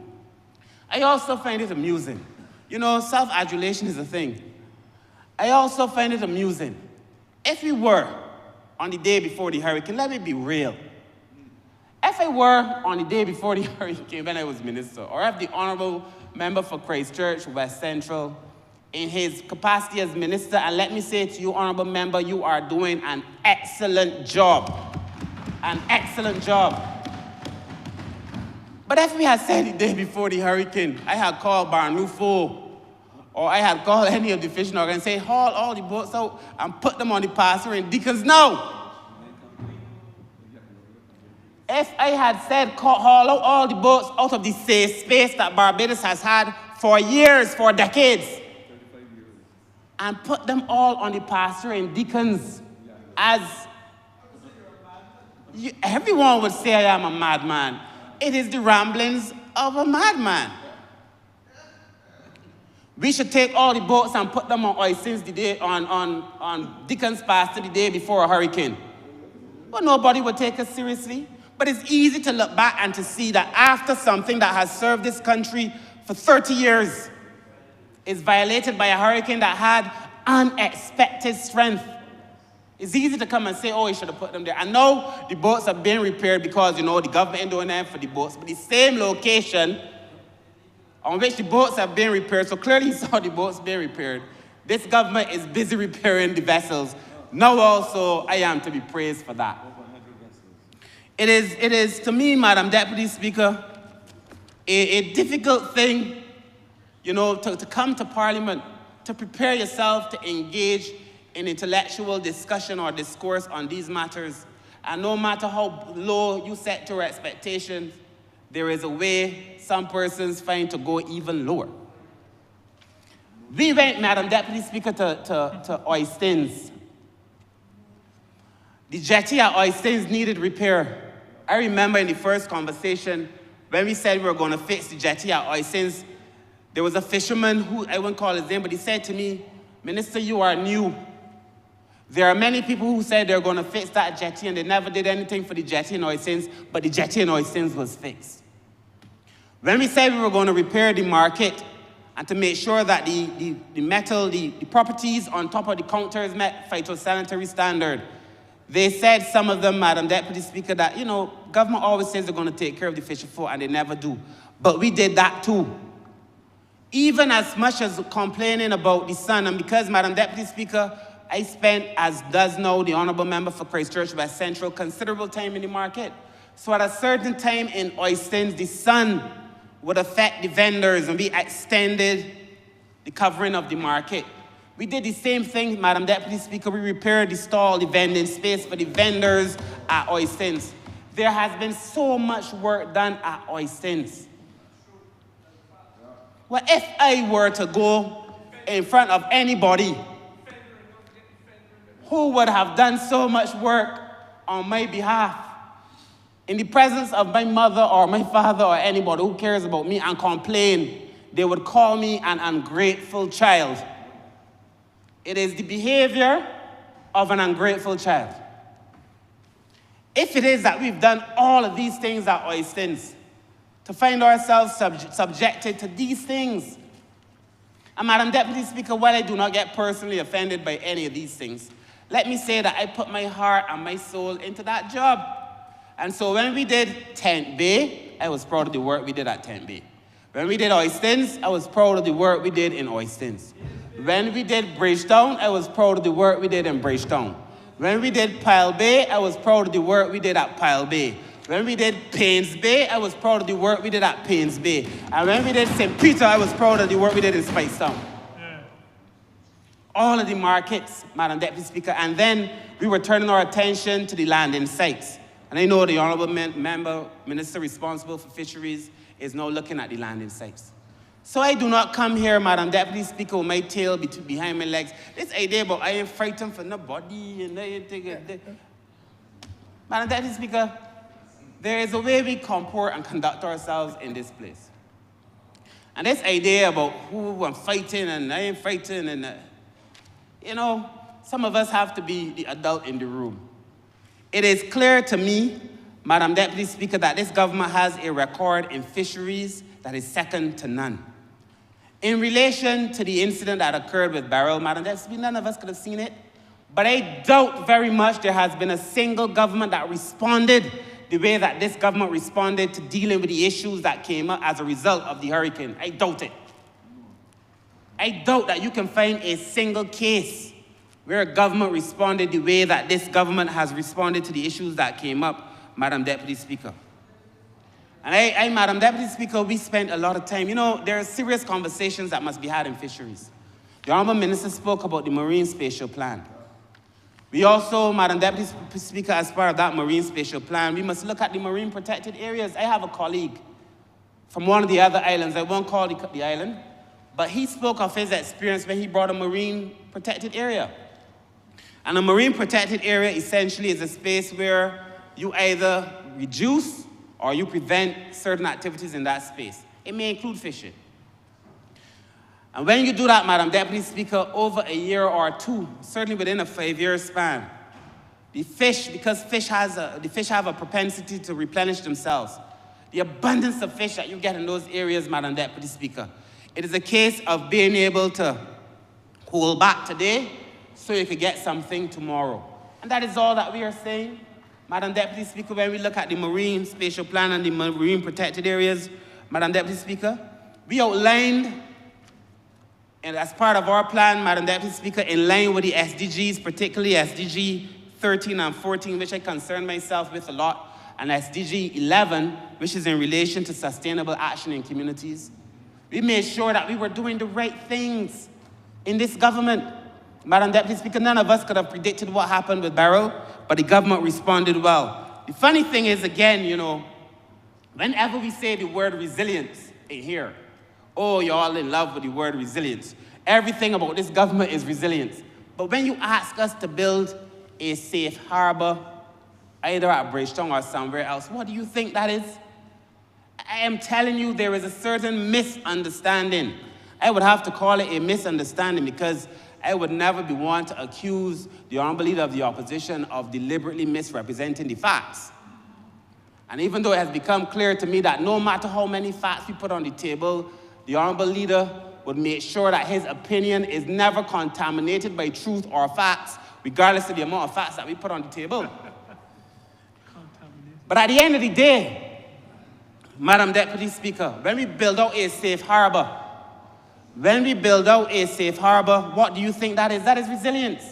I also find it amusing. You know, self-adulation is a thing. I also find it amusing. If we were on the day before the hurricane, let me be real. If I were on the day before the hurricane when I was minister, or if the Honourable Member for Christchurch, West Central, in his capacity as minister, and let me say to you, Honourable Member, you are doing an excellent job. An excellent job. But if we had said the day before the hurricane, I had called Barnufo, or I had called any of the fishing organs and say, haul all the boats out and put them on the pasture in Deacons now. If I had said, haul out all the boats out of the safe space that Barbados has had for years, for decades, and put them all on the pasture in Deacons, as everyone would say I am a madman. It is the ramblings of a madman. We should take all the boats and put them on Oistins the day on Deacon's Pasture the day before a hurricane. Well, nobody would take us seriously. But it's easy to look back and to see that after something that has served this country for 30 years is violated by a hurricane that had unexpected strength, it's easy to come and say, oh, you should have put them there. I know the boats are being repaired because, you know, the government ain't doing that for the boats, but the same location on which the boats are being repaired, so clearly you saw the boats being repaired, this government is busy repairing the vessels. Now also, I am to be praised for that. It is, to me, Madam Deputy Speaker, a difficult thing, you know, to come to Parliament, to prepare yourself to engage in intellectual discussion or discourse on these matters. And no matter how low you set your expectations, there is a way some persons find to go even lower. We went, Madam Deputy Speaker, to Oistins. The jetty at Oistins needed repair. I remember in the first conversation, when we said we were going to fix the jetty at Oistins, there was a fisherman who, I won't call his name, but he said to me, Minister, you are new. There are many people who said they're going to fix that jetty, and they never did anything for the jetty in Oistins, but the jetty in Oistins was fixed. When we said we were going to repair the market and to make sure that the metal, the properties on top of the counters met phytosanitary standard, they said, some of them, Madam Deputy Speaker, that, government always says they're going to take care of the fisher folk, and they never do. But we did that too. Even as much as complaining about the sun, and because, Madam Deputy Speaker, I spent, as does know the Honourable Member for Christchurch West Central, considerable time in the market. So at a certain time in Oistins, the sun would affect the vendors, and we extended the covering of the market. We did the same thing, Madam Deputy Speaker. We repaired the stall, the vending space for the vendors at Oistins. There has been so much work done at Oistins. Well, if I were to go in front of anybody who would have done so much work on my behalf, in the presence of my mother or my father or anybody who cares about me and complain, they would call me an ungrateful child. It is the behavior of an ungrateful child. If it is that we've done all of these things at Oistins, to find ourselves subjected to these things, and Madam Deputy Speaker, while I do not get personally offended by any of these things, let me say that I put my heart and my soul into that job. And so when we did Tent Bay, I was proud of the work we did at Tent Bay. When we did Oistins, I was proud of the work we did in Oistins. When we did Bridgetown, I was proud of the work we did in Bridgetown. When we did Pile Bay, I was proud of the work we did at Pile Bay. When we did Paynes Bay, I was proud of the work we did at Paynes Bay. And when we did St. Peter, I was proud of the work we did in Spicetown. All of the markets, Madam Deputy Speaker, and then we were turning our attention to the landing sites. And I know the Honourable Minister responsible for fisheries is now looking at the landing sites. So I do not come here, Madam Deputy Speaker, with my tail behind my legs. This idea about I ain't frightened for nobody and anything. Madam Deputy Speaker, there is a way we comport and conduct ourselves in this place. And this idea about who I'm fighting and I ain't fighting, and some of us have to be the adult in the room. It is clear to me, Madam Deputy Speaker, that this government has a record in fisheries that is second to none. In relation to the incident that occurred with Beryl, Madam Deputy Speaker, none of us could have seen it, but I doubt very much there has been a single government that responded the way that this government responded to dealing with the issues that came up as a result of the hurricane. I doubt it. I doubt that you can find a single case where a government responded the way that this government has responded to the issues that came up, Madam Deputy Speaker. And Madam Deputy Speaker, we spent a lot of time. There are serious conversations that must be had in fisheries. The Honourable Minister spoke about the Marine Spatial Plan. We also, Madam Deputy Speaker, as part of that Marine Spatial Plan, we must look at the marine protected areas. I have a colleague from one of the other islands. I won't call the island, but he spoke of his experience when he brought a marine protected area. And a marine protected area essentially is a space where you either reduce or you prevent certain activities in that space. It may include fishing. And when you do that, Madam Deputy Speaker, over a year or two, certainly within a 5-year span, the fish, because the fish have a propensity to replenish themselves, the abundance of fish that you get in those areas, Madam Deputy Speaker, it is a case of being able to hold back today so you could get something tomorrow. And that is all that we are saying. Madam Deputy Speaker, when we look at the Marine Spatial Plan and the Marine Protected Areas, Madam Deputy Speaker, we outlined, and as part of our plan, Madam Deputy Speaker, in line with the SDGs, particularly SDG 13 and 14, which I concern myself with a lot, and SDG 11, which is in relation to sustainable action in communities. We made sure that we were doing the right things in this government. Madam Deputy Speaker, none of us could have predicted what happened with Beryl, but the government responded well. The funny thing is, again, whenever we say the word resilience in here, oh, you're all in love with the word resilience. Everything about this government is resilience. But when you ask us to build a safe harbor, either at Bridgetown or somewhere else, what do you think that is? I am telling you, there is a certain misunderstanding. I would have to call it a misunderstanding because I would never be one to accuse the Honourable Leader of the Opposition of deliberately misrepresenting the facts. And even though it has become clear to me that no matter how many facts we put on the table, the Honourable Leader would make sure that his opinion is never contaminated by truth or facts, regardless of the amount of facts that we put on the table. But at the end of the day, Madam Deputy Speaker, when we build out a safe harbor, what do you think that is? That is resilience.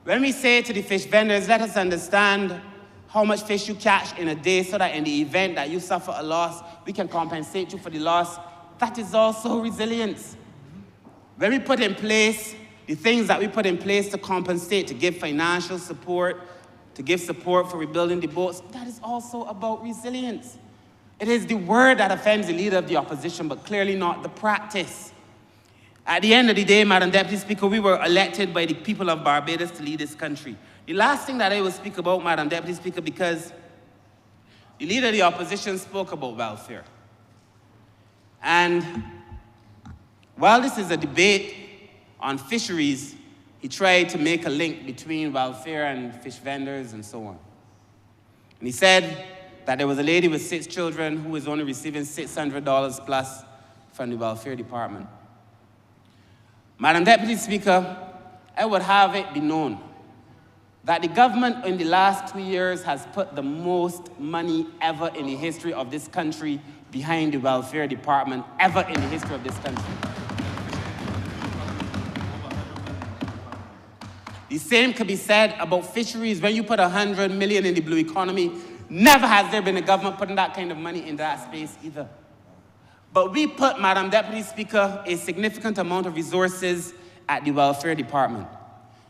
When we say to the fish vendors, let us understand how much fish you catch in a day so that in the event that you suffer a loss, we can compensate you for the loss, that is also resilience. When we put in place the things that we put in place to compensate, to give financial support, to give support for rebuilding the boats, that is also about resilience. It is the word that offends the Leader of the Opposition, but clearly not the practice. At the end of the day, Madam Deputy Speaker, we were elected by the people of Barbados to lead this country. The last thing that I will speak about, Madam Deputy Speaker, because the Leader of the Opposition spoke about welfare. And while this is a debate on fisheries, he tried to make a link between welfare and fish vendors and so on. And he said that there was a lady with 6 children who was only receiving $600 plus from the welfare department. Madam Deputy Speaker, I would have it be known that the government in the last 2 years has put the most money ever in the history of this country behind the welfare department, ever in the history of this country. The same could be said about fisheries. When you put $100 million in the blue economy, never has there been a government putting that kind of money in that space either. But we put, Madam Deputy Speaker, a significant amount of resources at the welfare department.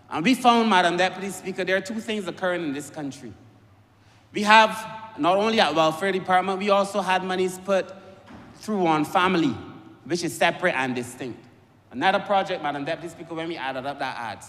And we found, Madam Deputy Speaker, there are 2 things occurring in this country. We have, not only at welfare department, we also had monies put through on family, which is separate and distinct. Another project, Madam Deputy Speaker, when we added up, that adds.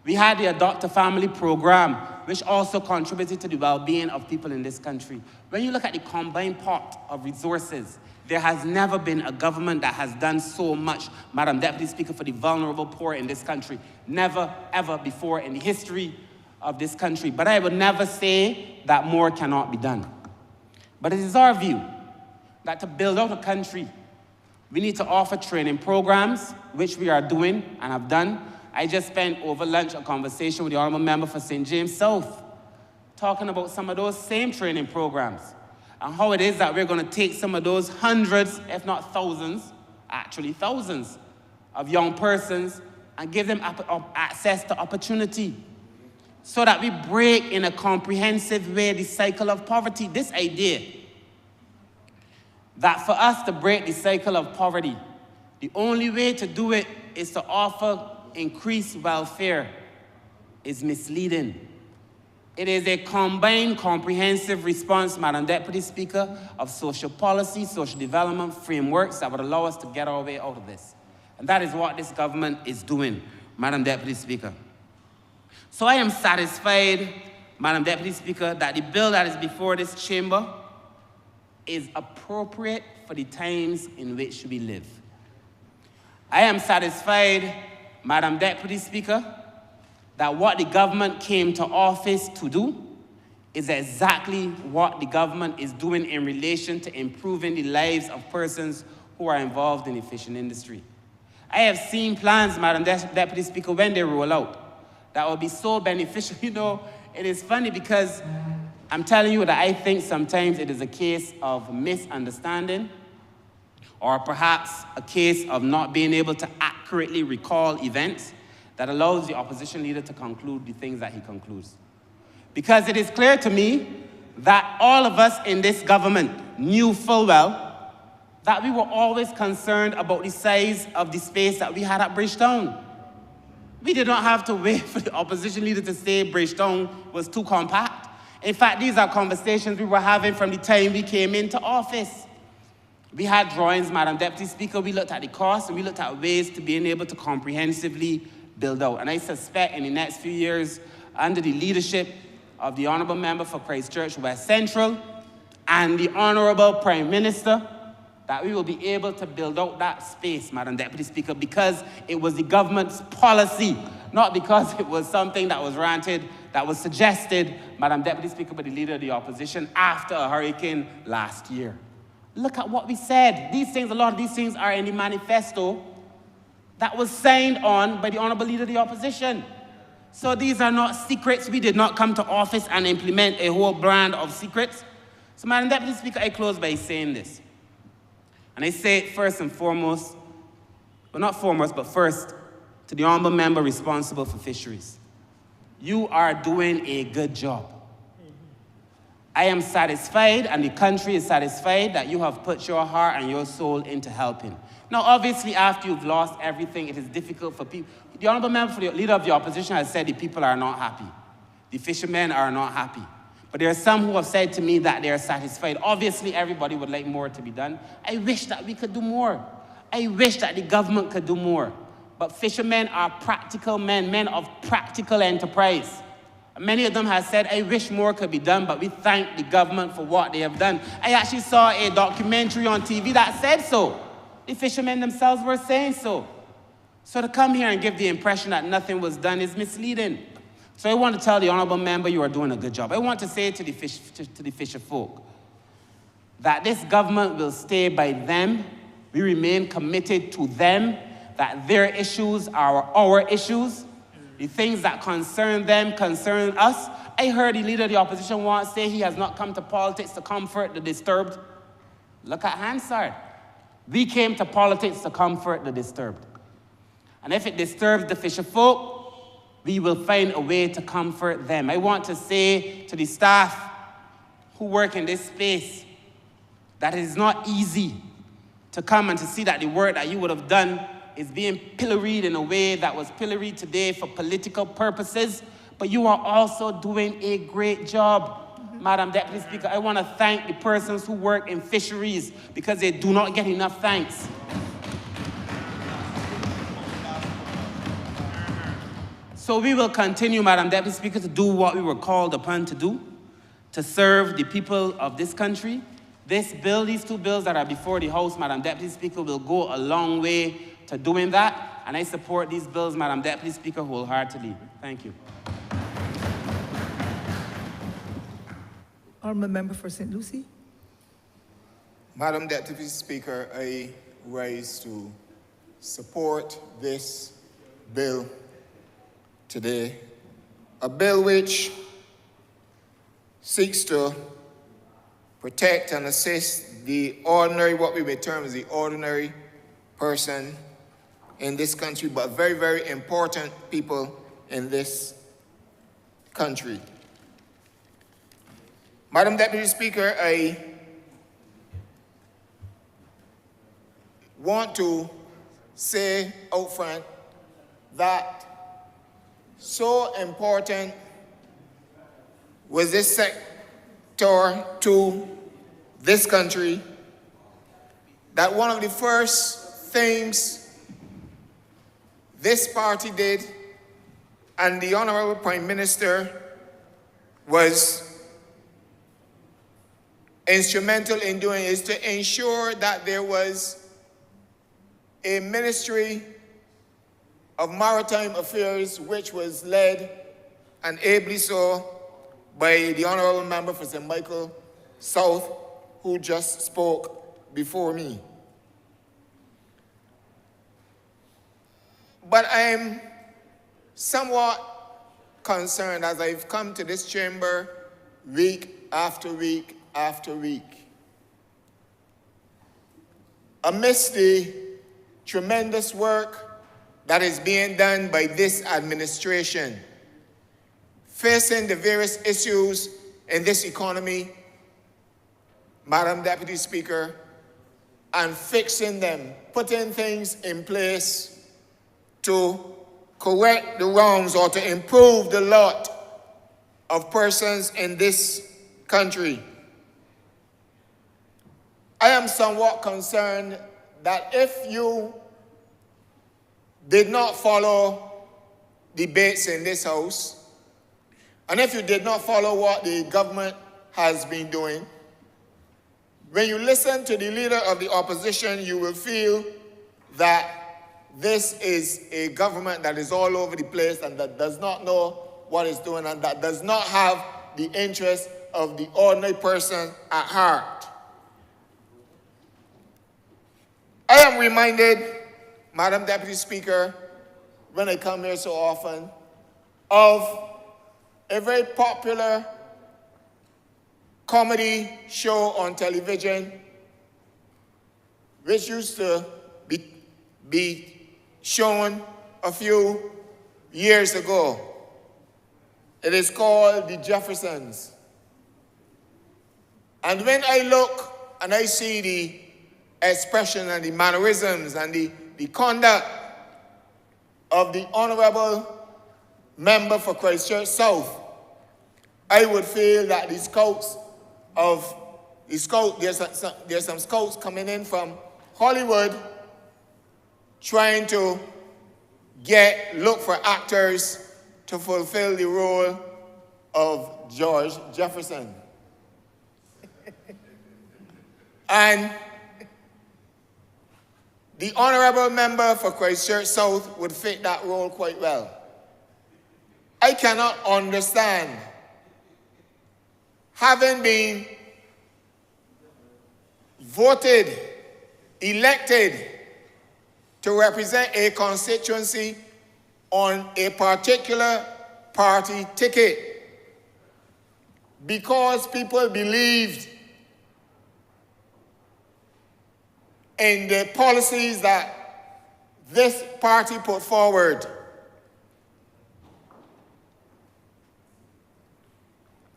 We had the Adopt a Family program, which also contributed to the well-being of people in this country. When you look at the combined pot of resources, there has never been a government that has done so much, Madam Deputy Speaker, for the vulnerable poor in this country. Never, ever before in the history of this country. But I would never say that more cannot be done. But it is our view that to build out a country, we need to offer training programs, which we are doing and have done. I just spent over lunch a conversation with the Honourable Member for St. James South, talking about some of those same training programs and how it is that we're going to take some of those hundreds, if not thousands, actually thousands of young persons and give them access to opportunity so that we break in a comprehensive way the cycle of poverty. This idea that for us to break the cycle of poverty, the only way to do it is to offer increased welfare is misleading. It is a combined, comprehensive response, Madam Deputy Speaker, of social policy, social development frameworks that would allow us to get our way out of this. And that is what this government is doing, Madam Deputy Speaker. So I am satisfied, Madam Deputy Speaker, that the bill that is before this chamber is appropriate for the times in which we live. I am satisfied, Madam Deputy Speaker, that what the government came to office to do is exactly what the government is doing in relation to improving the lives of persons who are involved in the fishing industry. I have seen plans, Madam Deputy Speaker, when they roll out, that will be so beneficial. You know, it is funny because I'm telling you that I think sometimes it is a case of misunderstanding or perhaps a case of not being able to accurately recall events that allows the opposition leader to conclude the things that he concludes. Because it is clear to me that all of us in this government knew full well that we were always concerned about the size of the space that we had at Bridgetown. We did not have to wait for the opposition leader to say Bridgetown was too compact. In fact, these are conversations we were having from the time we came into office. We had drawings, Madam Deputy Speaker. We looked at the cost and we looked at ways to being able to comprehensively build out. And I suspect in the next few years, under the leadership of the Honourable Member for Christchurch West Central and the Honourable Prime Minister, that we will be able to build out that space, Madam Deputy Speaker, because it was the government's policy, not because it was something that was ranted, that was suggested, Madam Deputy Speaker, by the Leader of the Opposition after a hurricane last year. Look at what we said. These things, a lot of these things are in the manifesto that was signed on by the Honourable Leader of the Opposition. So these are not secrets. We did not come to office and implement a whole brand of secrets. So, Madam Deputy Speaker, I close by saying this. And I say it first and foremost, well, not foremost, but first, to the honourable member responsible for fisheries. You are doing a good job. I am satisfied, and the country is satisfied, that you have put your heart and your soul into helping. Now, obviously, after you've lost everything, it is difficult for people. The honourable member for the Leader of the Opposition has said the people are not happy. The fishermen are not happy. But there are some who have said to me that they are satisfied. Obviously, everybody would like more to be done. I wish that we could do more. I wish that the government could do more. But fishermen are practical men, men of practical enterprise. Many of them have said, I wish more could be done, but we thank the government for what they have done. I actually saw a documentary on TV that said so. The fishermen themselves were saying so. So to come here and give the impression that nothing was done is misleading. So I want to tell the honourable member you are doing a good job. I want to say to the fisher folk that this government will stay by them. We remain committed to them, that their issues are our issues. The things that concern them concern us. I heard the Leader of the Opposition once say he has not come to politics to comfort the disturbed. Look at Hansard. We came to politics to comfort the disturbed. And if it disturbs the fisher folk, we will find a way to comfort them. I want to say to the staff who work in this space that it is not easy to come and to see that the work that you would have done is being pilloried in a way that was pilloried today for political purposes, but you are also doing a great job. Madam Deputy Speaker, I want to thank the persons who work in fisheries because they do not get enough thanks. So we will continue, Madam Deputy Speaker, to do what we were called upon to do, to serve the people of this country. This bill, these two bills that are before the House, Madam Deputy Speaker, will go a long way to doing that, and I support these bills, Madam Deputy Speaker, wholeheartedly. Thank you. Honourable Member for St. Lucie. Madam Deputy Speaker, I rise to support this bill today, a bill which seeks to protect and assist the ordinary, what we may term as the ordinary person in this country, but very, very important people in this country. Madam Deputy Speaker, I want to say out front that so important was this sector to this country that one of the first things this party did, and the Honourable Prime Minister was instrumental in doing, is to ensure that there was a Ministry of Maritime Affairs which was led, and ably so, by the Honourable Member for St. Michael South, who just spoke before me. But I'm somewhat concerned as I've come to this chamber week after week after week. Amidst the tremendous work that is being done by this administration, facing the various issues in this economy, Madam Deputy Speaker, and fixing them, putting things in place to correct the wrongs or to improve the lot of persons in this country. I am somewhat concerned that if you did not follow debates in this House, and if you did not follow what the government has been doing, When you listen to the leader of the opposition, you will feel that this is a government that is all over the place and that does not know what it's doing and that does not have the interest of the ordinary person at heart. I am reminded, Madam Deputy Speaker, when I come here so often, of a very popular comedy show on television which used to be shown a few years ago. It is called The Jeffersons. And when I look and I see the expression and the mannerisms and the conduct of the Honourable Member for Christchurch South, I would feel that there's some scouts coming in from Hollywood trying to look for actors to fulfill the role of George Jefferson. And the Honourable Member for Christchurch South would fit that role quite well. I cannot understand, having been voted, elected to represent a constituency on a particular party ticket, because people believed in the policies that this party put forward,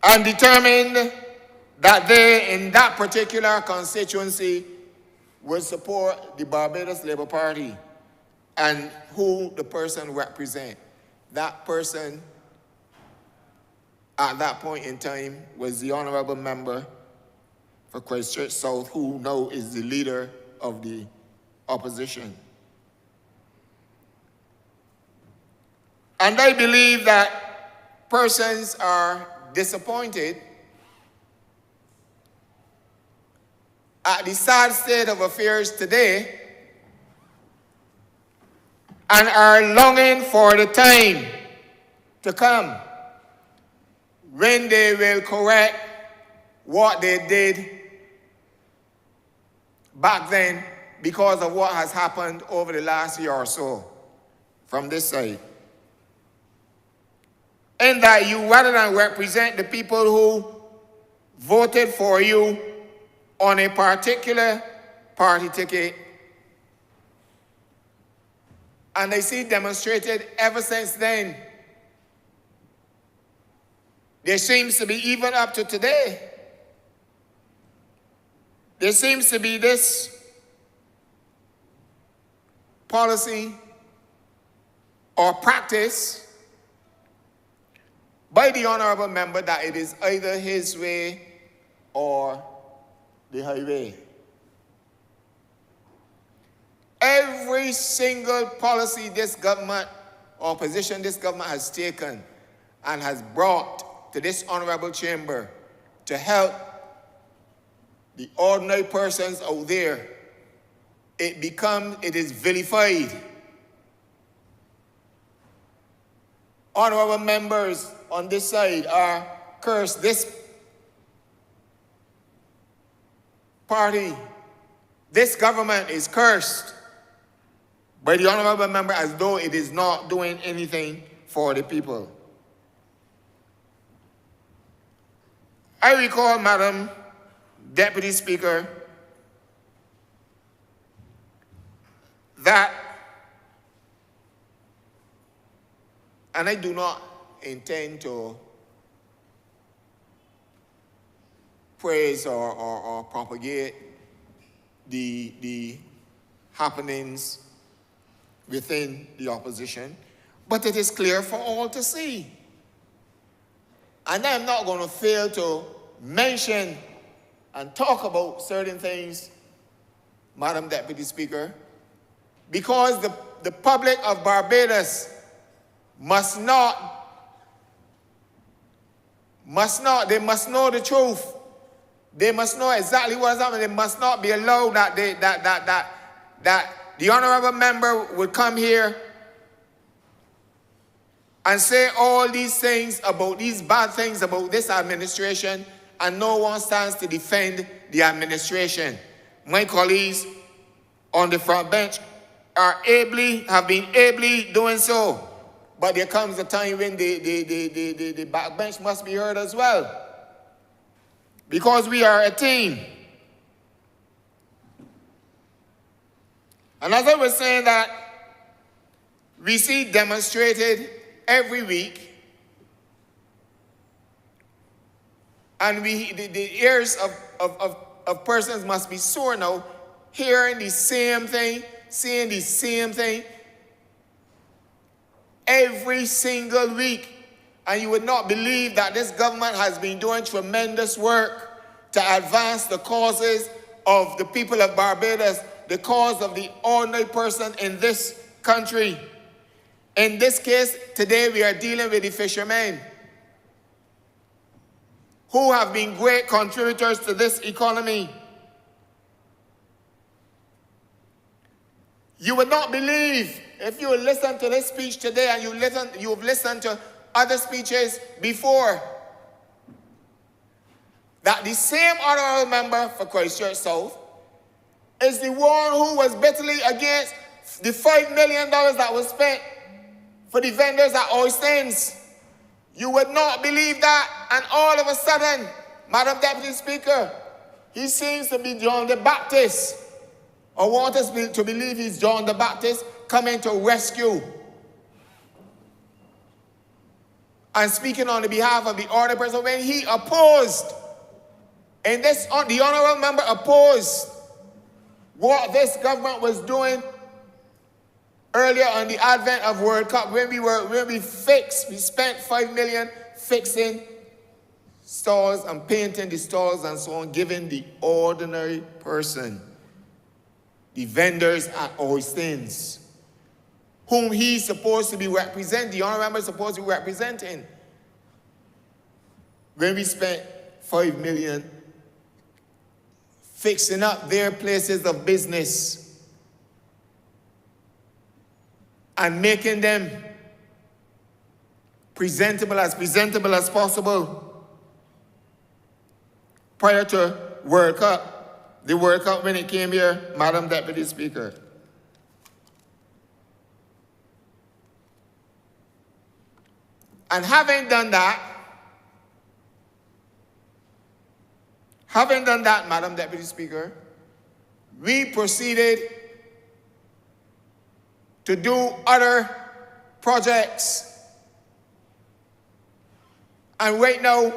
and determined that they, in that particular constituency, would support the Barbados Labour Party and who the person represents. That person, at that point in time, was the Honourable Member for Christchurch South, who now is the leader of the opposition. And I believe that persons are disappointed at the sad state of affairs today and are longing for the time to come when they will correct what they did back then because of what has happened over the last year or so from this side. And that you, rather than represent the people who voted for you on a particular party ticket, and I see demonstrated ever since then, there seems to be, even up to today, there seems to be this policy or practice by the Honourable Member that it is either his way or the highway. Every single policy this government or position this government has taken and has brought to this honourable chamber to help the ordinary persons out there, it is vilified. Honourable members on this side are cursed. This party, this government is cursed by the Honourable Member as though it is not doing anything for the people. I recall, Madam Deputy Speaker, that, and I do not intend to praise or propagate the happenings within the opposition, but it is clear for all to see. And I'm not going to fail to mention and talk about certain things, Madam Deputy Speaker, because the public of Barbados must know, they must know the truth They must know exactly what is happening. They must not be allowed that the honorable member would come here and say all these things about these bad things about this administration, and no one stands to defend the administration. My colleagues on the front bench have been ably doing so. But there comes a time when the back bench must be heard as well. Because we are a team. And as I was saying that, we see demonstrated every week, and the ears of persons must be sore now, hearing the same thing, seeing the same thing every single week. And you would not believe that this government has been doing tremendous work to advance the causes of the people of Barbados, the cause of the ordinary person in this country. In this case, today we are dealing with the fishermen, who have been great contributors to this economy. You would not believe, if you listen to this speech today and you've listened to other speeches before, that the same honourable member for Christchurch South is the one who was bitterly against the $5 million that was spent for the vendors at Oystens. You would not believe that, and all of a sudden, Madam Deputy Speaker, he seems to be John the Baptist, or want us to believe he's John the Baptist coming to rescue and speaking on the behalf of the ordinary person, when he opposed, and the honourable member opposed what this government was doing earlier on the advent of World Cup, when we spent $5 million fixing stalls and painting the stalls and so on, giving the ordinary person, the vendors at Oystens, whom he's supposed to be representing, the honourable member is supposed to be representing, when we spent $5 million fixing up their places of business and making them presentable as possible prior to World Cup. The World Cup, when it came here, Madam Deputy Speaker. And having done that, Madam Deputy Speaker, we proceeded to do other projects. And right now,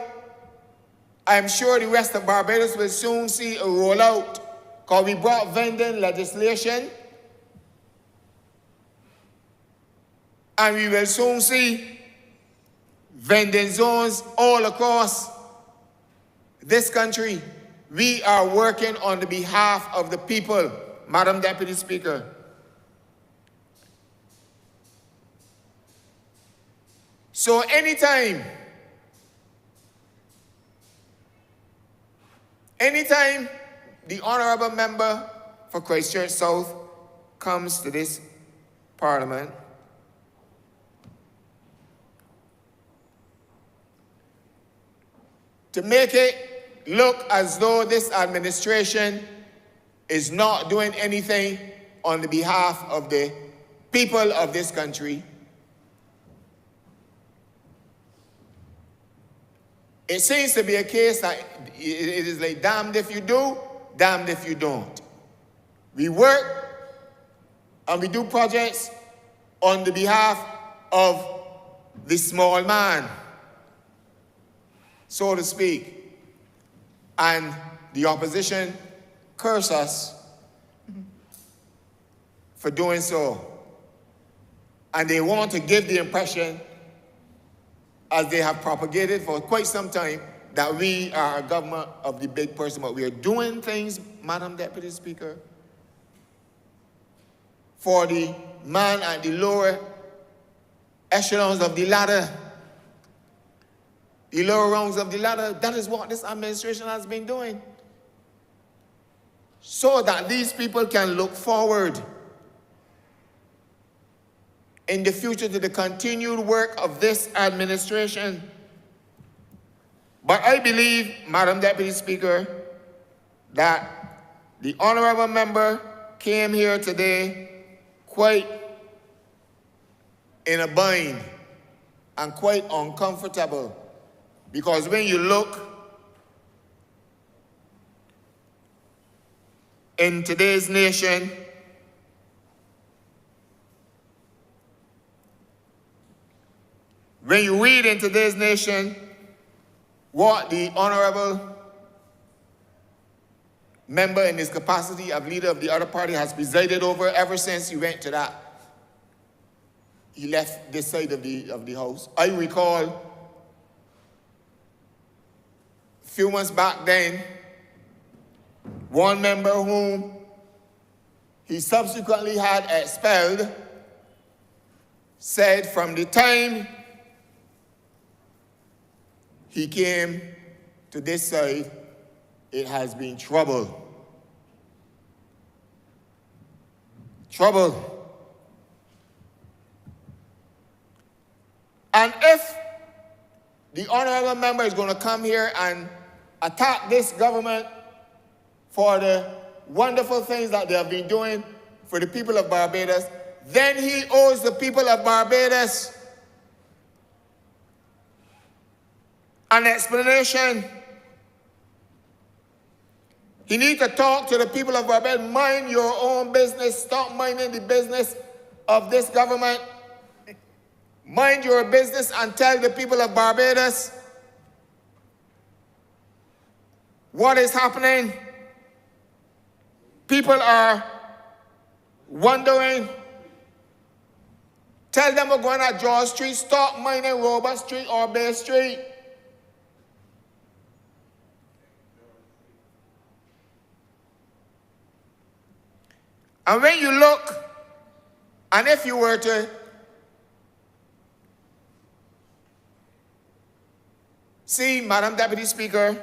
I'm sure the rest of Barbados will soon see a rollout, because we brought vending legislation, and we will soon see vending zones all across this country. We are working on the behalf of the people, Madam Deputy Speaker. So anytime the honourable member for Christchurch South comes to this Parliament, to make it look as though this administration is not doing anything on the behalf of the people of this country, it seems to be a case that it is like damned if you do, damned if you don't. We work and we do projects on the behalf of the small man, so to speak. And the opposition curse us for doing so. And they want to give the impression, as they have propagated for quite some time, that we are a government of the big person, but we are doing things, Madam Deputy Speaker, for the man at the lower echelons of the ladder. the lower rungs of the ladder. That is what this administration has been doing. So that these people can look forward in the future to the continued work of this administration. But I believe, Madam Deputy Speaker, that the honorable member came here today quite in a bind and quite uncomfortable, because when you look in today's nation, when you read in today's nation what the honorable member in his capacity of leader of the other party has presided over ever since he went to that, he left this side of the house. I recall a few months back then, one member whom he subsequently had expelled said from the time he came to this side, it has been trouble. Trouble. And if the honorable member is going to come here and attack this government for the wonderful things that they have been doing for the people of Barbados, then he owes the people of Barbados an explanation. You need to talk to the people of Barbados. Mind your own business. Stop minding the business of this government. Mind your business and tell the people of Barbados what is happening. People are wondering. Tell them we're going at George Street. Stop minding Robert Street or Bay Street. And when you look, and if you were to see, Madam Deputy Speaker,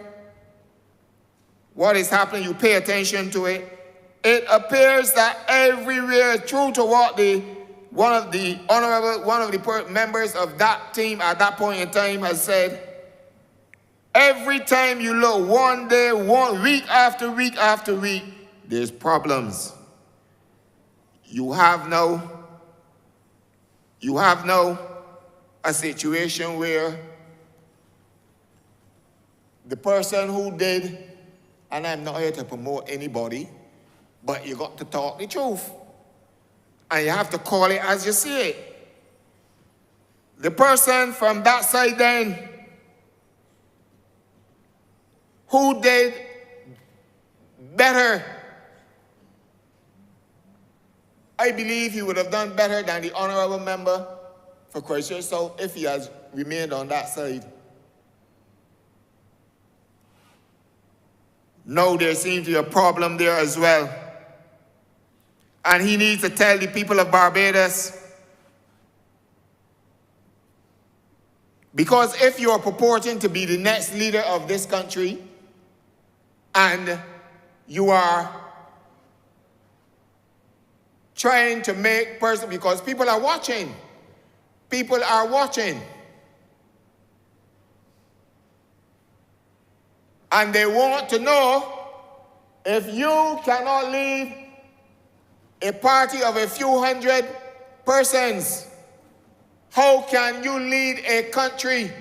what is happening, you pay attention to it. It appears that everywhere, true to what one of the members of that team at that point in time has said, every time you look, one day, week after week after week, there's problems. You have now a situation where the person who did, and I'm not here to promote anybody, but you got to talk the truth. And you have to call it as you see it. The person from that side then, who did better, I believe he would have done better than the honorable member for Christchurch South if he has remained on that side. Now there seems to be a problem there as well. And he needs to tell the people of Barbados, because if you are purporting to be the next leader of this country and you are trying to make because people are watching. People are watching. And they want to know, if you cannot lead a party of a few hundred persons, how can you lead a country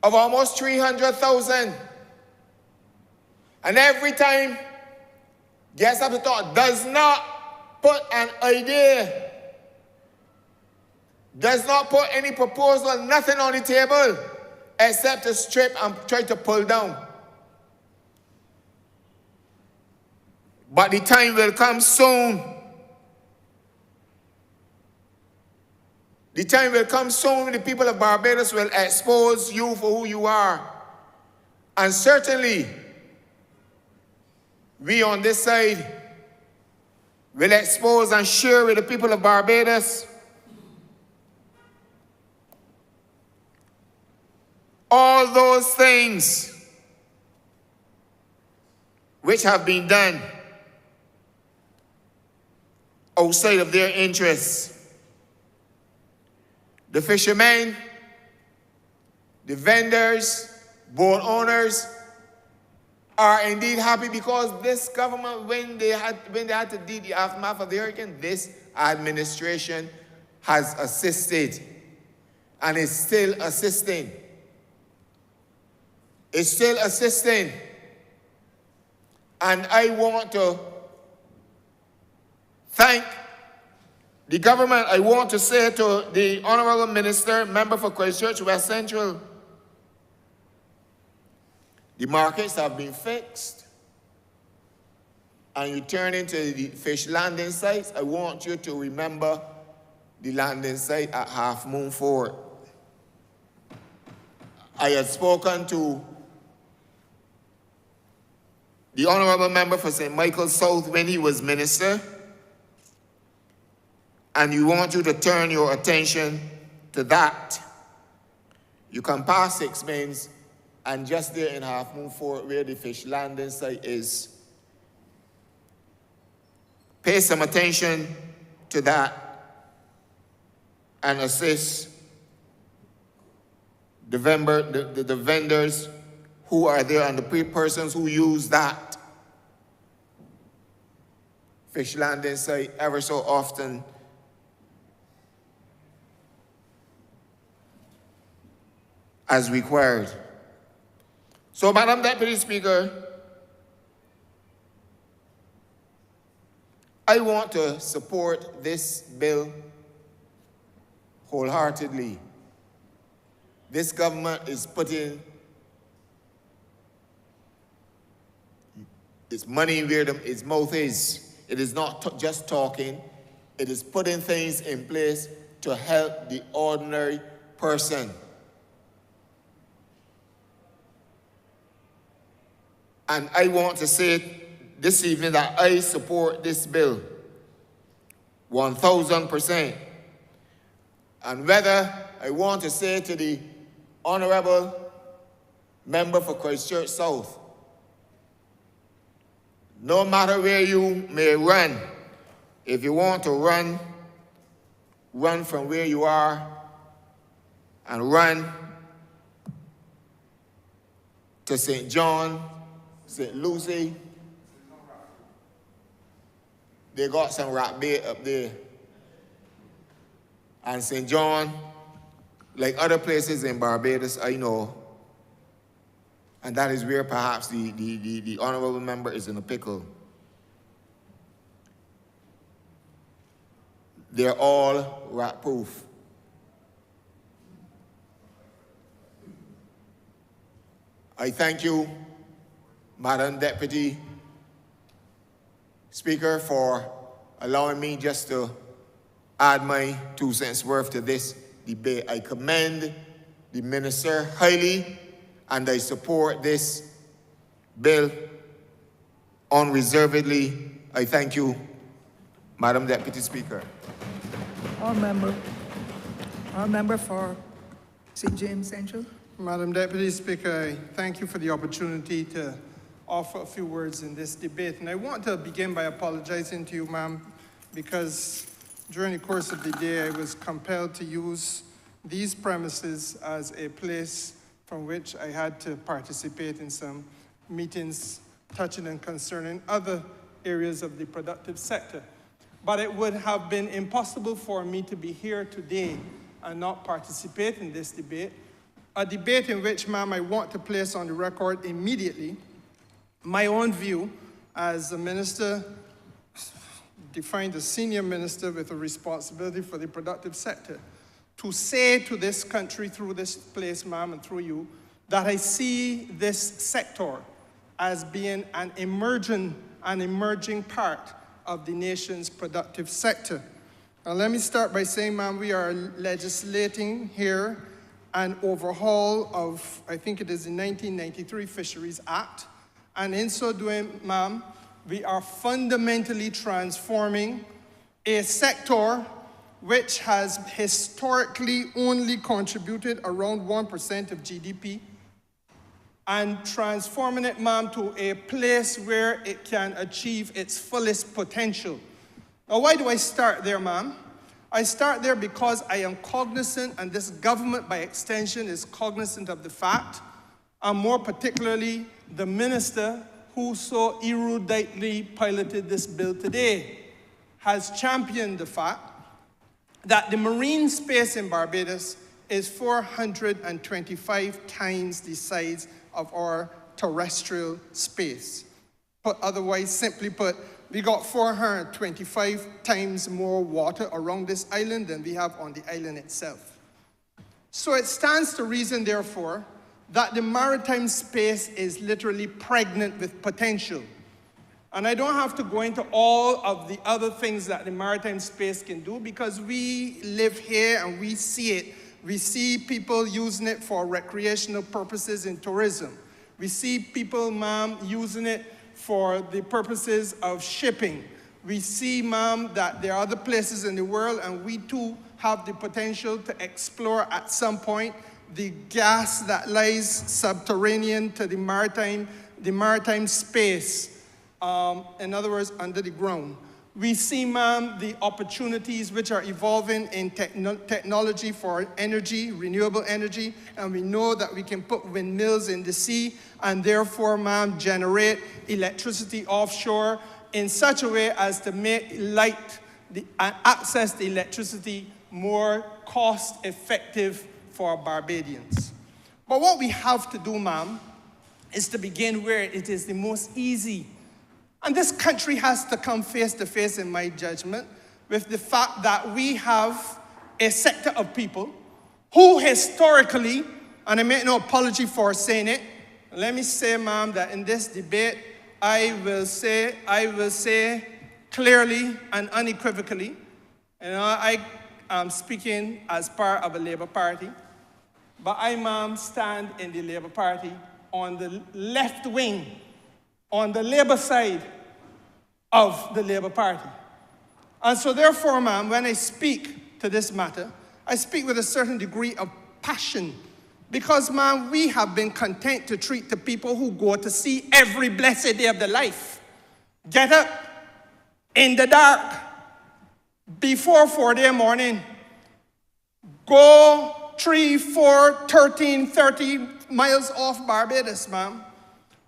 of almost 300,000? And every time gets up to talk, does not put an idea, does not put any proposal, nothing on the table, except to strip and try to pull down. But the time will come soon. The time will come soon when the people of Barbados will expose you for who you are. And certainly, we on this side will expose and share with the people of Barbados all those things which have been done outside of their interests. The fishermen, the vendors, boat owners are indeed happy because this government, when they had to deal the aftermath of the hurricane, this administration has assisted and is still assisting. It's still assisting. And I want to thank the government. I want to say to the Honourable Minister, member for Christchurch West Central, the markets have been fixed and you turn into the fish landing sites. I want you to remember the landing site at Half Moon Fort. I had spoken to the Honourable Member for St. Michael South when he was Minister, and you want you to turn your attention to that. You can pass 6 Mains, and just there in Half Moon Fort where the fish landing site is, pay some attention to that and assist the vendors who are there and the persons who use that fish landing site ever so often. As required. So, Madam Deputy Speaker, I want to support this bill wholeheartedly. This government is putting its money where its mouth is. It is not just talking, it is putting things in place to help the ordinary person. And I want to say this evening that I support this bill 1,000%. And whether I want to say to the Honourable Member for Christchurch South, no matter where you may run, if you want to run from where you are and run to St. John, St. Lucie, they got some rat bait up there. And St. John, like other places in Barbados, I know, and that is where perhaps the Honourable Member is in a pickle. They're all rat-proof. I thank you, Madam Deputy Speaker, for allowing me just to add my 2 cents worth to this debate. I commend the Minister highly, and I support this bill unreservedly. I thank you, Madam Deputy Speaker. Our member for St. James Central. Madam Deputy Speaker, I thank you for the opportunity to offer a few words in this debate. And I want to begin by apologizing to you, ma'am, because during the course of the day, I was compelled to use these premises as a place from which I had to participate in some meetings touching and concerning other areas of the productive sector. But it would have been impossible for me to be here today and not participate in this debate, a debate in which, ma'am, I want to place on the record immediately my own view as a minister, defined as senior minister with a responsibility for the productive sector, to say to this country through this place, ma'am, and through you, that I see this sector as being an emerging part of the nation's productive sector. Now let me start by saying, ma'am, we are legislating here an overhaul of, I think it is the 1993 Fisheries Act. And in so doing, ma'am, we are fundamentally transforming a sector which has historically only contributed around 1% of GDP, and transforming it, ma'am, to a place where it can achieve its fullest potential. Now, why do I start there, ma'am? I start there because I am cognizant, and this government, by extension, is cognizant of the fact, and more particularly, the minister who so eruditely piloted this bill today has championed the fact that the marine space in Barbados is 425 times the size of our terrestrial space. Otherwise, simply put, we got 425 times more water around this island than we have on the island itself. So it stands to reason, therefore, that the maritime space is literally pregnant with potential. And I don't have to go into all of the other things that the maritime space can do, because we live here and we see it. We see people using it for recreational purposes in tourism. We see people, ma'am, using it for the purposes of shipping. We see, ma'am, that there are other places in the world, and we too have the potential to explore at some point the gas that lies subterranean to the maritime space. In other words, under the ground. We see, ma'am, the opportunities which are evolving in technology for energy, renewable energy, and we know that we can put windmills in the sea and therefore, ma'am, generate electricity offshore in such a way as to make light and access to electricity more cost-effective for Barbadians. But what we have to do, ma'am, is to begin where it is the most easy. And this country has to come face to face, in my judgment, with the fact that we have a sector of people who historically, and I make no apology for saying it, let me say, ma'am, that in this debate, I will say clearly and unequivocally, I am speaking as part of a Labour Party, but I, ma'am, stand in the Labour Party on the left wing, on the Labour side of the Labour Party. And so therefore, ma'am, when I speak to this matter, I speak with a certain degree of passion, because, ma'am, we have been content to treat the people who go to sea every blessed day of their life. Get up in the dark, before 4 morning, go 3, 4, 13, 30 miles off Barbados, ma'am,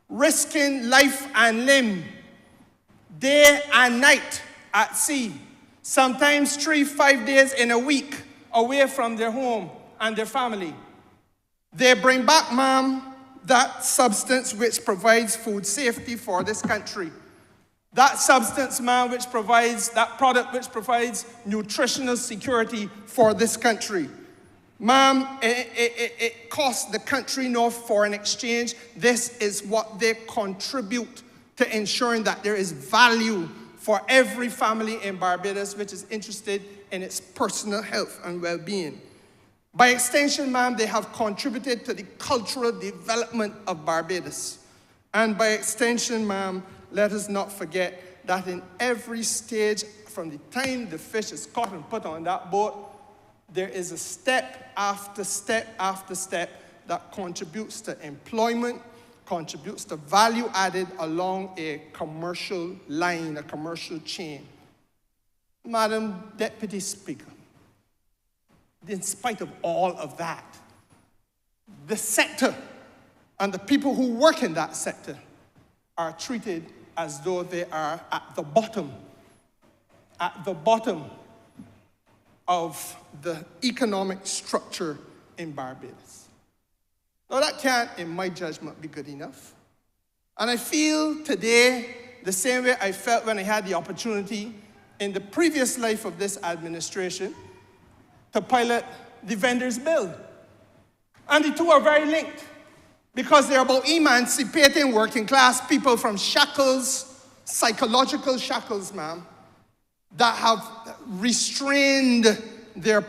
risking life and limb, day and night at sea, sometimes 3, 5 days in a week away from their home and their family. They bring back, ma'am, that substance which provides food safety for this country. That substance, ma'am, which provides, that product which provides nutritional security for this country. Ma'am, it costs the country no foreign exchange. This is what they contribute to ensuring that there is value for every family in Barbados which is interested in its personal health and well-being. By extension, ma'am, they have contributed to the cultural development of Barbados. And by extension, ma'am, let us not forget that in every stage, from the time the fish is caught and put on that boat, there is a step after step after step that contributes to employment, contributes to value added along a commercial line, a commercial chain. Madam Deputy Speaker, in spite of all of that, the sector and the people who work in that sector are treated as though they are at the bottom of the economic structure in Barbados. Now that can't, in my judgment, be good enough. And I feel today the same way I felt when I had the opportunity in the previous life of this administration to pilot the vendor's bill. And the two are very linked, because they're about emancipating working class people from shackles, psychological shackles, ma'am, that have restrained their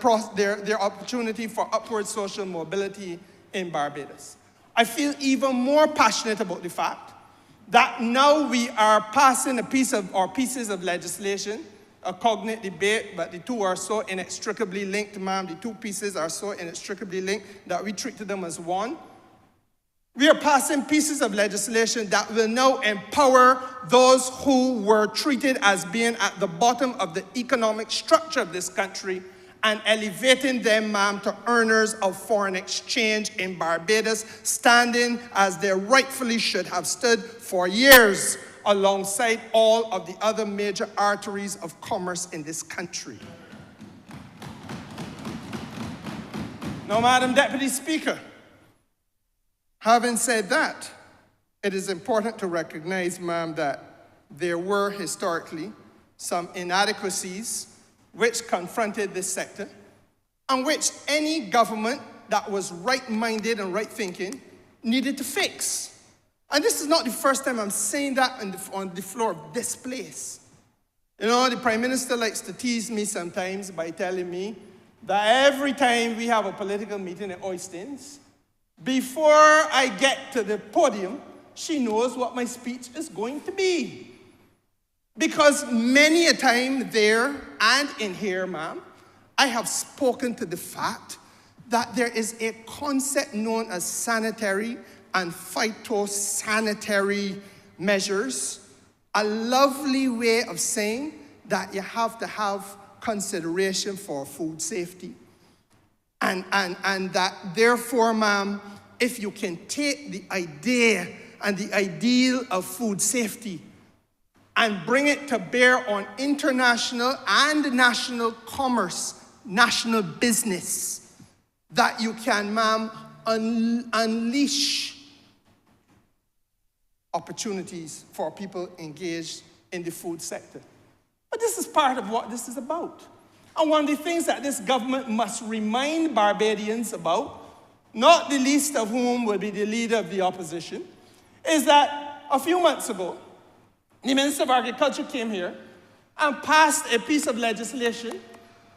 opportunity for upward social mobility in Barbados. I feel even more passionate about the fact that now we are passing pieces of legislation a cognate debate, but the two are so inextricably linked, ma'am. The two pieces are so inextricably linked that we treated them as one. We are passing pieces of legislation that will now empower those who were treated as being at the bottom of the economic structure of this country and elevating them, ma'am, to earners of foreign exchange in Barbados, standing as they rightfully should have stood for years alongside all of the other major arteries of commerce in this country. Now, Madam Deputy Speaker, having said that, it is important to recognize, ma'am, that there were historically some inadequacies which confronted this sector and which any government that was right-minded and right-thinking needed to fix. And this is not the first time I'm saying that on the floor of this place. You know, the Prime Minister likes to tease me sometimes by telling me that every time we have a political meeting at Oistins, before I get to the podium, she knows what my speech is going to be. Because many a time there and in here, ma'am, I have spoken to the fact that there is a concept known as sanitary and phytosanitary measures, a lovely way of saying that you have to have consideration for food safety. And that therefore, ma'am, if you can take the idea and the ideal of food safety and bring it to bear on international and national commerce, national business, that you can, ma'am, unleash opportunities for people engaged in the food sector. But this is part of what this is about. And one of the things that this government must remind Barbadians about, not the least of whom will be the leader of the opposition, is that a few months ago, the Minister of Agriculture came here and passed a piece of legislation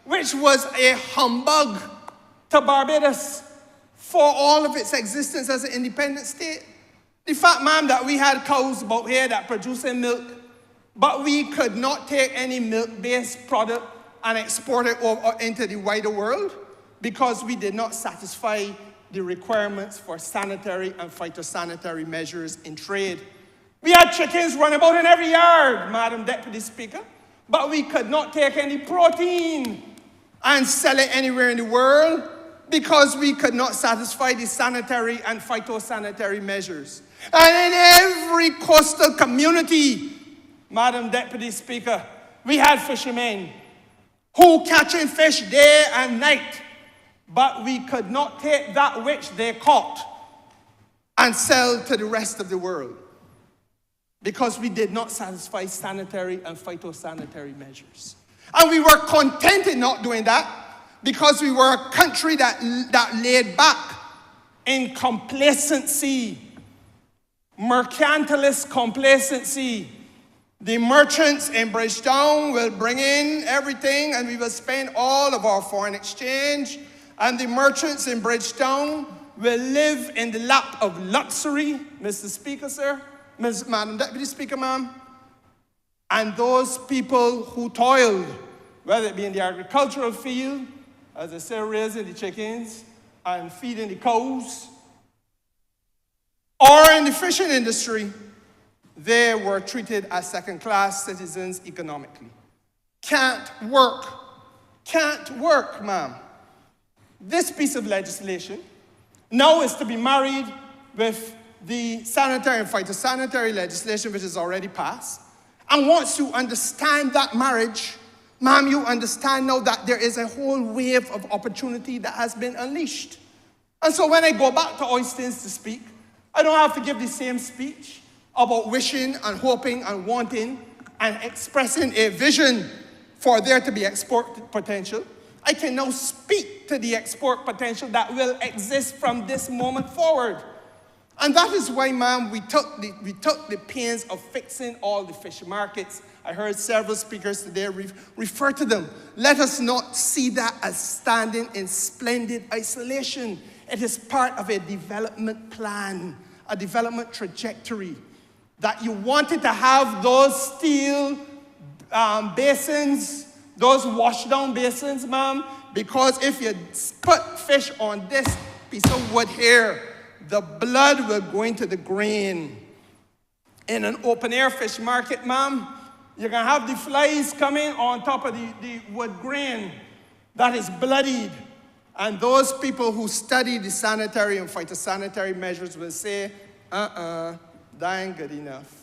which was a humbug to Barbados for all of its existence as an independent state. The fact, ma'am, that we had cows about here that producing milk, but we could not take any milk-based product and export it over into the wider world because we did not satisfy the requirements for sanitary and phytosanitary measures in trade. We had chickens run about in every yard, Madam Deputy Speaker, but we could not take any protein and sell it anywhere in the world because we could not satisfy the sanitary and phytosanitary measures. And in every coastal community, Madam Deputy Speaker, we had fishermen who catching fish day and night, but we could not take that which they caught and sell to the rest of the world because we did not satisfy sanitary and phytosanitary measures. And we were content in not doing that because we were a country that laid back in complacency, mercantilist complacency. The merchants in Bridgetown will bring in everything and we will spend all of our foreign exchange. And the merchants in Bridgetown will live in the lap of luxury, Mr. Speaker, sir, Madam Deputy Speaker, ma'am. And those people who toiled, whether it be in the agricultural field, as I say, raising the chickens and feeding the cows, or in the fishing industry, they were treated as second-class citizens economically. Can't work, ma'am. This piece of legislation now is to be married with the sanitary and phytosanitary legislation which is already passed. And once you understand that marriage, ma'am, you understand now that there is a whole wave of opportunity that has been unleashed. And so when I go back to Oistins to speak, I don't have to give the same speech about wishing and hoping and wanting and expressing a vision for there to be export potential. I can now speak to the export potential that will exist from this moment forward. And that is why, ma'am, we took the pains of fixing all the fish markets. I heard several speakers today refer to them. Let us not see that as standing in splendid isolation. It is part of a development plan, a development trajectory, that you wanted to have those steel basins, those wash-down basins, ma'am, because if you put fish on this piece of wood here, the blood will go into the grain. In an open-air fish market, ma'am, you're going to have the flies coming on top of the wood grain that is bloodied. And those people who study the sanitary and phytosanitary measures will say, that ain't good enough.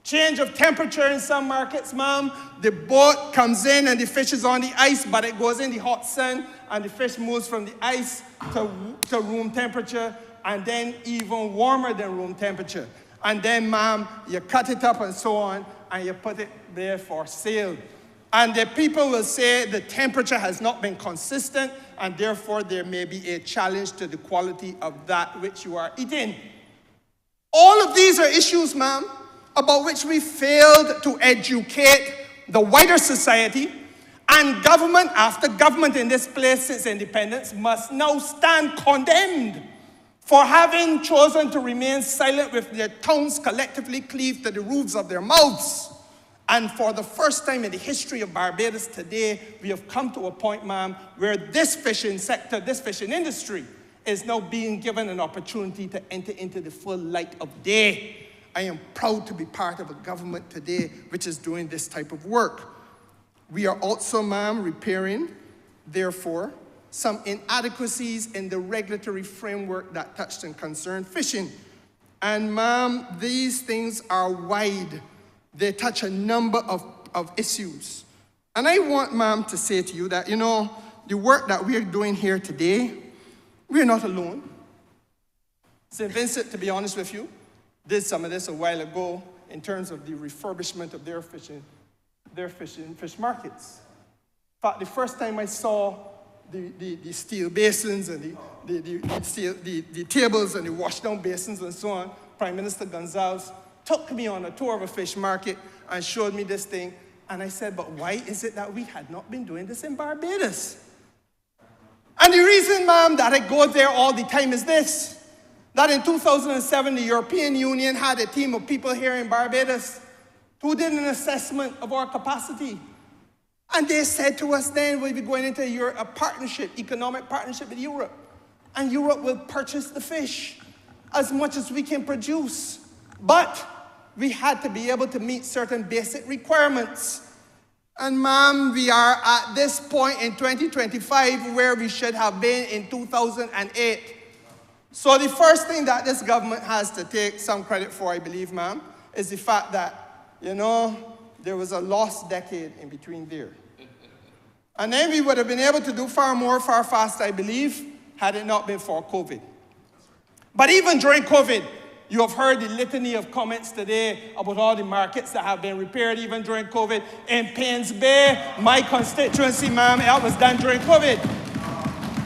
Change of temperature in some markets, ma'am. The boat comes in and the fish is on the ice, but it goes in the hot sun, and the fish moves from the ice to room temperature, and then even warmer than room temperature. And then, ma'am, you cut it up and so on, and you put it there for sale. And the people will say the temperature has not been consistent, and therefore there may be a challenge to the quality of that which you are eating. All of these are issues, ma'am, about which we failed to educate the wider society, and government after government in this place since independence must now stand condemned for having chosen to remain silent with their tongues collectively cleaved to the roofs of their mouths. And for the first time in the history of Barbados today, we have come to a point, ma'am, where this fishing sector, this fishing industry, is now being given an opportunity to enter into the full light of day. I am proud to be part of a government today which is doing this type of work. We are also, ma'am, repairing, therefore, some inadequacies in the regulatory framework that touched and concerned fishing. And, ma'am, these things are wide. They touch a number of issues. And I want, ma'am, to say to you that, the work that we're doing here today, we're not alone. St. Vincent, to be honest with you, did some of this a while ago in terms of the refurbishment of their fish markets. In fact, the first time I saw the steel basins and the tables and the washdown basins and so on, Prime Minister Gonzalez took me on a tour of a fish market and showed me this thing. And I said, but why is it that we had not been doing this in Barbados? And the reason, ma'am, that I go there all the time is this, that in 2007, the European Union had a team of people here in Barbados who did an assessment of our capacity. And they said to us then, we'll be going into a partnership, economic partnership with Europe. And Europe will purchase the fish as much as we can produce. But we had to be able to meet certain basic requirements. And ma'am, we are at this point in 2025 where we should have been in 2008. So the first thing that this government has to take some credit for, I believe, ma'am, is the fact that, there was a lost decade in between there. And then we would have been able to do far more, far faster, I believe, had it not been for COVID. But even during COVID, you have heard the litany of comments today about all the markets that have been repaired even during COVID. In Paynes Bay, my constituency, ma'am, that was done during COVID.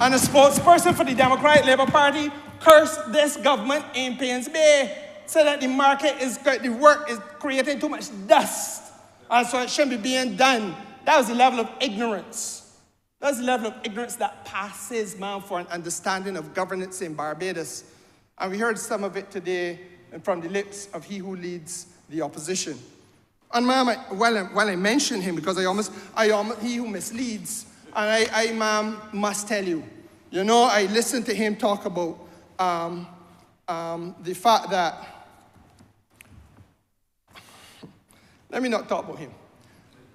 And a spokesperson for the Democratic Labour Party cursed this government in Paynes Bay, said that the work is creating too much dust, and so it shouldn't be being done. That was the level of ignorance. That's the level of ignorance that passes, ma'am, for an understanding of governance in Barbados. And we heard some of it today from the lips of he who leads the opposition. And ma'am, while I mention him, because he who misleads, and I ma'am, must tell you, I listened to him talk about the fact that, let me not talk about him.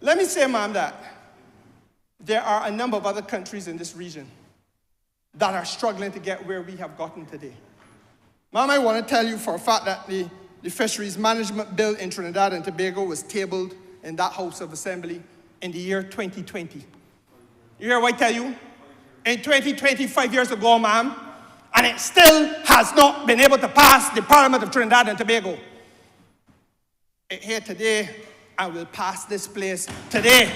Let me say, ma'am, that there are a number of other countries in this region that are struggling to get where we have gotten today. Ma'am, I want to tell you for a fact that the Fisheries Management Bill in Trinidad and Tobago was tabled in that House of Assembly in the year 2020. You hear what I tell you? In 2020, 5 years ago, ma'am, and it still has not been able to pass the Parliament of Trinidad and Tobago. It here today, I will pass this place today.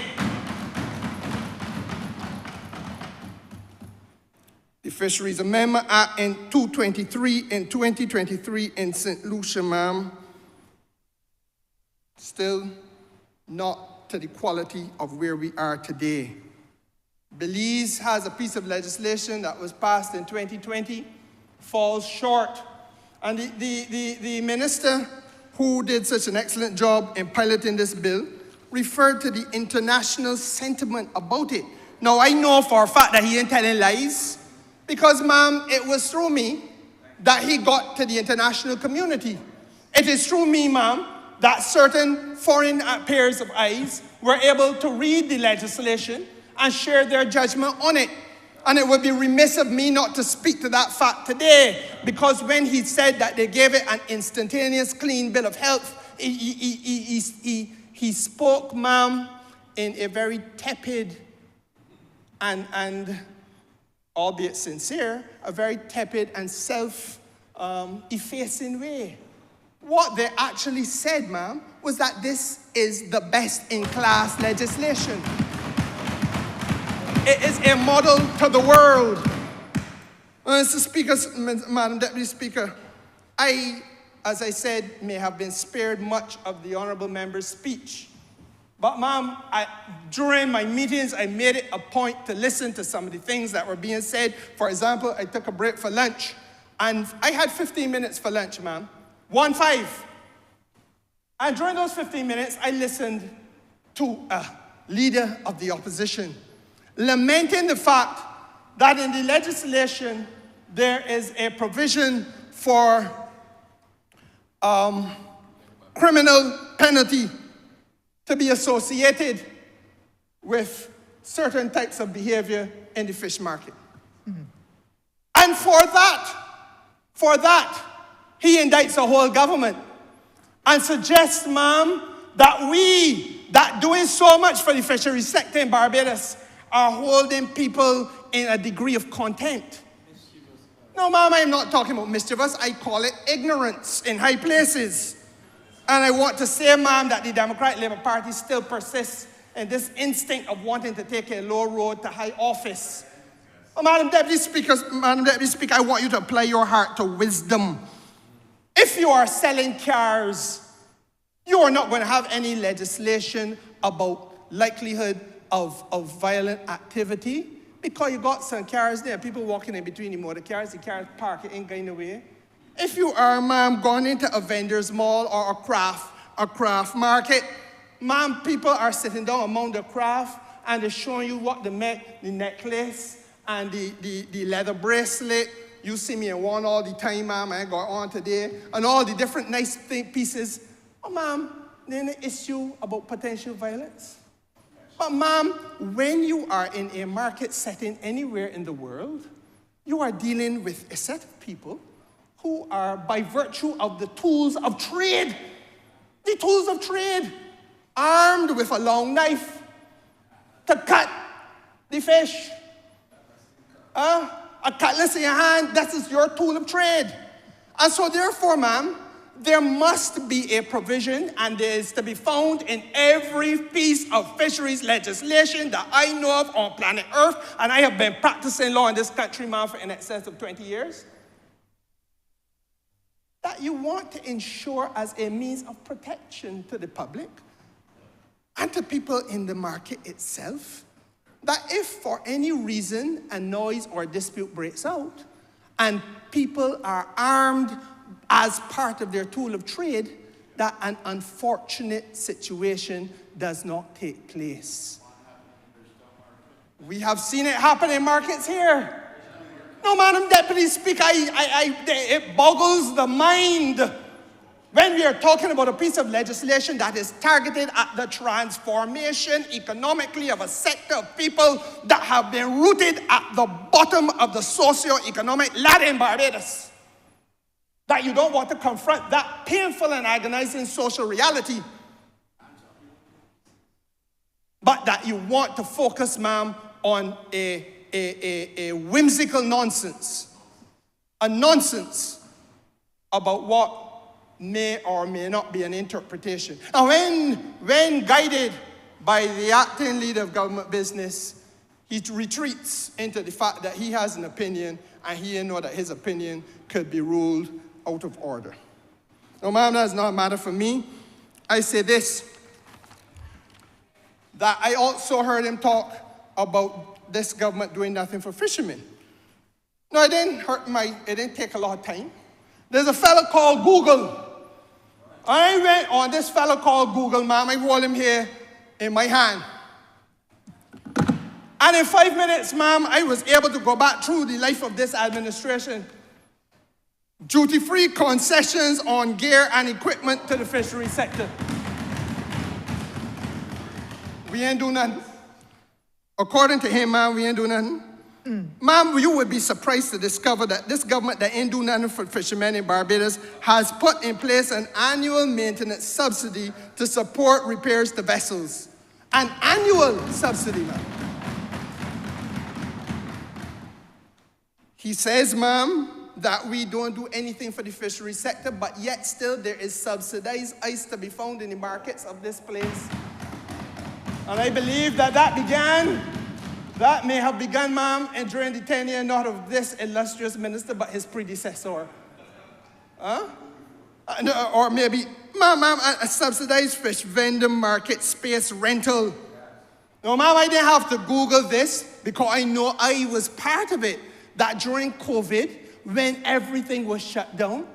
The Fisheries Amendment Act in 2023 in St. Lucia, ma'am, still not to the quality of where we are today. Belize has a piece of legislation that was passed in 2020, falls short. And the minister who did such an excellent job in piloting this bill referred to the international sentiment about it. Now, I know for a fact that he ain't telling lies, because, ma'am, it was through me that he got to the international community. It is through me, ma'am, that certain foreign pairs of eyes were able to read the legislation and share their judgment on it. And it would be remiss of me not to speak to that fact today, because when he said that they gave it an instantaneous clean bill of health, he spoke, ma'am, in a very tepid and albeit sincere, a very tepid and self-effacing way. What they actually said, ma'am, was that this is the best-in-class legislation. It is a model to the world. Mr. Speaker, Madam Deputy Speaker, I, as I said, may have been spared much of the honourable member's speech. But, ma'am, during my meetings, I made it a point to listen to some of the things that were being said. For example, I took a break for lunch, and I had 15 minutes for lunch, ma'am. 1-5. And during those 15 minutes, I listened to a leader of the opposition lamenting the fact that in the legislation, there is a provision for criminal penalty to be associated with certain types of behavior in the fish market. Mm-hmm. And for that, he indicts the whole government and suggests, ma'am, that doing so much for the fisheries sector in Barbados are holding people in a degree of contempt. No, ma'am, I'm not talking about mischievous. I call it ignorance in high places. And I want to say, ma'am, that the Democratic Labour Party still persists in this instinct of wanting to take a low road to high office. Oh, Madam Deputy Speaker, I want you to apply your heart to wisdom. If you are selling cars, you are not going to have any legislation about likelihood of violent activity, because you got some cars there, people walking in between the motor cars, the cars parked, it ain't going away. If you are, ma'am, going into a vendor's mall or a craft market, ma'am, people are sitting down among the craft and they're showing you what the necklace and the leather bracelet. You see me in one all the time, ma'am, I got on today, and all the different nice pieces. Oh, ma'am, then the issue about potential violence. But, ma'am, when you are in a market setting anywhere in the world, you are dealing with a set of people who are, by virtue of the tools of trade, armed with a long knife to cut the fish. A cutlass in your hand, that is your tool of trade. And so therefore, ma'am, there must be a provision, and there is to be found in every piece of fisheries legislation that I know of on planet Earth, and I have been practicing law in this country, ma'am, for in excess of 20 years, that you want to ensure as a means of protection to the public and to people in the market itself, that if for any reason a noise or a dispute breaks out and people are armed as part of their tool of trade, that an unfortunate situation does not take place. We have seen it happen in markets here. No, Madam Deputy Speaker, it boggles the mind when we are talking about a piece of legislation that is targeted at the transformation economically of a sector of people that have been rooted at the bottom of the socio-economic ladder in Barbados. That you don't want to confront that painful and agonizing social reality, but that you want to focus, ma'am, on a whimsical nonsense, a nonsense about what may or may not be an interpretation. Now, when guided by the acting leader of government business, he retreats into the fact that he has an opinion, and he know that his opinion could be ruled out of order. Now, ma'am, that is not a matter for me. I say this, that I also heard him talk about this government doing nothing for fishermen. No, it didn't take a lot of time. There's a fellow called Google. I went on this fellow called Google, ma'am, I hold him here. in my hand. And in 5 minutes, ma'am, I was able to go back through the life of this administration. Duty-free concessions on gear and equipment to the fishery sector. We ain't do nothing. According to him, ma'am, we ain't do nothing. Ma'am, you would be surprised to discover that this government that ain't do nothing for fishermen in Barbados has put in place an annual maintenance subsidy to support repairs to vessels. An annual subsidy, ma'am. He says, ma'am, that we don't do anything for the fishery sector, but yet still there is subsidized ice to be found in the markets of this place. And I believe that that may have begun, ma'am, and during the tenure not of this illustrious minister, but his predecessor. Or maybe, ma'am, a subsidized fish vendor market space rental. No, ma'am, I didn't have to Google this because I know I was part of it. That during COVID, when everything was shut down,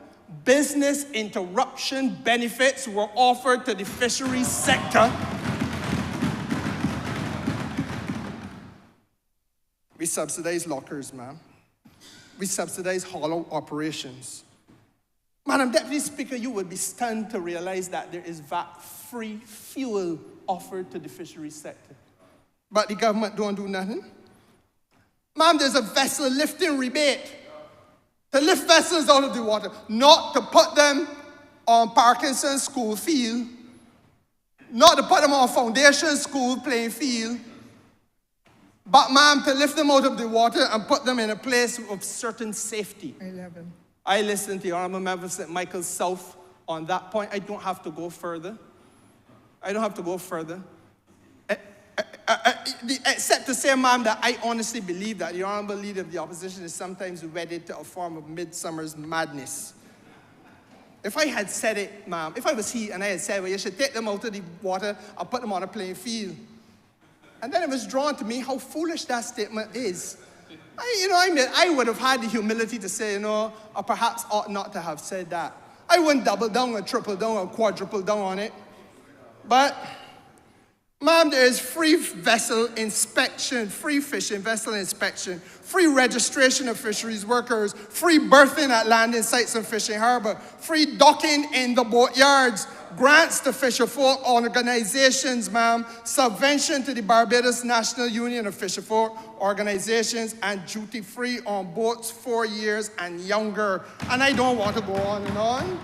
business interruption benefits were offered to the fisheries sector. We subsidize lockers, ma'am. We subsidize hollow operations. Madam Deputy Speaker, you would be stunned to realize that there is VAT-free fuel offered to the fisheries sector. But the government don't do nothing. Ma'am, there's a vessel lifting rebate to lift vessels out of the water, not to put them on Parkinson School field, not to put them on Foundation School playing field, but, ma'am, to lift them out of the water and put them in a place of certain safety. 11. I listened to the Honourable Member St. Michael South on that point. I don't have to go further. Except to say, ma'am, that I honestly believe that the Honourable Leader of the Opposition is sometimes wedded to a form of midsummer's madness. If I had said it, ma'am, if I was he and I had said, well, you should take them out of the water and put them on a playing field. And then it was drawn to me how foolish that statement is. I would have had the humility to say, or perhaps ought not to have said that. I wouldn't double down or triple down or quadruple down on it. But, ma'am, there is free vessel inspection, free fishing vessel inspection, free registration of fisheries workers, free berthing at landing sites and fishing harbor, free docking in the boat yards, grants to fisherfolk organizations, ma'am, subvention to the Barbados National Union of Fisherfolk Organizations, and duty-free on boats 4 years and younger. And I don't want to go on and on.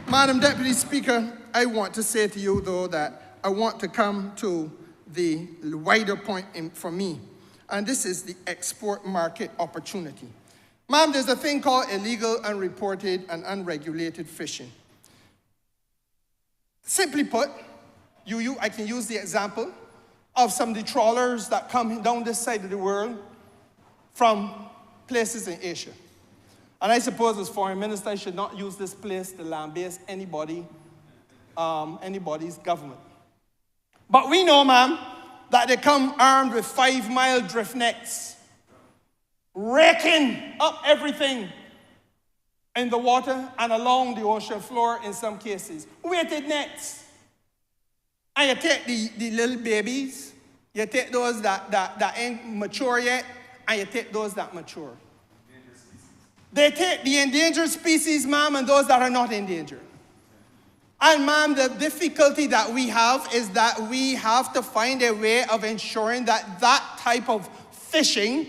Madam Deputy Speaker, I want to say to you, though, that I want to come to the wider point for me. And this is the export market opportunity. Ma'am, there's a thing called illegal, unreported, and unregulated fishing. Simply put, I can use the example of some of the trawlers that come down this side of the world from places in Asia. And I suppose as Foreign Minister, I should not use this place to lambaste anybody's government. But we know, ma'am, that they come armed with 5-mile drift nets, raking up everything in the water and along the ocean floor in some cases. Weighted nets. And you take the little babies, you take those that ain't mature yet, and you take those that mature. They take the endangered species, ma'am, and those that are not endangered. And ma'am, the difficulty that we have is that we have to find a way of ensuring that that type of fishing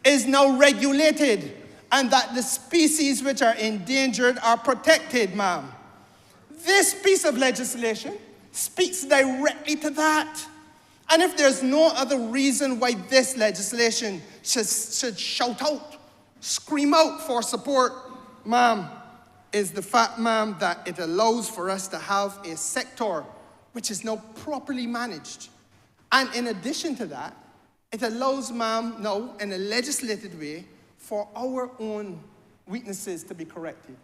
is now regulated and that the species which are endangered are protected, ma'am. This piece of legislation speaks directly to that. And if there's no other reason why this legislation should shout out, scream out for support, ma'am, is the fact, ma'am, that it allows for us to have a sector which is now properly managed. And in addition to that, it allows, ma'am, now in a legislated way for our own weaknesses to be corrected.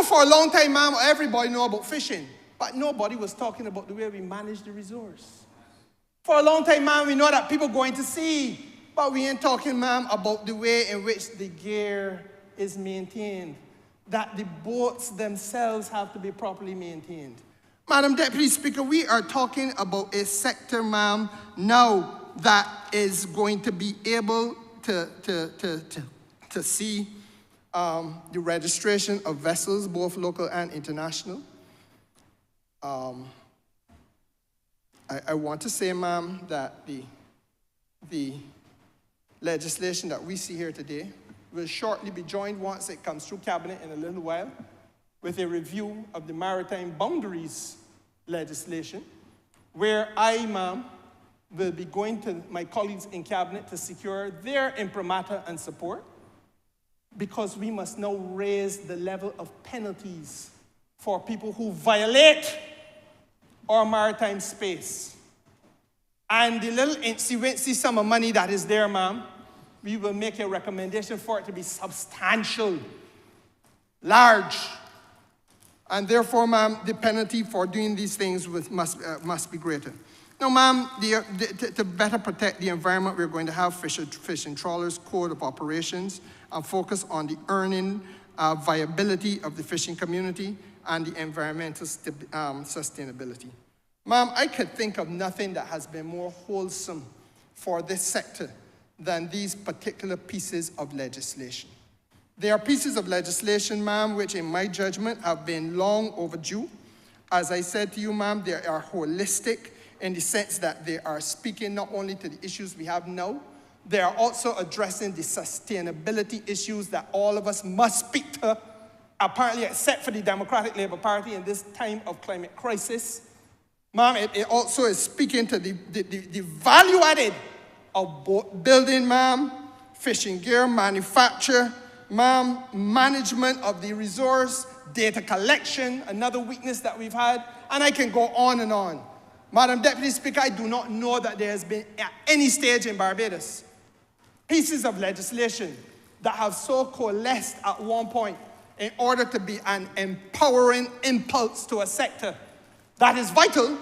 For a long time, ma'am, everybody knew about fishing, but nobody was talking about the way we manage the resource. For a long time, ma'am, we know that people go into sea, but we ain't talking, ma'am, about the way in which the gear is maintained, that the boats themselves have to be properly maintained. Madam Deputy Speaker, we are talking about a sector, ma'am, now that is going to be able to see the registration of vessels, both local and international. I want to say, ma'am, that the legislation that we see here today will shortly be joined, once it comes through Cabinet in a little while, with a review of the maritime boundaries legislation, where I, ma'am, will be going to my colleagues in Cabinet to secure their imprimatur and support, because we must now raise the level of penalties for people who violate our maritime space. And the little incy-wincy sum of money that is there, ma'am, we will make a recommendation for it to be substantial, large, and therefore, ma'am, the penalty for doing these things must be greater. Now, ma'am, to better protect the environment, we're going to have fishing trawlers code of operations and focus on the earning viability of the fishing community and the environmental sustainability. Ma'am, I could think of nothing that has been more wholesome for this sector than these particular pieces of legislation. They are pieces of legislation, ma'am, which in my judgment have been long overdue. As I said to you, ma'am, they are holistic in the sense that they are speaking not only to the issues we have now, they are also addressing the sustainability issues that all of us must speak to, apparently except for the Democratic Labour Party in this time of climate crisis. Ma'am, it also is speaking to the value added of boat building, ma'am, fishing gear manufacture, ma'am, management of the resource, data collection, another weakness that we've had, and I can go on and on. Madam Deputy Speaker, I do not know that there has been at any stage in Barbados pieces of legislation that have so coalesced at one point in order to be an empowering impulse to a sector that is vital,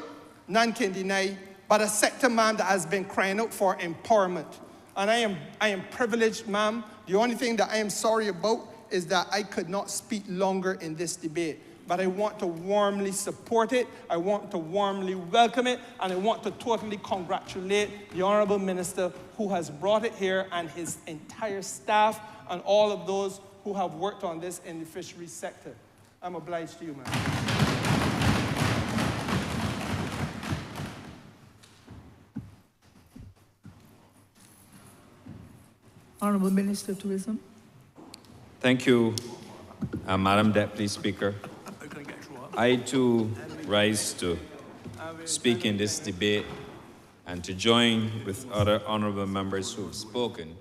none can deny, but a sector, ma'am, that has been crying out for empowerment. And I am privileged, ma'am. The only thing that I am sorry about is that I could not speak longer in this debate. But I want to warmly support it, I want to warmly welcome it, and I want to totally congratulate the Honourable Minister who has brought it here, and his entire staff, and all of those who have worked on this in the fisheries sector. I'm obliged to you, ma'am. Honourable Minister of Tourism. Thank you, Madam Deputy Speaker. I too rise to speak in this debate and to join with other honourable members who have spoken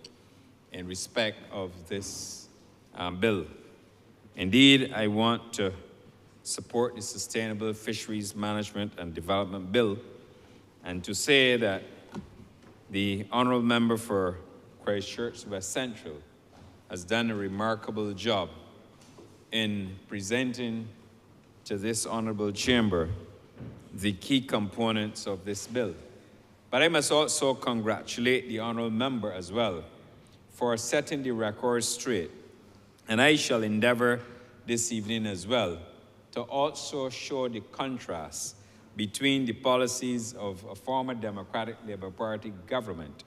in respect of this bill. Indeed, I want to support the Sustainable Fisheries Management and Development Bill, and to say that the honourable member for Christchurch West Central has done a remarkable job in presenting to this honourable chamber the key components of this bill. But I must also congratulate the honourable member as well for setting the record straight. And I shall endeavour this evening as well to also show the contrast between the policies of a former Democratic Labour Party government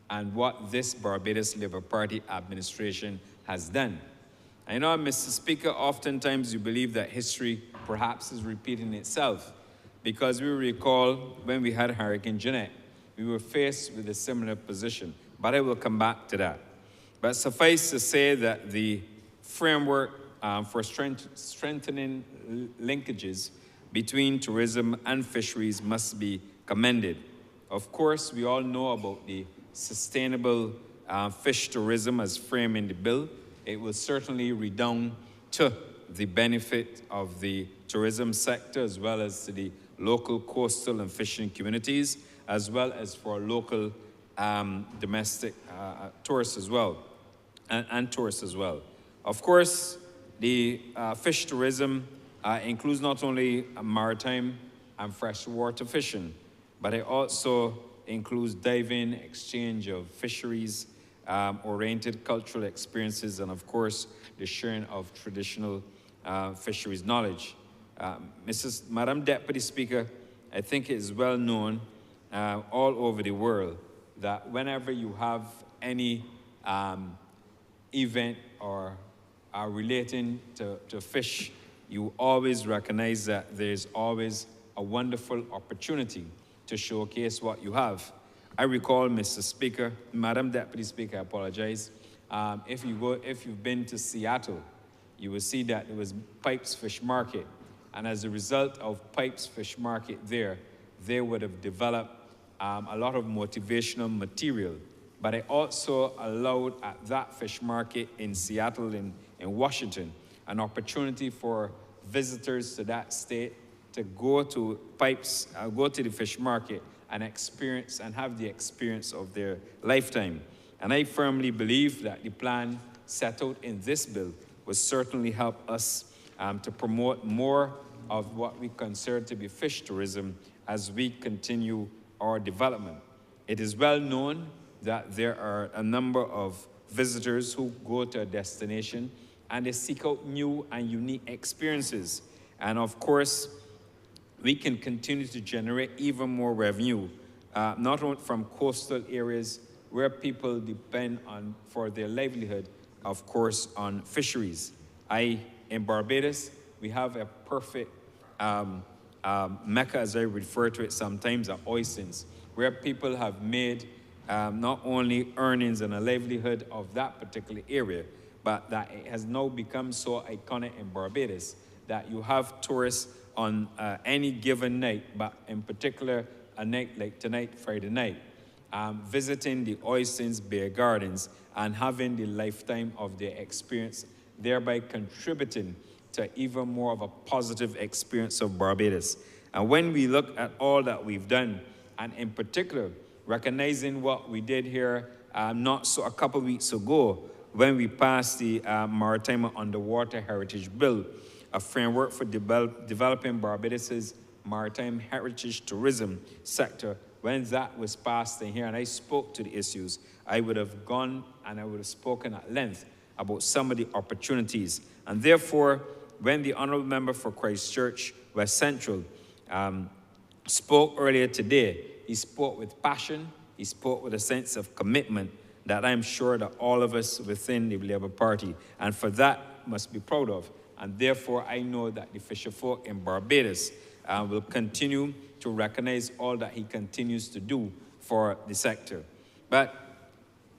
and what this Barbados Labour Party administration has done. I know, Mr. Speaker, oftentimes you believe that history perhaps is repeating itself, because we recall when we had Hurricane Jeanette, we were faced with a similar position, but I will come back to that. But suffice to say that the framework for strengthening linkages between tourism and fisheries must be commended. Of course, we all know about the sustainable fish tourism as framed in the bill. It will certainly redound to the benefit of the tourism sector, as well as to the local coastal and fishing communities, as well as for local domestic tourists as well, and tourists as well. Of course, the fish tourism includes not only maritime and freshwater fishing, but it also includes diving, exchange of fisheries, oriented cultural experiences, and of course, the sharing of traditional fisheries knowledge. Madam Deputy Speaker, I think it is well known all over the world that whenever you have any event or relating to fish, you always recognize that there's always a wonderful opportunity to showcase what you have. I recall, Mr. Speaker, Madam Deputy Speaker, I apologize. If you've been to Seattle, you will see that there was Pipes Fish Market. And as a result of Pipes Fish Market there, they would have developed a lot of motivational material. But I also allowed at that fish market in Seattle, in Washington, an opportunity for visitors to that state to go to go to the fish market and experience and have the experience of their lifetime. And I firmly believe that the plan set out in this bill will certainly help us to promote more of what we consider to be fish tourism as we continue our development. It is well known that there are a number of visitors who go to a destination and they seek out new and unique experiences. And of course, we can continue to generate even more revenue, not only from coastal areas where people depend on, for their livelihood, of course, on fisheries. In Barbados, we have a perfect mecca, as I refer to it sometimes, of oysters, where people have made not only earnings and a livelihood of that particular area, but that it has now become so iconic in Barbados that you have tourists on any given night, but in particular a night like tonight, Friday night, visiting the Oystins Beer Gardens and having the lifetime of their experience, thereby contributing to even more of a positive experience of Barbados. And when we look at all that we've done, and in particular, recognizing what we did here a couple weeks ago when we passed the Maritime Underwater Heritage Bill, a framework for developing Barbados's maritime heritage tourism sector. When that was passed in here and I spoke to the issues, I would have gone and I would have spoken at length about some of the opportunities. And therefore, when the Honourable Member for Christchurch West Central spoke earlier today, he spoke with passion, he spoke with a sense of commitment that I'm sure that all of us within the Labour Party, and for that, must be proud of. And therefore, I know that the fisherfolk in Barbados will continue to recognize all that he continues to do for the sector. But,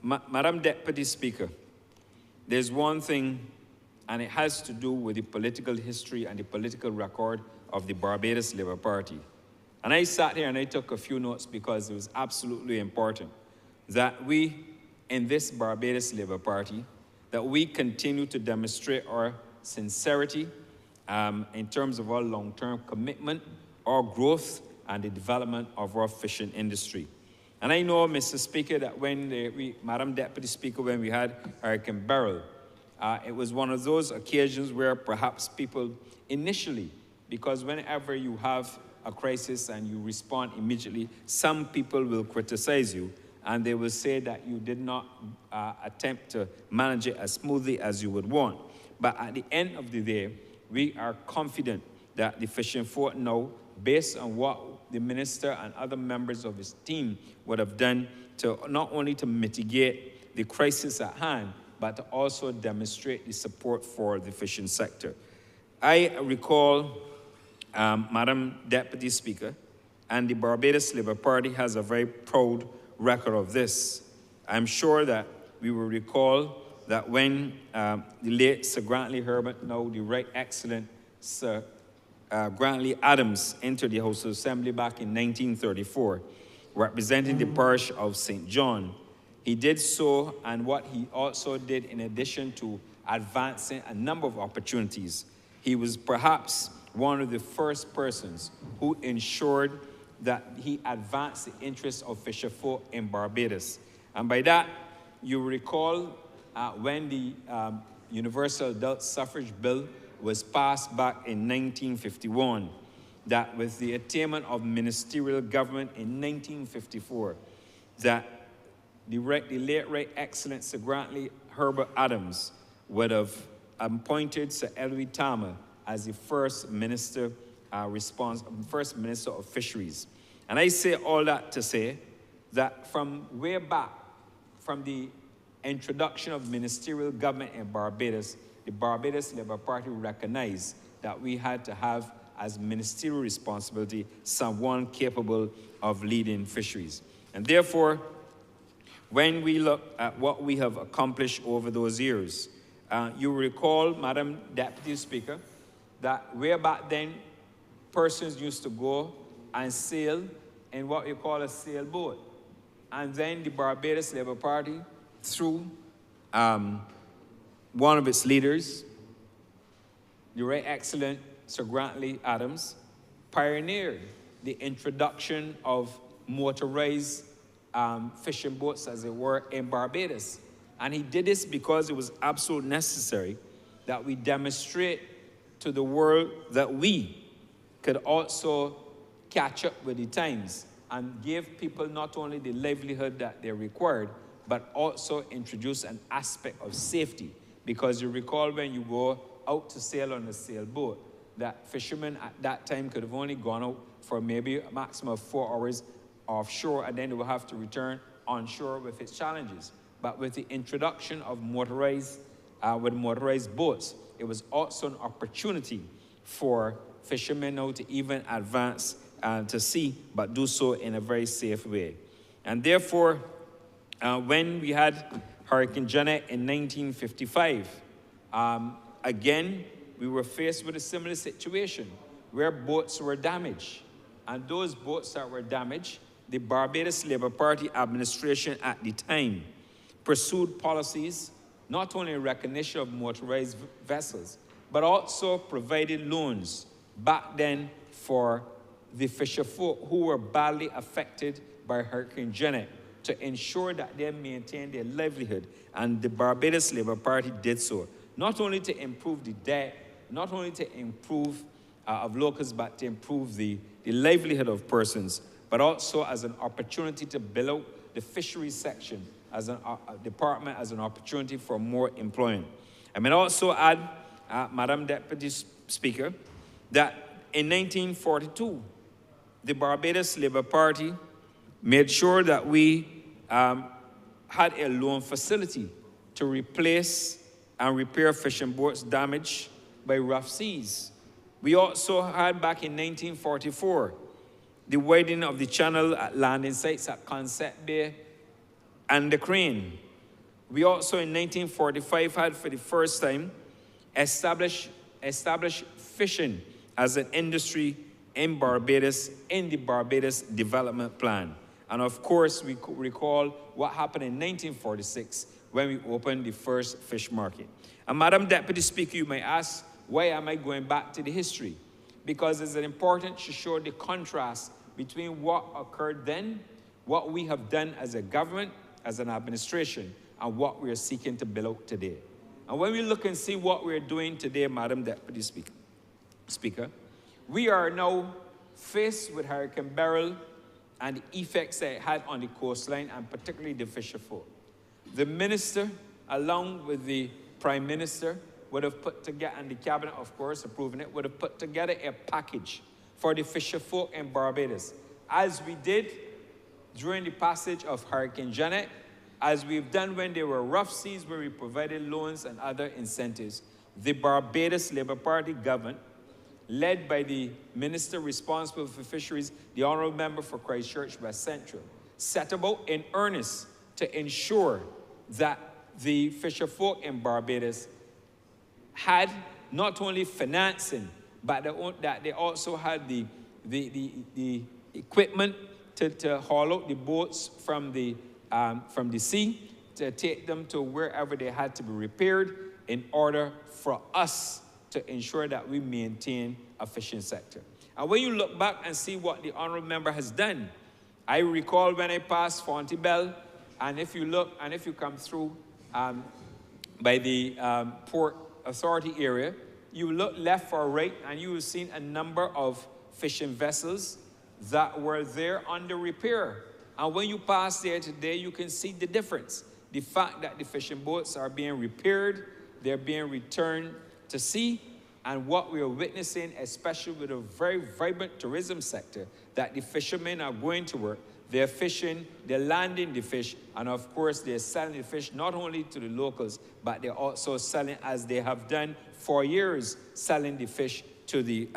Madam Deputy Speaker, there's one thing, and it has to do with the political history and the political record of the Barbados Labour Party. And I sat here and I took a few notes because it was absolutely important that we, in this Barbados Labour Party, that we continue to demonstrate our sincerity in terms of our long-term commitment, our growth, and the development of our fishing industry. And I know, Mr. Speaker, that when Madam Deputy Speaker, when we had Hurricane Beryl, it was one of those occasions where perhaps people initially, because whenever you have a crisis and you respond immediately, some people will criticize you and they will say that you did not attempt to manage it as smoothly as you would want. But at the end of the day, we are confident that the fishing folk now, based on what the minister and other members of his team would have done to not only to mitigate the crisis at hand, but to also demonstrate the support for the fishing sector. I recall, Madam Deputy Speaker, and the Barbados Labour Party has a very proud record of this. I'm sure that we will recall that when the late Sir Grantley Herbert, now the Right Excellent Sir Grantley Adams, entered the House of Assembly back in 1934, representing the parish of St. John, he did so, and what he also did in addition to advancing a number of opportunities, he was perhaps one of the first persons who ensured that he advanced the interests of fisherfolk in Barbados. And by that, you recall when the Universal Adult Suffrage Bill was passed back in 1951, that with the attainment of ministerial government in 1954, that the late Right Excellent Sir Grantley Herbert Adams would have appointed Sir Ellery Tama as the first minister first minister of fisheries. And I say all that to say that from way back, from the introduction of ministerial government in Barbados, the Barbados Labour Party recognized that we had to have as ministerial responsibility someone capable of leading fisheries. And therefore, when we look at what we have accomplished over those years, you recall, Madam Deputy Speaker, that way back then, persons used to go and sail in what you call a sailboat. And then the Barbados Labour Party, through one of its leaders, the Right Excellent Sir Grantley Adams, pioneered the introduction of motorized fishing boats, as it were, in Barbados. And he did this because it was absolutely necessary that we demonstrate to the world that we could also catch up with the times and give people not only the livelihood that they required, but also introduce an aspect of safety. Because you recall when you go out to sail on a sailboat, that fishermen at that time could have only gone out for maybe a maximum of 4 hours offshore, and then they will have to return onshore with its challenges. But with the introduction of motorized boats, it was also an opportunity for fishermen now to even advance to sea, but do so in a very safe way. And therefore, when we had Hurricane Janet in 1955, again, we were faced with a similar situation where boats were damaged. And those boats that were damaged, the Barbados Labour Party administration at the time pursued policies not only in recognition of motorized vessels, but also provided loans back then for the fisherfolk who were badly affected by Hurricane Janet to ensure that they maintained their livelihood. And the Barbados Labour Party did so, not only to improve the debt, not only to improve of locals, but to improve the livelihood of persons, but also as an opportunity to build out the fisheries section as a department, as an opportunity for more employment. I may also add, Madam Deputy Speaker, that in 1942, the Barbados Labour Party made sure that we had a loan facility to replace and repair fishing boats damaged by rough seas. We also had, back in 1944, the widening of the channel at landing sites at Concept Bay and the Crane. We also, in 1945, had for the first time established fishing as an industry in Barbados, in the Barbados Development Plan. And of course, we recall what happened in 1946 when we opened the first fish market. And Madam Deputy Speaker, you may ask, why am I going back to the history? Because it's important to show the contrast between what occurred then, what we have done as a government, as an administration, and what we are seeking to build out today. And when we look and see what we're doing today, Madam Deputy Speaker, we are now faced with Hurricane Beryl and the effects that it had on the coastline, and particularly the fisherfolk. The minister, along with the Prime Minister, would have put together, and the cabinet, of course, approving it, would have put together a package for the fisherfolk in Barbados, as we did during the passage of Hurricane Janet, as we've done when there were rough seas where we provided loans and other incentives. The Barbados Labour Party government, led by the minister responsible for fisheries, the Honourable Member for Christchurch West Central, set about in earnest to ensure that the fisherfolk in Barbados had not only financing, but that they also had the equipment to haul out the boats from the sea, to take them to wherever they had to be repaired in order for us to ensure that we maintain a fishing sector. And when you look back and see what the Honourable Member has done, I recall when I passed Fontebelle, and if you look, and if you come through by the Port Authority area, you look left or right, and you will see a number of fishing vessels that were there under repair. And when you pass there today, you can see the difference. The fact that the fishing boats are being repaired, they're being returned to sea, And what we are witnessing, especially with a very vibrant tourism sector, that the fishermen are going to work, they're fishing, they're landing the fish, and of course they're selling the fish not only to the locals, but they're also selling, as they have done for years, selling the fish to the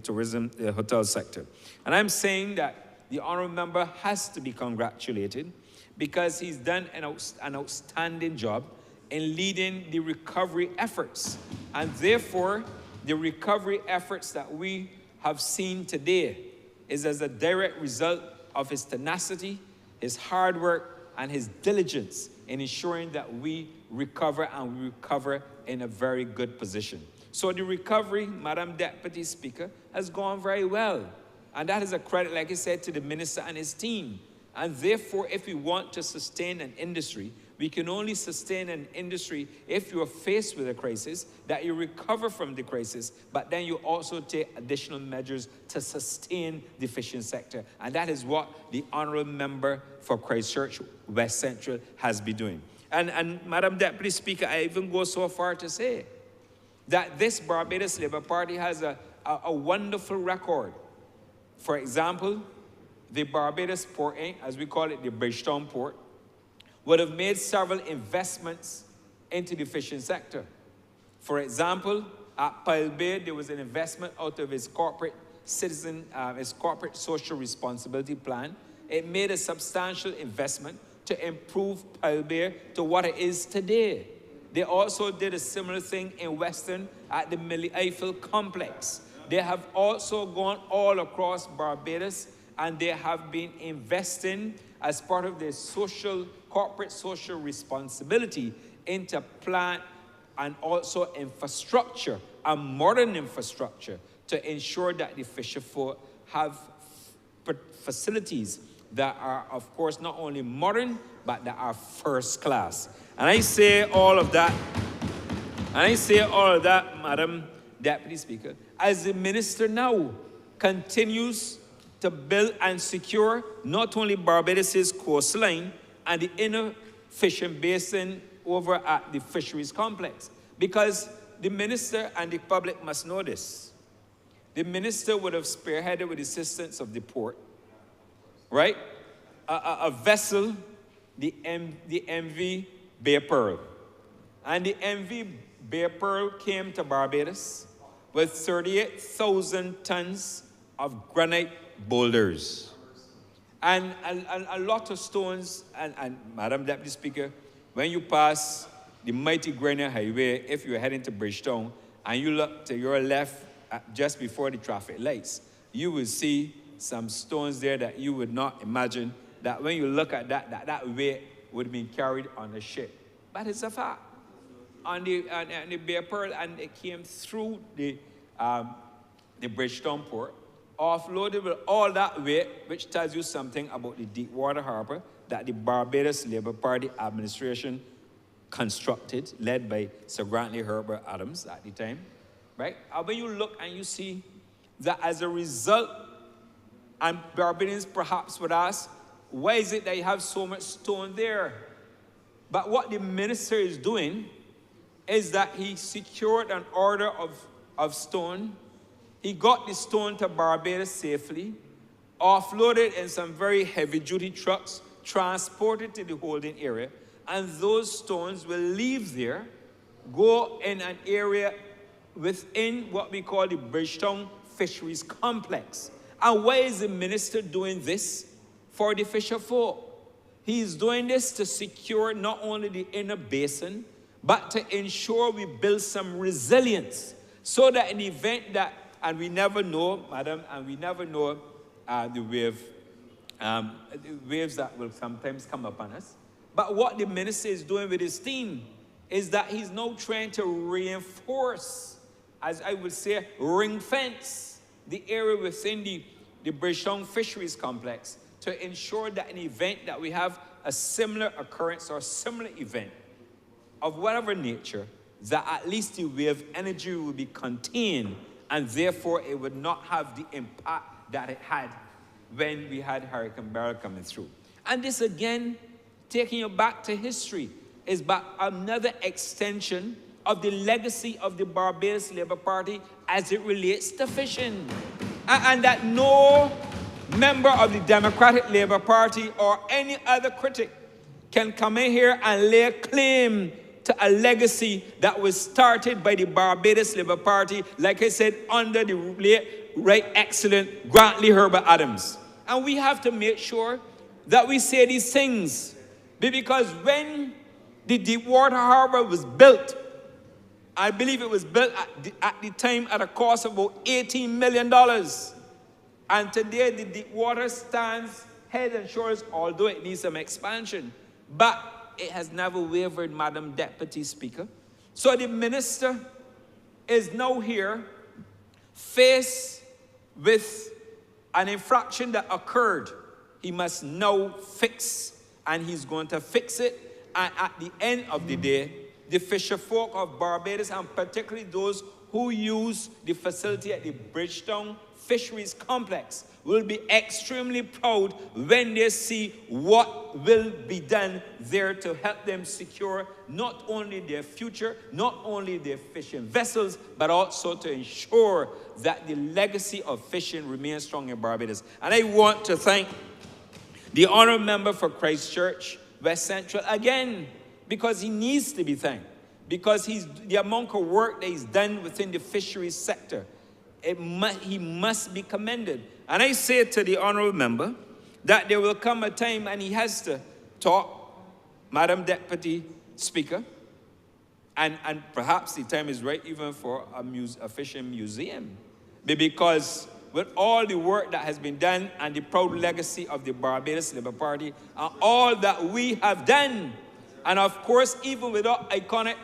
tourism, the hotel sector. And I'm saying that the honourable member has to be congratulated because he's done an outstanding job in leading the recovery efforts. And therefore, the recovery efforts that we have seen today is as a direct result of his tenacity, his hard work, and his diligence in ensuring that we recover, and we recover in a very good position. So the recovery, Madam Deputy Speaker, has gone very well. And that is a credit, like I said, to the minister and his team. And therefore, if we want to sustain an industry, we can only sustain an industry if you are faced with a crisis, that you recover from the crisis, but then you also take additional measures to sustain the fishing sector. And that is what the honourable member for Christchurch West Central has been doing. And Madam Deputy Speaker, I even go so far to say that this Barbados Labour Party has a wonderful record. For example, the Barbados Port, as we call it, the Bridgetown Port, would have made several investments into the fishing sector. For example, at Pile Bay, there was an investment out of its corporate social responsibility plan. It made a substantial investment to improve Pile Bay to what it is today. They also did a similar thing in Western at the Millie Eiffel complex. They have also gone all across Barbados, and they have been investing as part of their corporate social responsibility into plant and also infrastructure, a modern infrastructure, to ensure that the fisher folk have facilities that are, of course, not only modern, but that are first class. And I say all of that, Madam Deputy Speaker, as the minister now continues to build and secure not only Barbados' coastline and the inner fishing basin over at the fisheries complex, because the minister and the public must know this. The minister would have spearheaded with the assistance of the port, right? A vessel, the MV Bay Pearl. And the MV Bay Pearl came to Barbados with 38,000 tons of granite boulders and a lot of stones. And Madam Deputy Speaker, when you pass the mighty Grenadier Highway, if you're heading to Bridgetown, and you look to your left just before the traffic lights, you will see some stones there that you would not imagine that when you look at that weight would have been carried on a ship. But it's a fact. On the Bay Pearl, and it came through the Bridgetown port, offloaded with all that weight, which tells you something about the Deepwater Harbour that the Barbados Labour Party administration constructed, led by Sir Grantley Herbert Adams at the time, right? And when you look and you see that as a result, and Barbadians perhaps would ask, why is it that you have so much stone there? But what the minister is doing is that he secured an order of stone. He got the stone to Barbados safely, offloaded in some very heavy-duty trucks, transported to the holding area, and those stones will leave there, go in an area within what we call the Bridgetown Fisheries Complex. And why is the minister doing this for the fisher folk? He is doing this to secure not only the inner basin, but to ensure we build some resilience so that in the event that, and we never know, Madam, and we never know the waves that will sometimes come upon us. But what the minister is doing with his team is that he's now trying to reinforce, as I would say, ring fence the area within the Bridgetown Fisheries Complex to ensure that in the event that we have a similar occurrence or similar event of whatever nature, that at least the wave energy will be contained, and therefore it would not have the impact that it had when we had Hurricane Beryl coming through. And this again, taking you back to history, is but another extension of the legacy of the Barbados Labour Party as it relates to fishing. And that no member of the Democratic Labour Party or any other critic can come in here and lay claim to a legacy that was started by the Barbados Labour Party, like I said, under the late, right excellent Grantley Herbert Adams. And we have to make sure that we say these things, because when the Deepwater Harbor was built, I believe it was built at the time at a cost of about $18 million. And today the Deepwater stands head and shoulders, although it needs some expansion. But it has never wavered, Madam Deputy Speaker. So the minister is now here faced with an infraction that occurred. He must now fix, and he's going to fix it. And at the end of the day, the fisher folk of Barbados, and particularly those who use the facility at the Bridgetown Fisheries Complex, will be extremely proud when they see what will be done there to help them secure not only their future, not only their fishing vessels, but also to ensure that the legacy of fishing remains strong in Barbados. And I want to thank the Honourable Member for Christchurch West Central again, because he needs to be thanked, because the amount of work that he's done within the fisheries sector, he must be commended. And I say to the Honourable Member that there will come a time, and he has to talk, Madam Deputy Speaker, and perhaps the time is right even for a fishing museum, because with all the work that has been done and the proud legacy of the Barbados Labour Party and all that we have done, and of course even without iconic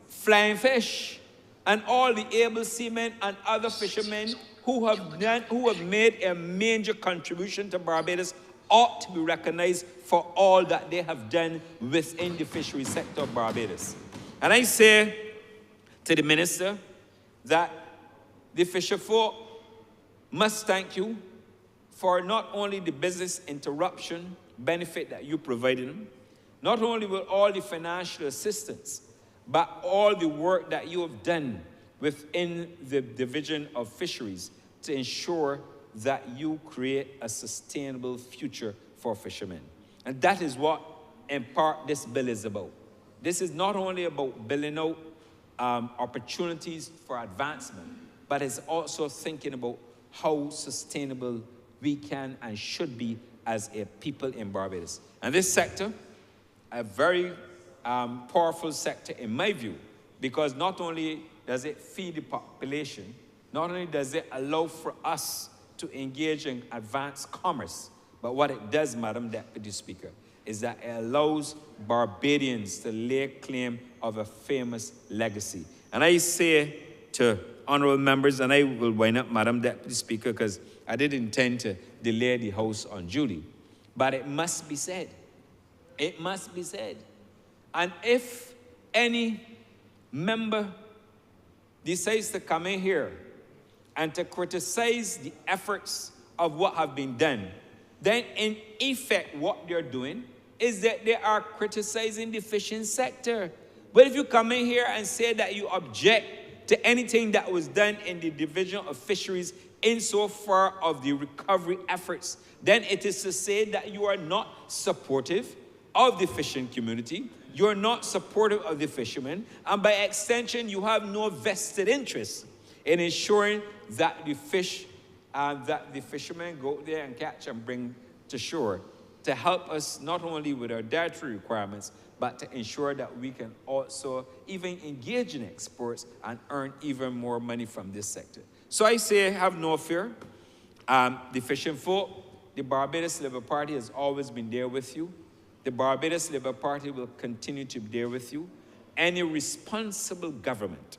flying fish and all the able seamen and other fishermen who have made a major contribution to Barbados ought to be recognized for all that they have done within the fishery sector of Barbados. And I say to the minister that the fisher folk must thank you for not only the business interruption benefit that you provided them, not only with all the financial assistance, but all the work that you have done within the Division of Fisheries to ensure that you create a sustainable future for fishermen. And that is what, in part, this bill is about. This is not only about building out opportunities for advancement, but it's also thinking about how sustainable we can and should be as a people in Barbados. And this sector, a very powerful sector in my view, because not only does it feed the population, not only does it allow for us to engage in advanced commerce, but what it does, Madam Deputy Speaker, is that it allows Barbadians to lay claim of a famous legacy. And I say to honourable members, and I will wind up, Madam Deputy Speaker, because I didn't intend to delay the House unduly, but it must be said. It must be said. And if any member decides to come in here and to criticize the efforts of what have been done, then in effect what they're doing is that they are criticizing the fishing sector. But if you come in here and say that you object to anything that was done in the Division of Fisheries insofar of the recovery efforts, then it is to say that you are not supportive of the fishing community, you're not supportive of the fishermen, and by extension, you have no vested interest in ensuring that the fish, that the fishermen go there and catch and bring to shore to help us not only with our dietary requirements, but to ensure that we can also even engage in exports and earn even more money from this sector. So I say, have no fear. The fishing folk, the Barbados Labour Party has always been there with you. The Barbados Labour Party will continue to be there with you. Any responsible government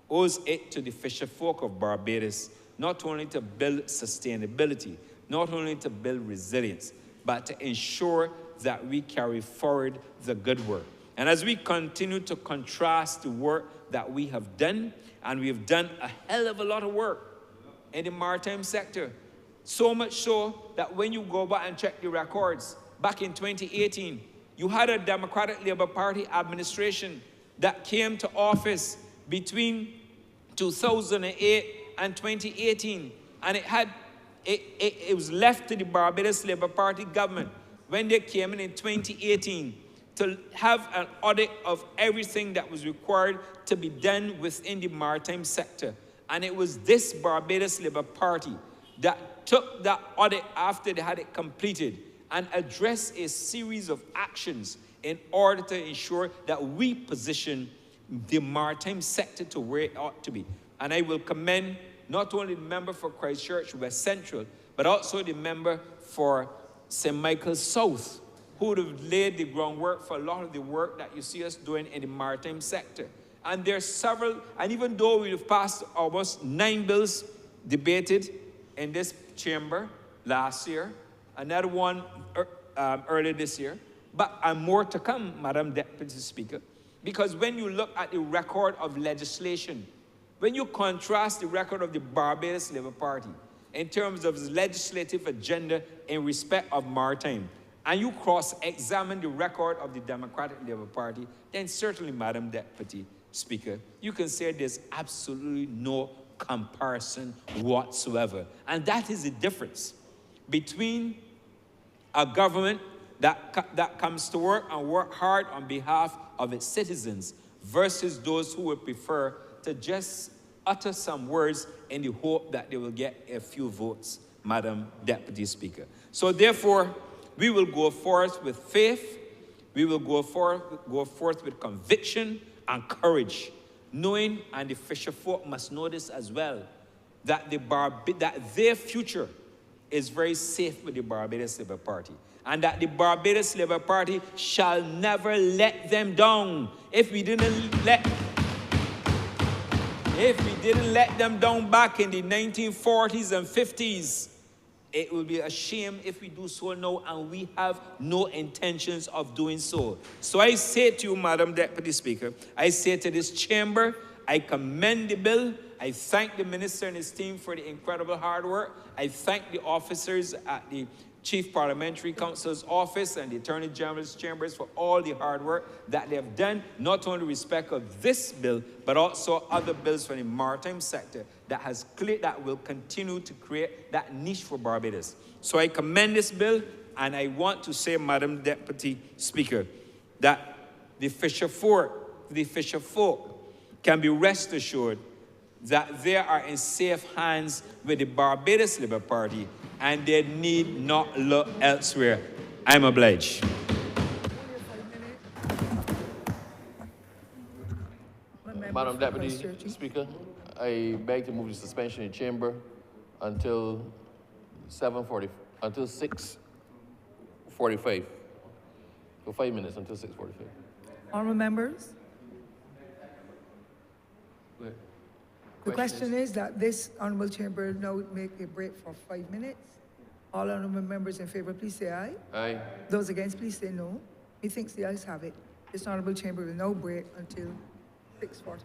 owes it to the fisher folk of Barbados not only to build sustainability, not only to build resilience, but to ensure that we carry forward the good work. And as we continue to contrast the work that we have done, and we have done a hell of a lot of work in the maritime sector, so much so that when you go back and check the records, back in 2018, you had a Democratic Labour Party administration that came to office between 2008 and 2018, and it was left to the Barbados Labour Party government when they came in 2018 to have an audit of everything that was required to be done within the maritime sector. And it was this Barbados Labour Party that took that audit after they had it completed and addressed a series of actions in order to ensure that we position the maritime sector to where it ought to be. And I will commend not only the member for Christchurch West Central, but also the member for St. Michael's South, who would have laid the groundwork for a lot of the work that you see us doing in the maritime sector. And there are several, and even though we've passed almost 9 bills debated in this chamber last year, another one earlier this year, but more to come, Madam Deputy Speaker, because when you look at the record of legislation, when you contrast the record of the Barbados Labour Party in terms of its legislative agenda in respect of maritime, and you cross-examine the record of the Democratic Labour Party, then certainly, Madam Deputy Speaker, you can say there's absolutely no comparison whatsoever. And that is the difference between a government that comes to work and work hard on behalf of its citizens versus those who would prefer to just utter some words in the hope that they will get a few votes, Madam Deputy Speaker. So therefore, we will go forth with faith, we will go forth with conviction and courage, knowing, and the fisher folk must know this as well, that their future is very safe with the Barbados Labour Party, and that the Barbados Labour Party shall never let them down. If we didn't let them down back in the 1940s and 50s, it will be a shame if we do so now, and we have no intentions of doing so. So I say to you, Madam Deputy Speaker, I say to this chamber, I commend the bill. I thank the minister and his team for the incredible hard work. I thank the officers at the Chief Parliamentary Counsel's office and the Attorney General's chambers for all the hard work that they have done, not only in respect of this bill, but also other bills from the maritime sector that will continue to create that niche for Barbados. So I commend this bill, and I want to say, Madam Deputy Speaker, that the fisher folk can be rest assured that they are in safe hands with the Barbados Labour Party, and they need not look elsewhere. I'm obliged. Madam Deputy Speaker, I beg to move the suspension in chamber until 6:45. For 5 minutes until 6:45. Honourable members, the question is that this honourable chamber now make a break for 5 minutes. All honourable members in favour, please say aye. Aye. Those against, please say no. Methinks the ayes have it. This honourable chamber will now break until 6:45.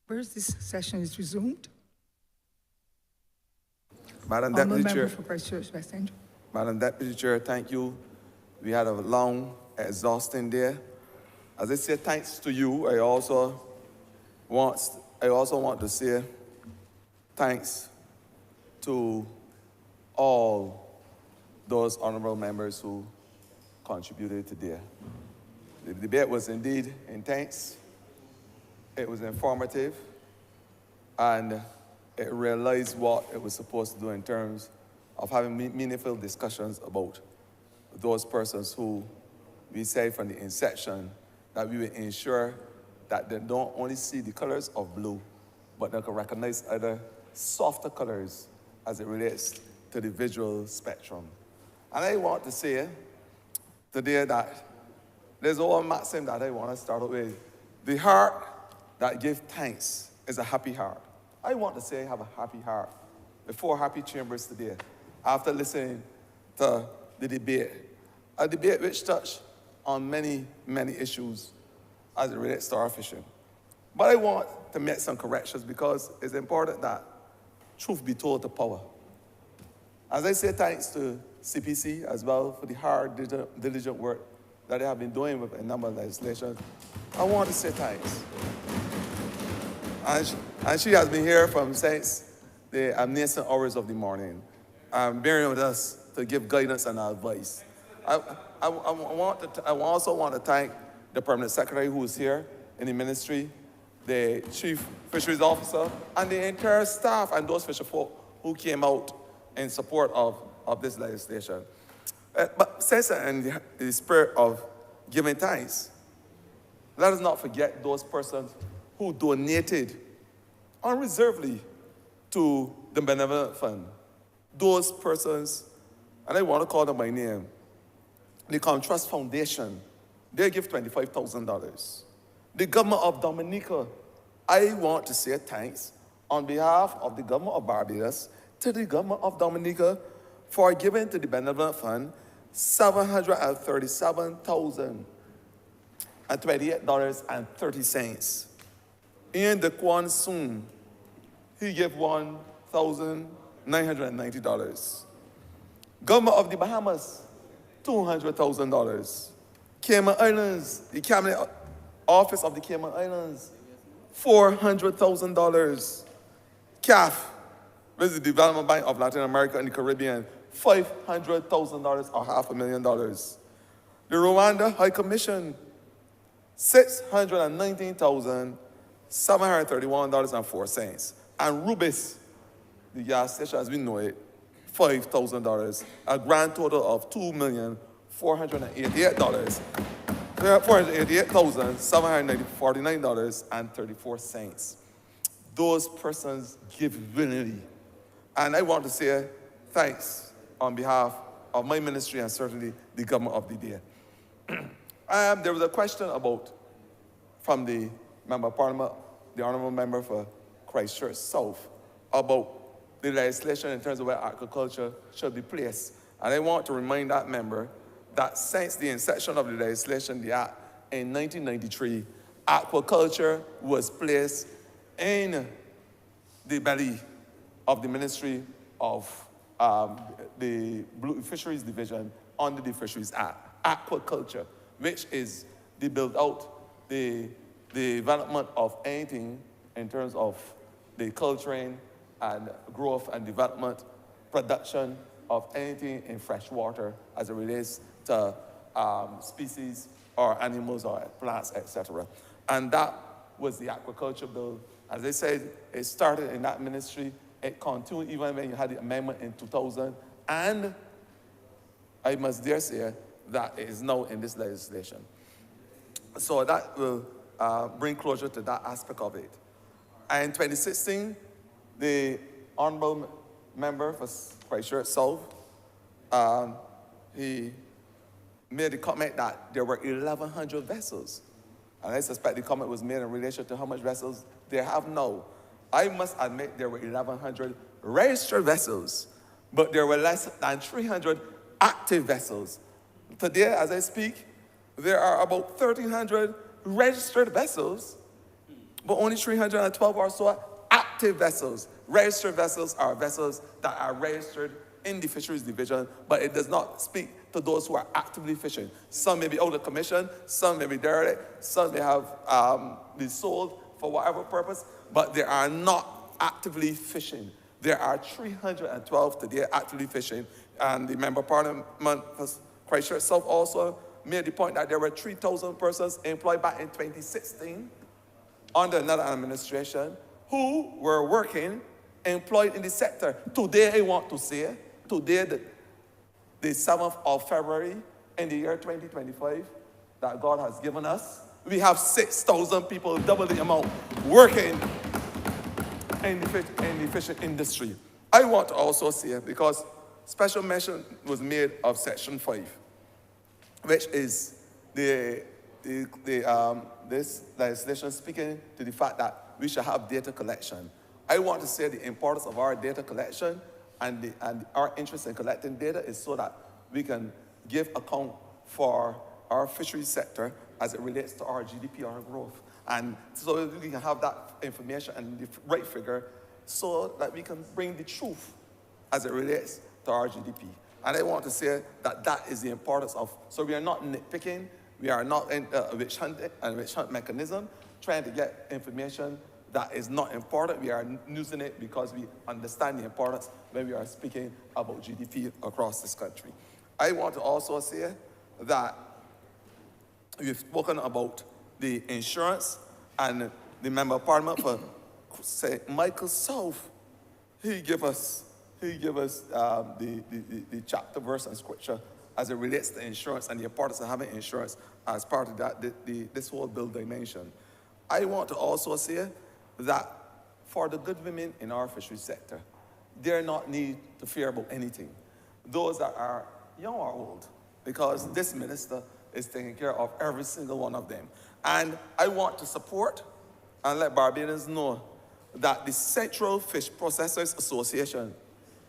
First, this session is resumed. Madam Honourable Deputy Member Chair. for Christchurch West End. Madam Deputy Chair, thank you. We had a long, exhausting day. As I say thanks to you, I also want to say thanks to all those honourable members who contributed today. The debate was indeed intense, it was informative, and it realized what it was supposed to do in terms of having meaningful discussions about those persons who we said from the inception that we will ensure that they don't only see the colors of blue, but they can recognize other softer colors as it relates to the visual spectrum. And I want to say today that there's one maxim that I want to start out with. The heart that gives thanks is a happy heart. I want to say I have a happy heart. The 4 happy chambers today, after listening to the debate. A debate which touched on many, many issues as it relates to our fishing. But I want to make some corrections because it's important that truth be told to power. As I say thanks to CPC as well for the hard, diligent work that they have been doing with a number of legislation, I want to say thanks. And she has been here since the nascent hours of the morning, bearing with us to give guidance and advice. I also want to thank the Permanent Secretary who is here in the ministry, the Chief Fisheries Officer, and the entire staff and those fisher folk who came out in support of this legislation. But since in the spirit of giving thanks, let us not forget those persons who donated unreservedly to the Benevolent Fund. Those persons, and I want to call them by name, the Contrast Foundation, they give $25,000. The government of Dominica, I want to say thanks on behalf of the government of Barbados to the government of Dominica for giving to the Benevolent Fund $737,028.30. In the Kwan Soon, he gave $1,990. Government of the Bahamas, $200,000. Cayman Islands, the Cabinet Office of the Cayman Islands, $400,000. CAF, which is the Development Bank of Latin America and the Caribbean, $500,000 or $500,000. The Rwanda High Commission, $619,731.04. And Rubis, the gas station as we know it, $5,000, a grand total of $488,749.34. Those persons give willingly. And I want to say thanks on behalf of my ministry and certainly the government of the day. There was a question from the Member of Parliament, the Honourable Member for Christchurch South, about the legislation in terms of where aquaculture should be placed. And I want to remind that member that since the inception of the legislation, the Act, in 1993, aquaculture was placed in the belly of the Ministry of the Blue Fisheries Division under the Fisheries Act. Aquaculture, which is the build-out, the development of anything in terms of the culturing and growth and development, production of anything in fresh water as it relates to species or animals or plants, etc. And that was the aquaculture bill. As I said, it started in that ministry. It continued even when you had the amendment in 2000. And I must dare say that it is now in this legislation. So that will bring closure to that aspect of it. And in 2016, the Honourable Member for Christchurch South, he made the comment that there were 1,100 vessels. And I suspect the comment was made in relation to how much vessels they have now. I must admit there were 1,100 registered vessels, but there were less than 300 active vessels. Today, as I speak, there are about 1,300 registered vessels, but only 312 or so active vessels. Registered vessels are vessels that are registered in the Fisheries Division, but it does not speak to those who are actively fishing. Some may be out of commission, some may be derelict, some may have been sold for whatever purpose, but they are not actively fishing. There are 312 today actively fishing, and the Member of Parliament for Christchurch South also made the point that there were 3,000 persons employed back in 2016 under another administration who were working, employed in the sector. Today, I want to say, today, the 7th of February in the year 2025 that God has given us, we have 6,000 people, double the amount, working in the fishing industry. I want to also say, because special mention was made of Section 5, which is this legislation speaking to the fact that we should have data collection. I want to say the importance of our data collection and our interest in collecting data is so that we can give account for our fisheries sector as it relates to our GDP, our growth. And so we can have that information and the right figure so that we can bring the truth as it relates to our GDP. And I want to say that that is the importance of, so we are not nitpicking, we are not in a witch hunt mechanism, trying to get information that is not important. We are using it because we understand the importance when we are speaking about GDP across this country. I want to also say that we've spoken about the insurance, and the Member of Parliament for St. Michael South, he gave us the chapter, verse, and scripture as it relates to insurance and the importance of having insurance as part of that, this whole bill dimension. I want to also say that for the good women in our fisheries sector, they're not need to fear about anything. Those that are young or old, because this minister is taking care of every single one of them. And I want to support and let Barbadians know that the Central Fish Processors Association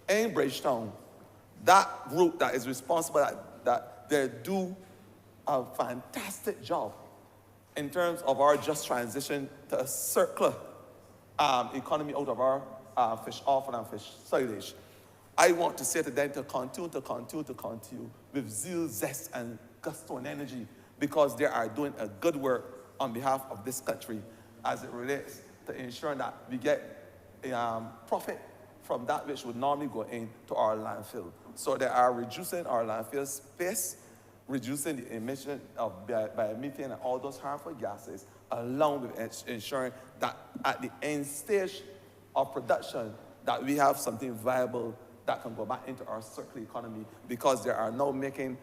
in Bridgetown, that group that is responsible, that they do a fantastic job in terms of our just transition to a circular economy out of our fish offal and fish silage. I want to say to them to continue with zeal, zest, and gusto and energy, because they are doing a good work on behalf of this country as it relates to ensuring that we get profit from that which would normally go into our landfill. So they are reducing our landfill space, reducing the emission of biomethane and all those harmful gases, along with ensuring that at the end stage of production, that we have something viable that can go back into our circular economy, because they are now making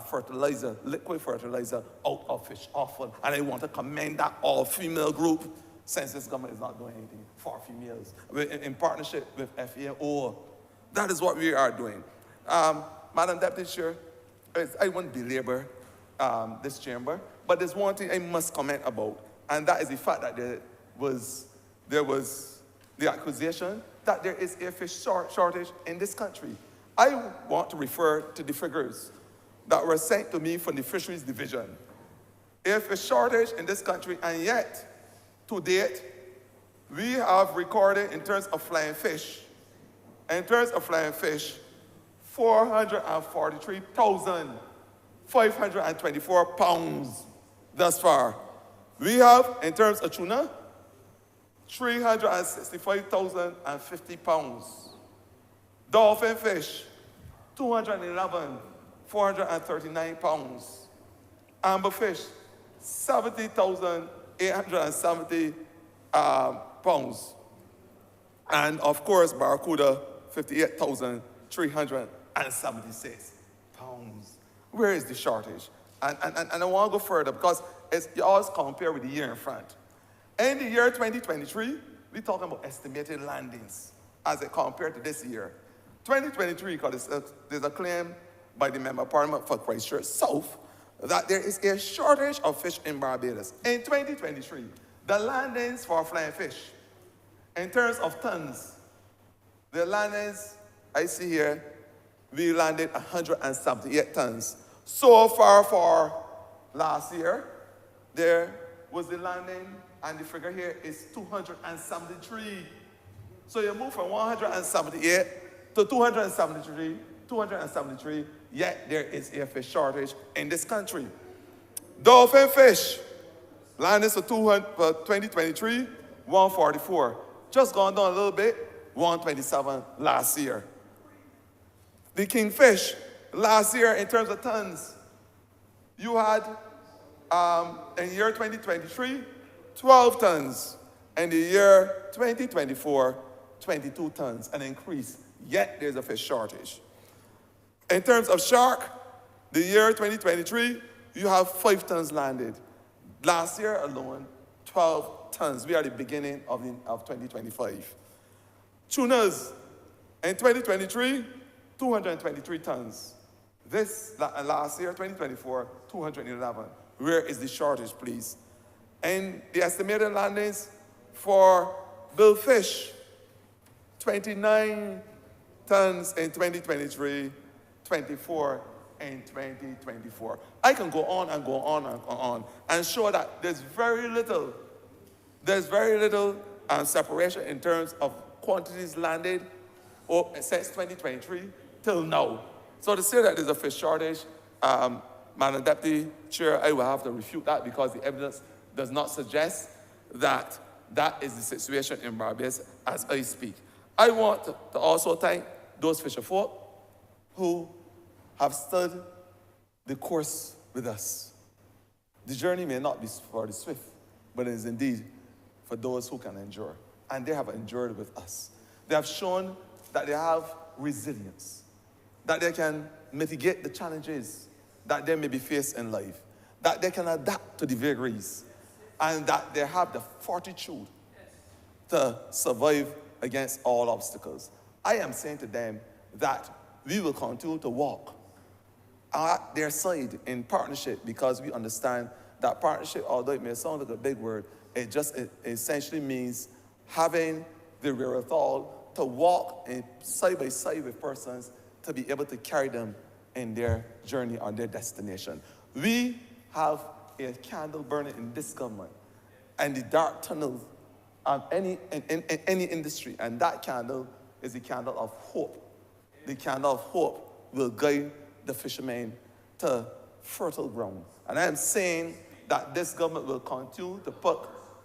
fertilizer, liquid fertilizer, out of fish offal. And I want to commend that all-female group, since this government is not doing anything for females, in partnership with FAO. That is what we are doing. Madam Deputy Chair, I won't belabor this chamber, but there's one thing I must comment about, and that is the fact that there was the accusation that there is a fish shortage in this country. I want to refer to the figures that were sent to me from the Fisheries Division. A fish shortage in this country, and yet, to date, we have recorded in terms of flying fish, 443,524 pounds thus far. We have, in terms of tuna, 365,050 pounds. Dolphin fish, 211,439 pounds. Amber fish, 70,870 pounds. And of course, barracuda, 58,376 pounds. Where is the shortage? And I want to go further, because you always compare with the year in front. In the year 2023, we're talking about estimated landings as it compared to this year. 2023, because there's a claim by the Member of Parliament for Christchurch South that there is a shortage of fish in Barbados. In 2023, the landings for flying fish, in terms of tons, the landings I see here, we landed 178 tons. So far for last year, there was the landing and the figure here is 273. So you move from 178 to 273, yet there is a fish shortage in this country. Dolphin fish, landed for 2023, 144. Just gone down a little bit, 127 last year. The kingfish, last year in terms of tons, you had, in year 2023, 12 tons. In the year 2024, 22 tons, an increase, yet there's a fish shortage. In terms of shark, the year 2023, you have 5 tons landed. Last year alone, 12 tons. We are at the beginning of 2025. Tunas, in 2023, 223 tons. This, last year, 2024, 211. Where is the shortage, please? And the estimated landings for billfish, 29 tons in 2023, 24 in 2024. I can go on and go on and go on and show that there's very little separation in terms of quantities landed since 2023 till now. So to say that there's a fish shortage, Madam Deputy Chair, I will have to refute that because the evidence does not suggest that that is the situation in Barbados as I speak. I want to also thank those fisherfolk who have stood the course with us. The journey may not be for the swift, but it is indeed for those who can endure. And they have endured with us. They have shown that they have resilience, that they can mitigate the challenges that they may be faced in life, that they can adapt to the vagaries, and that they have the fortitude to survive against all obstacles. I am saying to them that we will continue to walk at their side in partnership because we understand that partnership, although it may sound like a big word, it essentially means having the wherewithal to walk side by side with persons to be able to carry them in their journey on their destination. We have a candle burning in this government and the dark tunnel of any industry, and that candle is the candle of hope. The candle of hope will guide the fishermen to fertile ground. And I am saying that this government will continue to put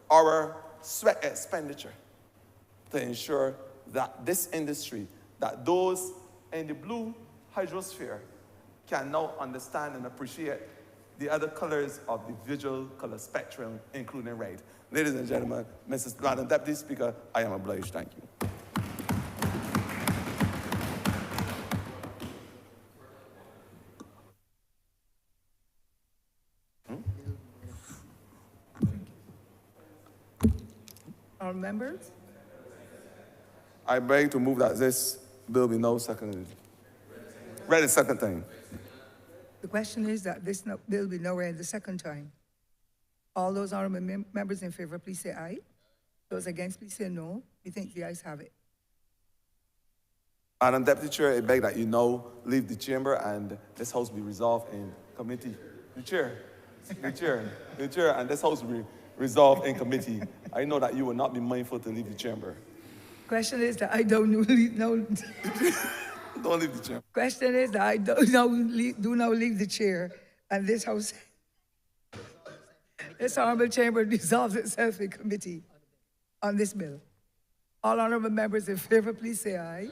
our sweat expenditure to ensure that this industry, that those in the blue hydrosphere can now understand and appreciate the other colors of the visual color spectrum, including red. Ladies and gentlemen, Madam Deputy Speaker, I am obliged. Thank you. All members? I beg to move that this bill be now seconded. Read it second time. The question is that this bill be now read the second time. All those honorable members in favor, please say aye. Those against, please say no. We think the ayes have it. Madam Deputy Chair, I beg that you now leave the chamber and this house be resolved in committee. The chair, and this house will be resolved in committee. I know that you will not be mindful to leave the chamber. Question is that I don't know. Don't leave the chamber. Question is that I do now leave the chair, and this house, this honorable chamber resolves itself in committee on this bill. All honorable members in favor, please say aye.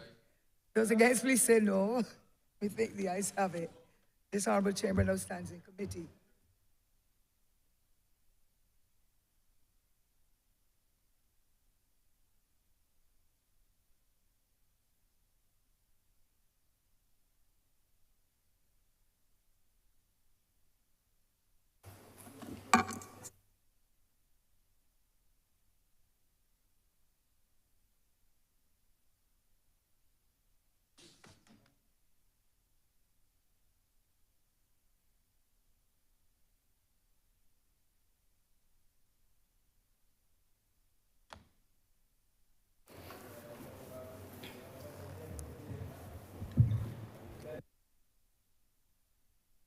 Those against, please say no. We think the ayes have it. This honorable chamber now stands in committee.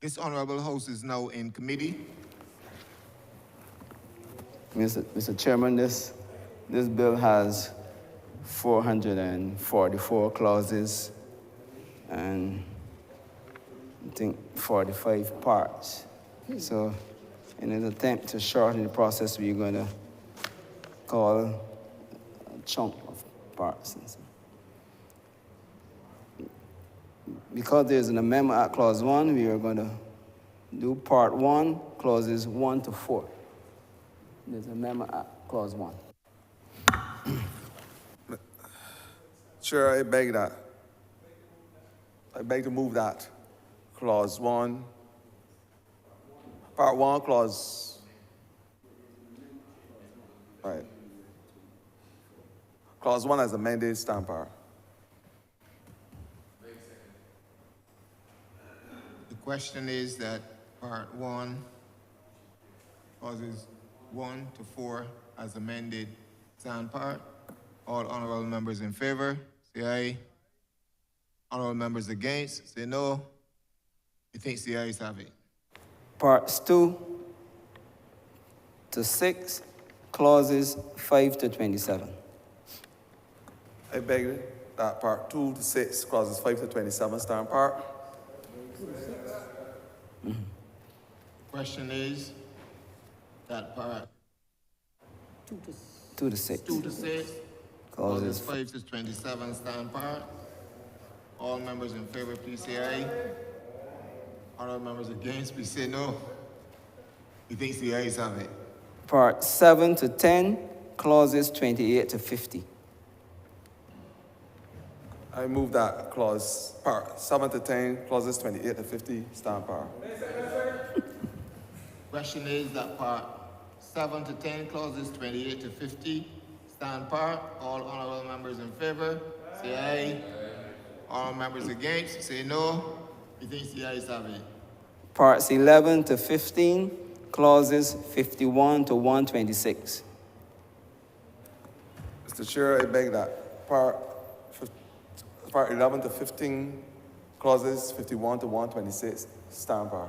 This honorable house is now in committee. Mr. Chairman, this bill has 444 clauses and I think 45 parts. So in an attempt to shorten the process, we're going to call a chunk of parts. Because there's an amendment at clause 1, we are going to do part 1, clauses 1 to 4. There's an amendment at clause 1. Chair, I beg to move that. Clause 1, part 1, clause, right. Clause 1 as amended, stand par. The question is that part 1, clauses 1 to 4 as amended, stand par. All honorable members in favor, say aye. Honorable members against, say no. Methinks the ayes have it. Parts 2 to 6, clauses 5 to 27. I beg that part 2 to 6, clauses 5 to 27, stand par. Question is that part 2 to 6. 2 to 6, clauses 5 to 27 stand par. All members in favor, please say aye. All members against, please say no. Methinks the ayes have it. Part 7 to 10, clauses 28 to 50. I move that clause, part 7 to 10, clauses 28 to 50, stand par. Question is that part 7 to 10, clauses 28 to 50 stand par. All honorable members in favor, say aye. All members against, say no. Methinks the ayes have it. Parts 11 to 15, clauses 51 to 126. Mr. Chair, I beg that part 11 to 15, clauses 51 to 126, stand par.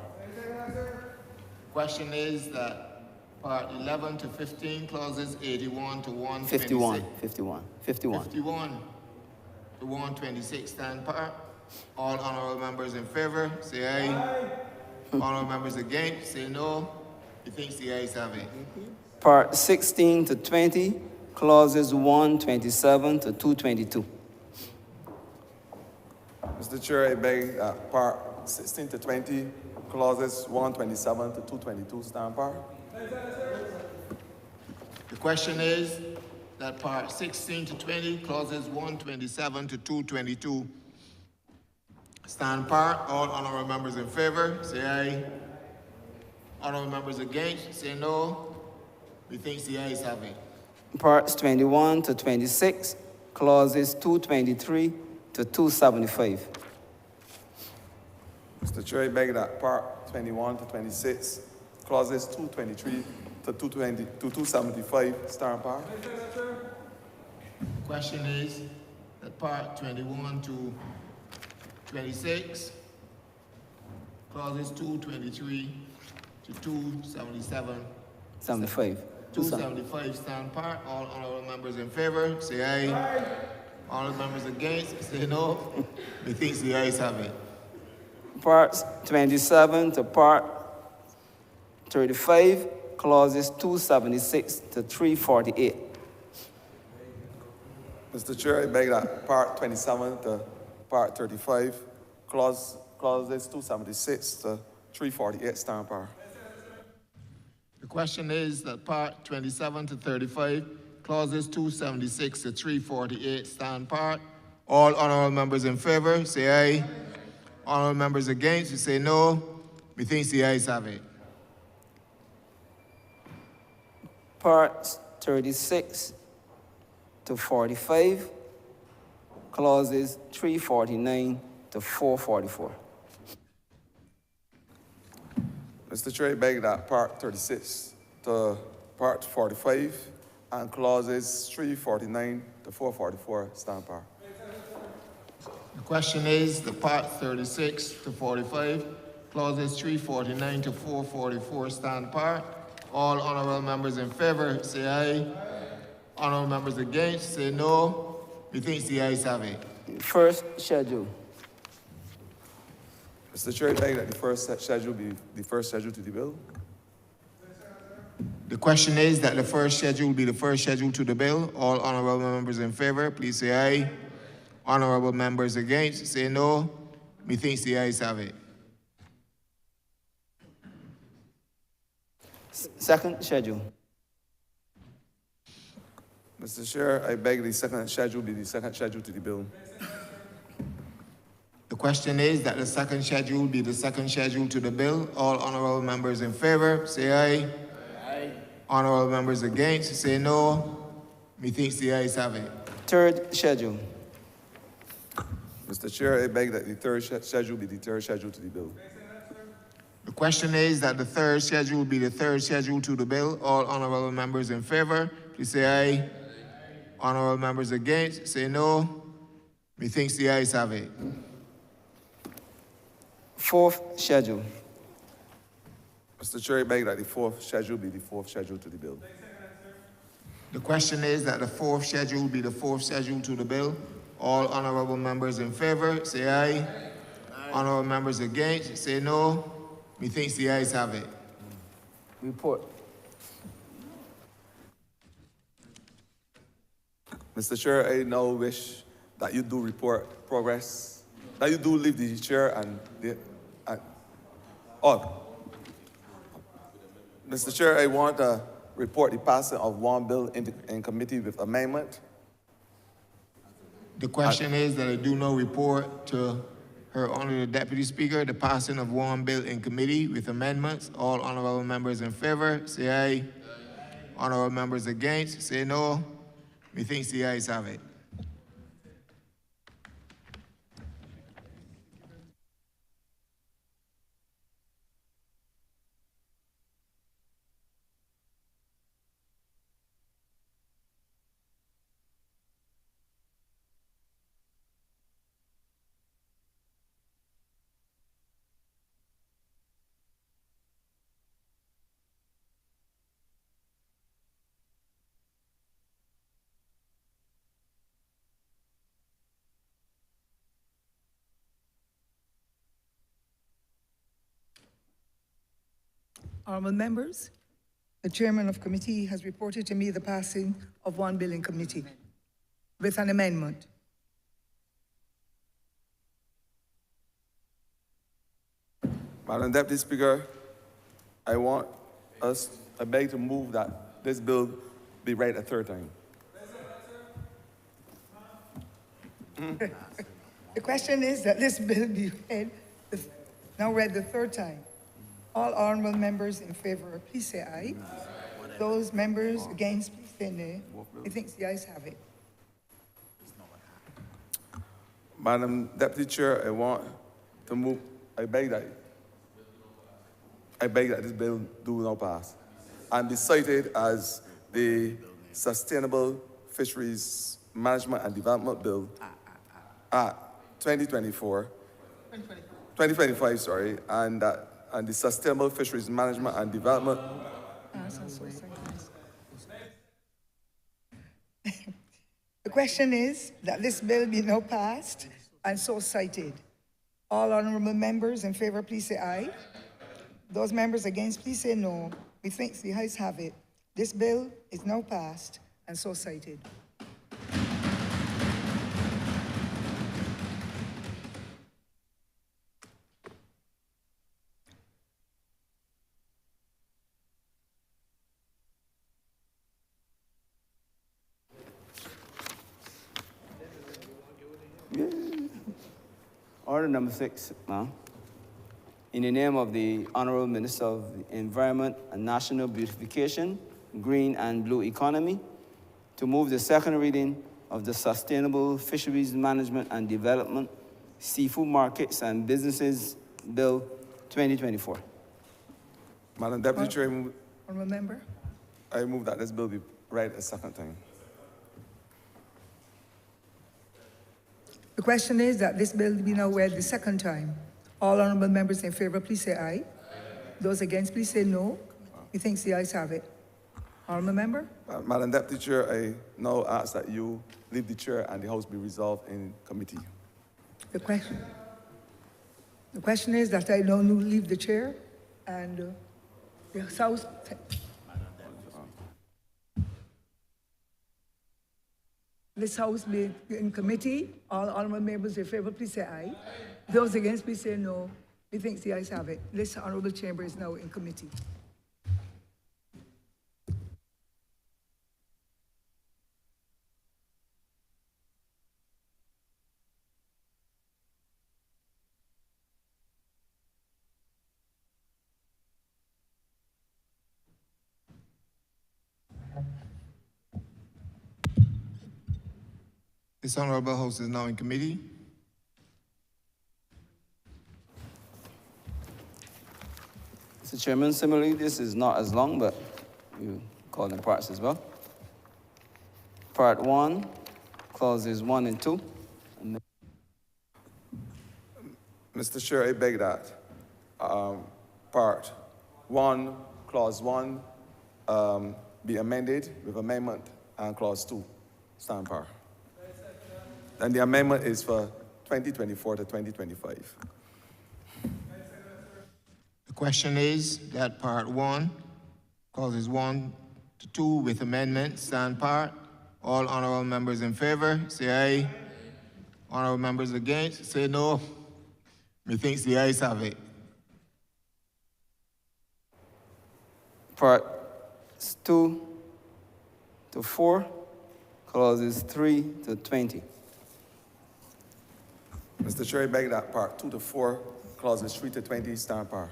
Question is that part 11 to 15, clauses 81 to 126. 51 to 126 stand par. All honorable members in favor, say aye. Honorable members against, say no. Methinks the ayes have it. Part 16 to 20, clauses 127 to 222. Mr. Chair, I beg that part 16 to 20, clauses 127 to 222, stand par. The question is that part 16 to 20, clauses 127 to 222 stand par. All honorable members in favor, say aye. Honorable members against, say no. Methinks the ayes have it. Parts 21 to 26, clauses 223 to 275. Mr. Chair, I beg that part 21 to 26, clauses 223 to 275, stand par. The question is that part 21 to 26, clauses 223 to 277. 275 stand par. All honorable members in favor, say aye. All members against, say no. Methinks the ayes have it. Parts 27 to part 35, clauses 276 to 348. Mr. Chair, I beg that part 27 to part 35, clauses 276 to 348, stand par. The question is that part 27 to 35, clauses 276 to 348 stand par. All honorable members in favor, say aye. Honorable members against, you say no. Methinks the ayes have it. Parts 36 to 45, clauses 349 to 444. Mr. Chair, I beg that part 36 to part 45 and clauses 349 to 444 stand par. The question is the part 36 to 45, clauses 349 to 444 stand par. All honorable members in favor, say aye. Honorable members against, say no. Methinks the ayes have it. First schedule. Mr. Chair, I beg that the first schedule be the first schedule to the bill. The question is that the first schedule be the first schedule to the bill. All honorable members in favor, please say aye. Honorable members against, say no. Methinks the ayes have it. Second schedule. Mr. Chair, I beg the second schedule be the second schedule to the bill. The question is that the second schedule be the second schedule to the bill. All honorable members in favor, say aye. Aye. Honorable members against, say no. Methinks the ayes have it. Third schedule. Mr. Chair, I beg that the third schedule be the third schedule to the bill. The question is that the third schedule be the third schedule to the bill. All honorable members in favor, please say aye. Honorable members against, say no. Methinks the ayes have it. Fourth schedule. Mr. Chair, I beg that the fourth schedule be the fourth schedule to the bill. The question is that the fourth schedule be the fourth schedule to the bill. All honorable members in favor, say aye. Honorable members against, say no. Methinks the ayes have it. Report. Mr. Chair, I now wish that you do report progress, that you do leave the chair and Mr. Chair, I want to report the passing of one bill in committee with amendment. The question is that I do not report to Her Honor the Deputy Speaker the passing of one bill in committee with amendments. All honorable members in favor, say aye. Honorable members against, say no. Methinks the ayes have it. Honourable members, the chairman of committee has reported to me the passing of one bill in committee with an amendment. Madam Deputy Speaker, I beg to move that this bill be read a third time. The question is that this bill be now read the third time. All honourable members in favor, please say aye. Those members against, please say nay. Methinks the ayes have it. Madam Deputy Chair, I want to move, I beg that this bill do not pass and be cited as the Sustainable Fisheries Management and Development Bill 2025, sorry, and the Sustainable Fisheries Management and Development. The question is that this bill be now passed and so cited. All honourable members in favor, please say aye. Those members against, please say no. Methinks the ayes have it. This bill is now passed and so cited. Order number 6, ma'am. In the name of the Honourable Minister of the Environment and National Beautification, Green and Blue Economy, to move the second reading of the Sustainable Fisheries Management and Development, Seafood Markets and Businesses Bill 2024. Madam Deputy Chair, Honourable member. I move that this bill be read a second time. The question is that this bill be now read the second time. All honourable members in favor, please say aye. Those against, please say no. Methinks the ayes have it. Honourable member? Madam Deputy Chair, I now ask that you leave the chair and the House be resolved in committee. The question is that I don't leave the chair and the House. This House be in committee. All honourable members in favour, please say aye. Those against, please say no. Methinks the ayes have it. This honourable chamber is now in committee. This Honourable House is now in committee. Mr. Chairman, similarly, this is not as long, but you call them parts as well. Part 1, clauses 1 and 2. Mr. Chair, I beg that Part 1, Clause 1 be amended with amendment and Clause 2 stand par. And the amendment is for 2024 to 2025. The question is that Part 1, clauses 1 to 2 with amendment stand part. All honourable members in favour, say aye. Honourable members against, say no. Methinks the ayes have it. Parts 2 to 4, clauses 3 to 20. Mr. Chair, I beg that Part 2 to 4, clauses 3 to 20 stand par.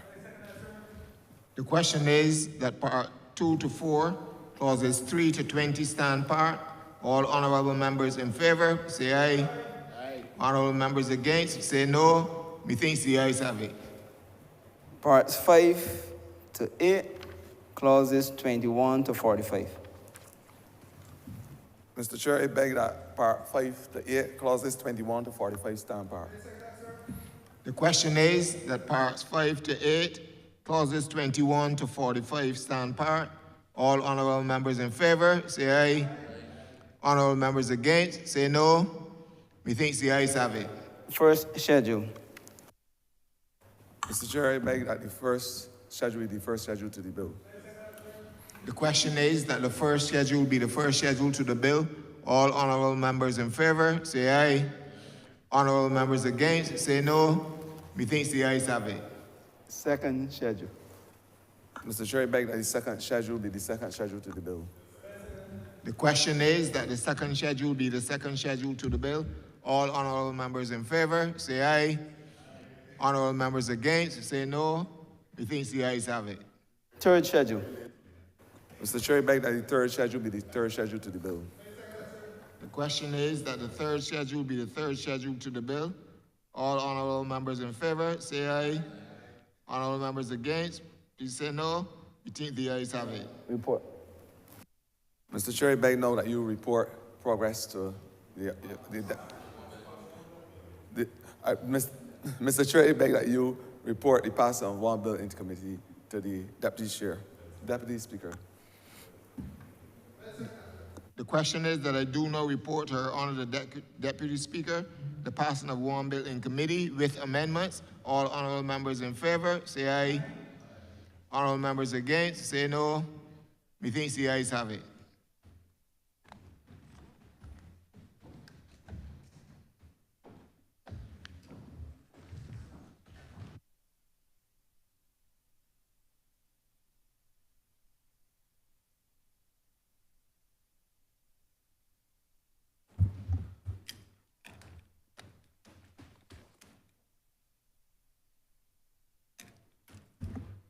The question is that Part 2 to 4, clauses 3 to 20 stand part. All honourable members in favour, say aye. Aye. Honourable members against, say no. Methinks the ayes have it. Parts 5 to 8, clauses 21 to 45. Mr. Chair, I beg that Part 5 to 8, clauses 21 to 45 stand par. The question is that Parts 5 to 8, clauses 21 to 45 stand part. All honourable members in favour, say aye. Honourable members against, say no. Methinks the ayes have it. First schedule. Mr. Chair, I beg that the first schedule be the first schedule to the bill. The question is that the first schedule be the first schedule to the bill. All honourable members in favour, say aye. Honourable members against, say no. Methinks the ayes have it. Second schedule. Mr. Chair, I beg that the second schedule be the second schedule to the bill. The question is that the second schedule be the second schedule to the bill. All honourable members in favour, say aye. Honourable members against, say no. Methinks the ayes have it. Third schedule. Mr. Chair, I beg that the third schedule be the third schedule to the bill. The question is that the third schedule be the third schedule to the bill. All honourable members in favour, say aye. Honourable members against, please say no. Methinks the ayes have it. Report. Mr. Chair, I beg now that you report progress to Mr. Chair, I beg that you report the passing of one bill into committee to the Deputy Chair. Deputy Speaker. The question is that I do now report to Her Honour the Deputy Speaker the passing of one bill in committee with amendments. All honourable members in favour, say aye. Honourable members against, say no. Methinks the ayes have it.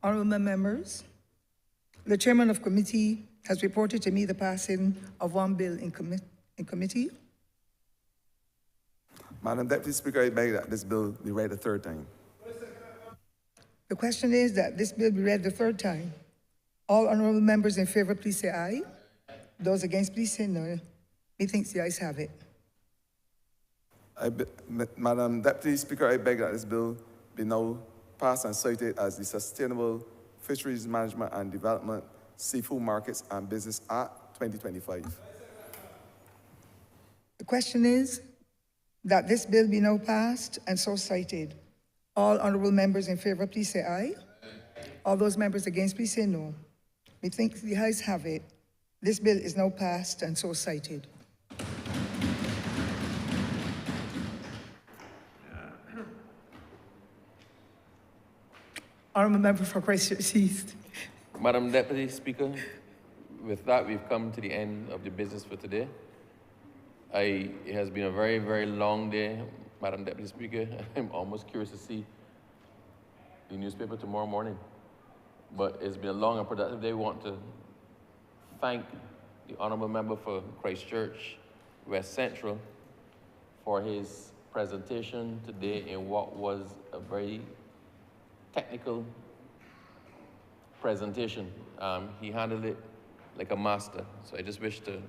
Honourable members, the chairman of committee has reported to me the passing of one bill in committee. Madam Deputy Speaker, I beg that this bill be read a third time. The question is that this bill be read the third time. All honourable members in favour, please say aye. Those against, please say no. Methinks the ayes have it. Madam Deputy Speaker, I beg that this bill be now passed and cited as the Sustainable Fisheries Management and Development, Seafood Markets and Business Act 2025. The question is that this bill be now passed and so cited. All honourable members in favour, please say aye. All those members against, please say no. Methinks the ayes have it. This bill is now passed and so cited. Honourable member for Christchurch East. Madam Deputy Speaker, with that, we've come to the end of the business for today. It has been a very, very long day, Madam Deputy Speaker. I'm almost curious to see the newspaper tomorrow morning. But it's been a long and productive day. We want to thank the Honourable Member for Christchurch West Central for his presentation today in what was a very technical presentation. He handled it like a master. So I just wish to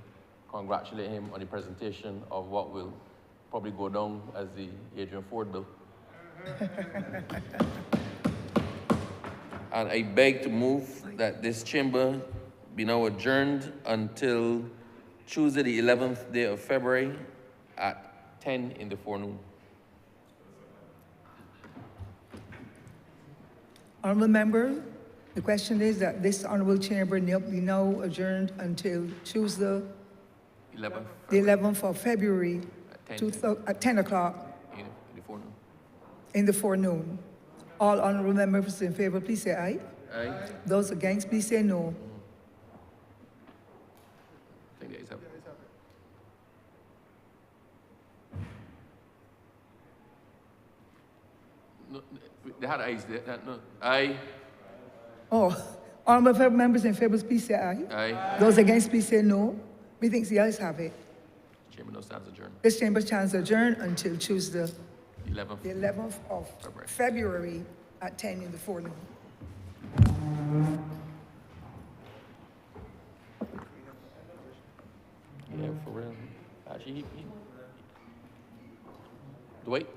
congratulate him on the presentation of what will probably go down as the Adrian Ford bill. And I beg to move that this chamber be now adjourned until Tuesday, the 11th day of February at 10 in the forenoon. Honourable member, the question is that this honourable chamber be now adjourned until Tuesday, 11th the 11th of February, at 10 o'clock in the forenoon. in the forenoon. All honourable members in favour, please say aye. Aye. Those against, please say no. I think the ayes have it. No, they had ayes there. No. Aye. Oh, honourable members in favour, please say aye. Aye. Those against, please say no. Methinks the ayes have it. Chamber now stands adjourned. This chamber stands adjourned until Tuesday, 11th. the 11th of February at 10 in the forenoon. Yeah, for real. Actually, Dwight.